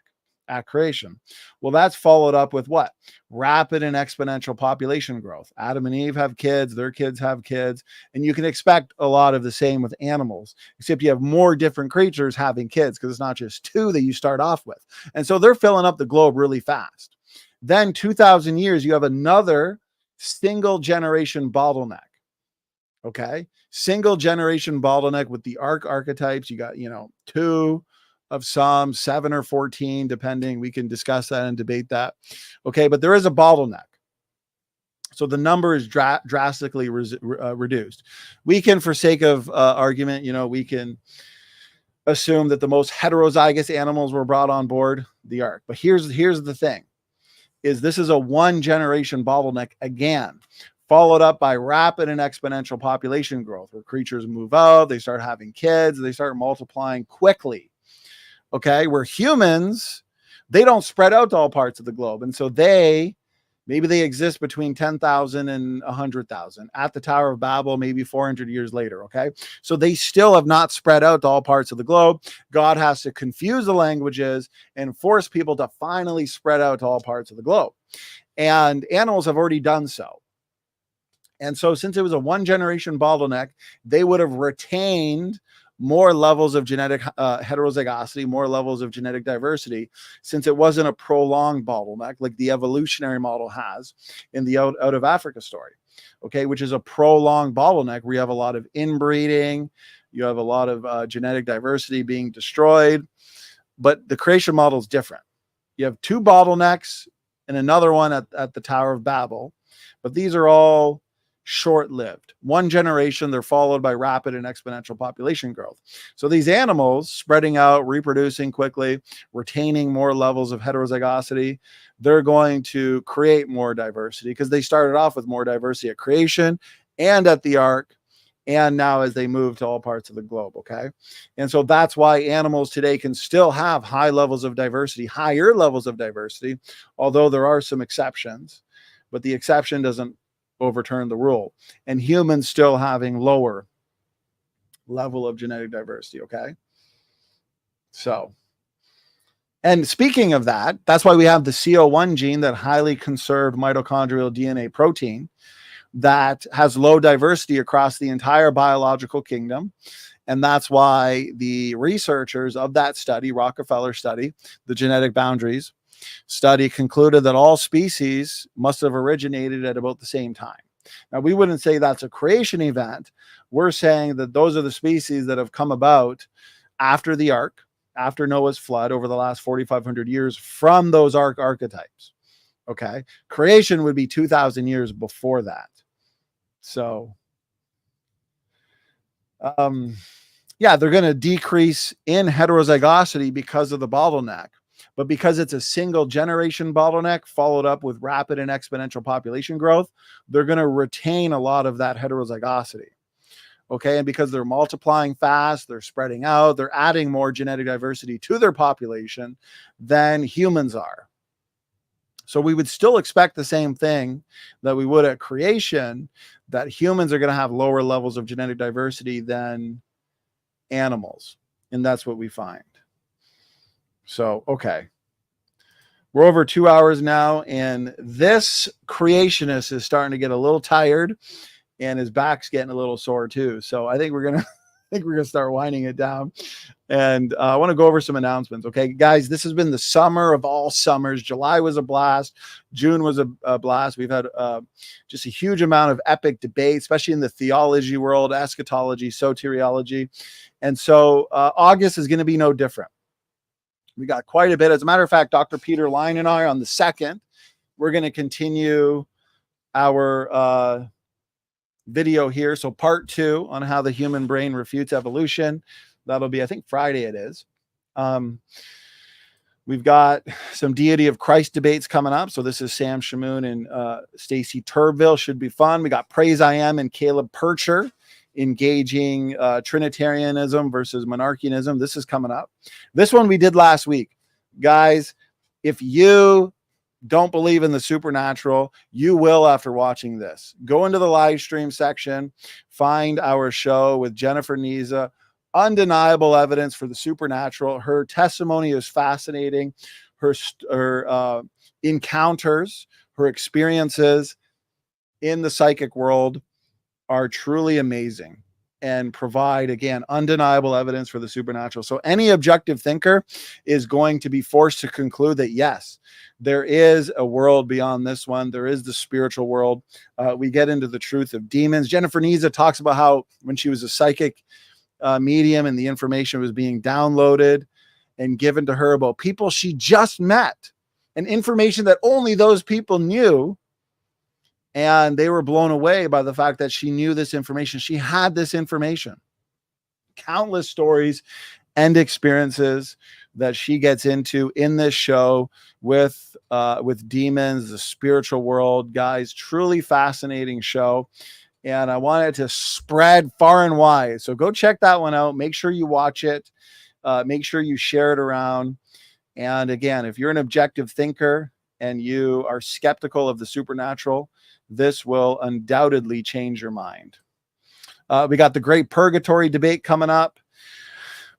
at creation. Well, that's followed up with what? Rapid and exponential population growth. Adam and Eve have kids, their kids have kids, and you can expect a lot of the same with animals, except you have more different creatures having kids because it's not just 2 that you start off with. And so they're filling up the globe really fast. Then 2,000 years, you have another single generation bottleneck. Okay. Single generation bottleneck with the archetypes. You got, 2 of some, 7 or 14, depending. We can discuss that and debate that. Okay. But there is a bottleneck. So the number is drastically reduced. We can, for sake of argument, we can assume that the most heterozygous animals were brought on board the ark. But here's the thing, is this is a 1 generation bottleneck again, followed up by rapid and exponential population growth, where creatures move out, they start having kids, they start multiplying quickly. Okay, where humans, they don't spread out to all parts of the globe. And so maybe they exist between 10,000 and 100,000 at the Tower of Babel, maybe 400 years later. Okay, so they still have not spread out to all parts of the globe. God has to confuse the languages and force people to finally spread out to all parts of the globe. And animals have already done so. And so since it was a 1 generation bottleneck, they would have retained more levels of genetic heterozygosity, more levels of genetic diversity, since it wasn't a prolonged bottleneck like the evolutionary model has in the out of Africa story, okay, which is a prolonged bottleneck where you have a lot of inbreeding, you have a lot of genetic diversity being destroyed. But the creation model is different. You have 2 bottlenecks and another one at the Tower of Babel, but these are all short-lived. 1 generation, they're followed by rapid and exponential population growth. So these animals spreading out, reproducing quickly, retaining more levels of heterozygosity, they're going to create more diversity because they started off with more diversity at creation and at the ark, and now as they move to all parts of the globe. Okay. And so that's why animals today can still have high levels of diversity, higher levels of diversity, although there are some exceptions, but the exception doesn't overturn the rule, and humans still having lower level of genetic diversity. Okay. So, and speaking of that, that's why we have the CO1 gene, that highly conserved mitochondrial DNA protein that has low diversity across the entire biological kingdom. And that's why the researchers of that study, Rockefeller study, the genetic boundaries study, concluded that all species must have originated at about the same time. Now, we wouldn't say that's a creation event. We're saying that those are the species that have come about after the ark, after Noah's flood, over the last 4,500 years from those ark archetypes. Okay. Creation would be 2,000 years before that. So, yeah, they're going to decrease in heterozygosity because of the bottleneck. But because it's a single generation bottleneck followed up with rapid and exponential population growth, they're going to retain a lot of that heterozygosity. Okay. And because they're multiplying fast, they're spreading out, they're adding more genetic diversity to their population than humans are. So we would still expect the same thing that we would at creation, that humans are going to have lower levels of genetic diversity than animals. And that's what we find. So, okay. We're over 2 hours now, and this creationist is starting to get a little tired, and his back's getting a little sore too. So I think we're gonna start winding it down. And I want to go over some announcements. Okay, guys, this has been the summer of all summers. July was a blast. June was a blast. We've had just a huge amount of epic debate, especially in the theology world, eschatology, soteriology. And so August is going to be no different. We got quite a bit. As a matter of fact, Dr. Peter Line and I on the 2nd, we're going to continue our video here. So part 2 on how the human brain refutes evolution. That'll be, I think, Friday it is. We've got some deity of Christ debates coming up. So this is Sam Shamoon and Stacy Turville. Should be fun. We got Praise I Am and Caleb Percher engaging Trinitarianism versus monarchianism. This is coming up. This one we did last week. Guys, if you don't believe in the supernatural, you will after watching this. Go into the live stream section, find our show with Jennifer Niza, undeniable evidence for the supernatural. Her testimony is fascinating. Her encounters, her experiences in the psychic world are truly amazing and provide, again, undeniable evidence for the supernatural. So any objective thinker is going to be forced to conclude that, yes, there is a world beyond this one. There is the spiritual world. We get into the truth of demons. Jennifer Niza talks about how when she was a psychic medium and the information was being downloaded and given to her about people she just met and information that only those people knew. And they were blown away by the fact that she knew this information. She had this information. Countless stories and experiences that she gets into in this show with demons, the spiritual world. Guys, truly fascinating show. And I want it to spread far and wide. So go check that one out. Make sure you watch it. Make sure you share it around. And again, if you're an objective thinker and you are skeptical of the supernatural, this will undoubtedly change your mind. We got the Great Purgatory debate coming up.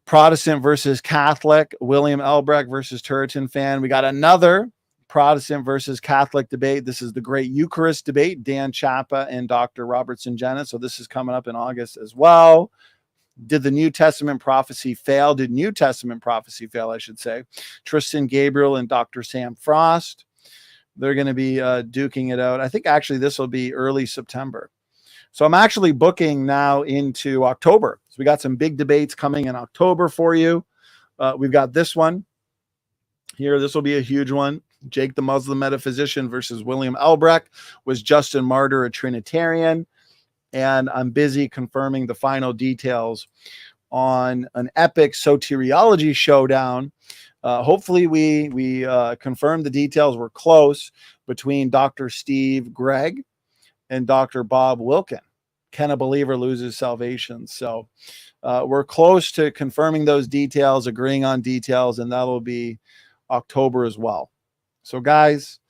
Protestant versus Catholic. William Elbrecht versus Turretin fan. We got another Protestant versus Catholic debate. This is the Great Eucharist debate. Dan Chapa and Dr. Robertson Jennett. So this is coming up in August as well. Did the New Testament prophecy fail? Did New Testament prophecy fail, I should say. Tristan Gabriel and Dr. Sam Frost. They're going to be duking it out. I think actually this will be early September. So I'm actually booking now into October. So we got some big debates coming in October for you. We've got this one here. This will be a huge one. Jake the Muslim metaphysician versus William Elbrecht. Was Justin Martyr a Trinitarian? And I'm busy confirming the final details on an epic soteriology showdown. Hopefully we confirm the details. We're close between Dr. Steve Gregg and Dr. Bob Wilkin. Can a believer lose his salvation? So we're close to confirming those details, agreeing on details, and that'll be October as well. So guys,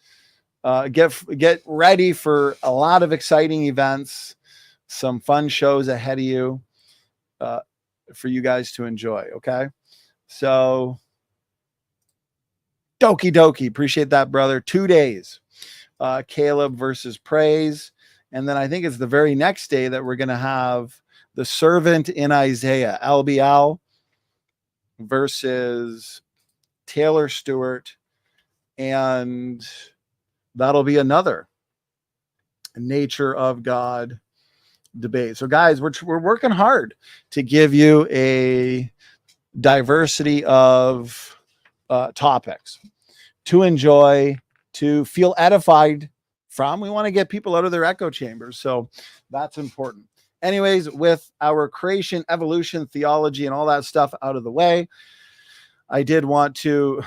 get ready for a lot of exciting events, some fun shows ahead of you for you guys to enjoy. Okay. So dokie dokie. Appreciate that, brother. 2 days, Caleb versus Praise. And then I think it's the very next day that we're going to have the servant in Isaiah, LBL versus Taylor Stewart. And that'll be another nature of God debate. So guys, we're working hard to give you a diversity of topics to enjoy, to feel edified from. We want to get people out of their echo chambers. So that's important. Anyways, with our creation, evolution, theology, and all that stuff out of the way, I did want to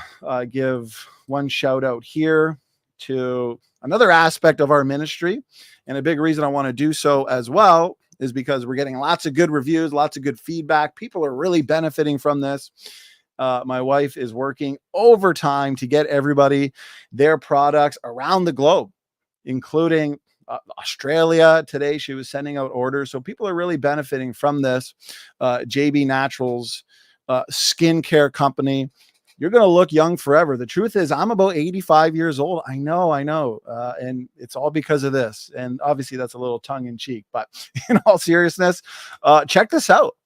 give one shout out here to another aspect of our ministry. And a big reason I want to do so as well is because we're getting lots of good reviews, lots of good feedback. People are really benefiting from this. My wife is working overtime to get everybody their products around the globe, including Australia. Today, she was sending out orders. So people are really benefiting from this. JB Naturals skincare company. You're going to look young forever. The truth is, I'm about 85 years old. I know. And it's all because of this. And obviously that's a little tongue in cheek, but in all seriousness, check this out.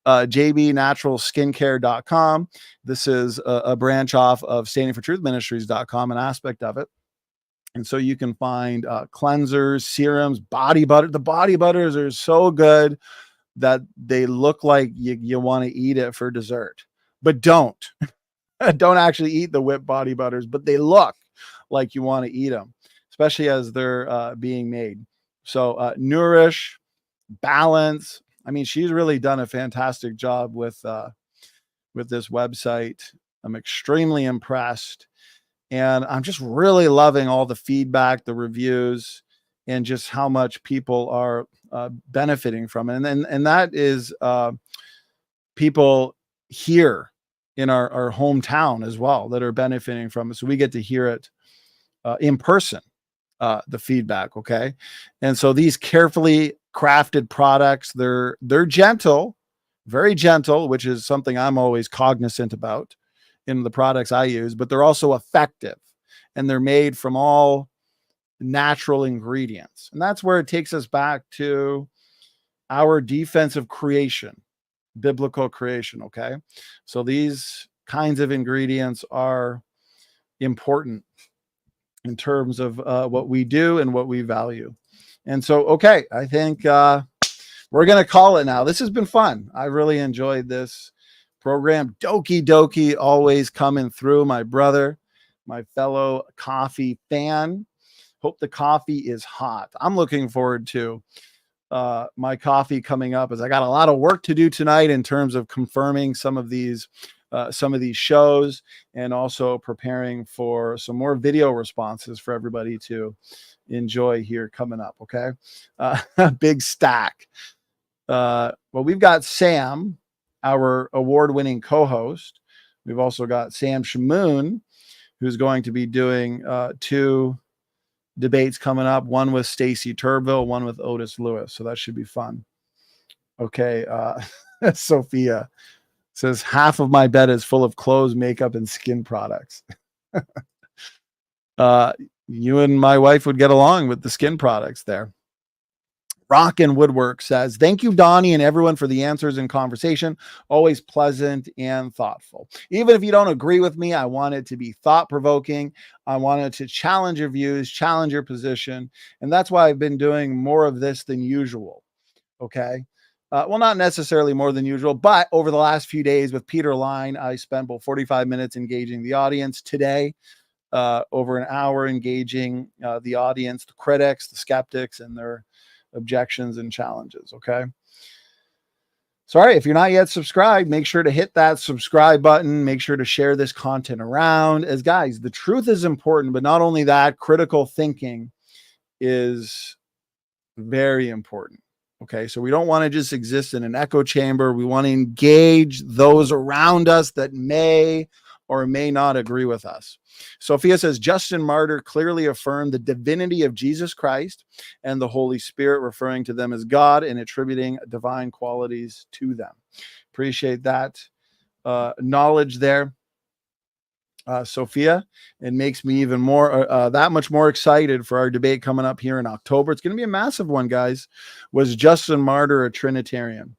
jbnaturalskincare.com. This is a branch off of standingfortruthministries.com, an aspect of it. And so you can find cleansers, serums, body butter. The body butters are so good that they look like you want to eat it for dessert, but don't. don't actually eat the whipped body butters, but they look like you want to eat them, especially as they're being made. So nourish, balance. I mean, she's really done a fantastic job with this website. I'm extremely impressed. And I'm just really loving all the feedback, the reviews, and just how much people are benefiting from it. And that is people here in our hometown as well that are benefiting from it. So we get to hear it in person, the feedback. Okay. And so these carefully crafted products, they're gentle, very gentle, which is something I'm always cognizant about in the products I use, but they're also effective, and they're made from all natural ingredients. And that's where it takes us back to our defensive creation, biblical creation. Okay. So these kinds of ingredients are important in terms of what we do and what we value. And so, okay, I think we're going to call it now. This has been fun. I really enjoyed this program. Doki Doki always coming through, my brother, my fellow coffee fan. Hope the coffee is hot. I'm looking forward to my coffee coming up, as I got a lot of work to do tonight in terms of confirming some of these shows, and also preparing for some more video responses for everybody to enjoy here coming up. Okay. Big stack. Well, we've got Sam, our award-winning co-host. We've also got Sam Shamoon, who's going to be doing 2 debates coming up, one with Stacy Turville, one with Otis Lewis. So that should be fun. Okay. Sophia says, half of my bed is full of clothes, makeup, and skin products. You and my wife would get along with the skin products there. Rock and Woodwork says, thank you, Donnie, and everyone for the answers and conversation. Always pleasant and thoughtful. Even if you don't agree with me, I want it to be thought-provoking. I wanted to challenge your views, challenge your position. And that's why I've been doing more of this than usual. Okay. Well, not necessarily more than usual, but over the last few days with Peter Line, I spent about 45 minutes engaging the audience. Today, over an hour engaging the audience, the critics, the skeptics, and their objections and challenges. Okay. Sorry, if you're not yet subscribed, make sure to hit that subscribe button. Make sure to share this content around. As guys, the truth is important, but not only that, critical thinking is very important. Okay. So we don't want to just exist in an echo chamber. We want to engage those around us that may or may not agree with us. Sophia says, Justin Martyr clearly affirmed the divinity of Jesus Christ and the Holy Spirit, referring to them as God and attributing divine qualities to them. Appreciate that knowledge there, Sophia. It makes me even more, that much more excited for our debate coming up here in October. It's going to be a massive one, guys. Was Justin Martyr a Trinitarian?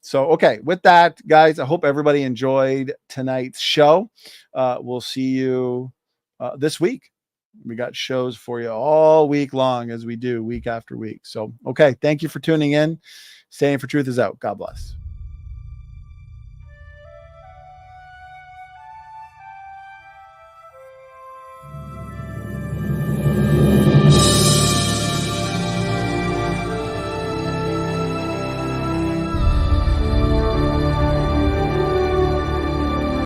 So, okay, with that, guys, I hope everybody enjoyed tonight's show. We'll see you this week. We got shows for you all week long, as we do week after week. So, okay, thank you for tuning in. Standing for Truth is out. God bless.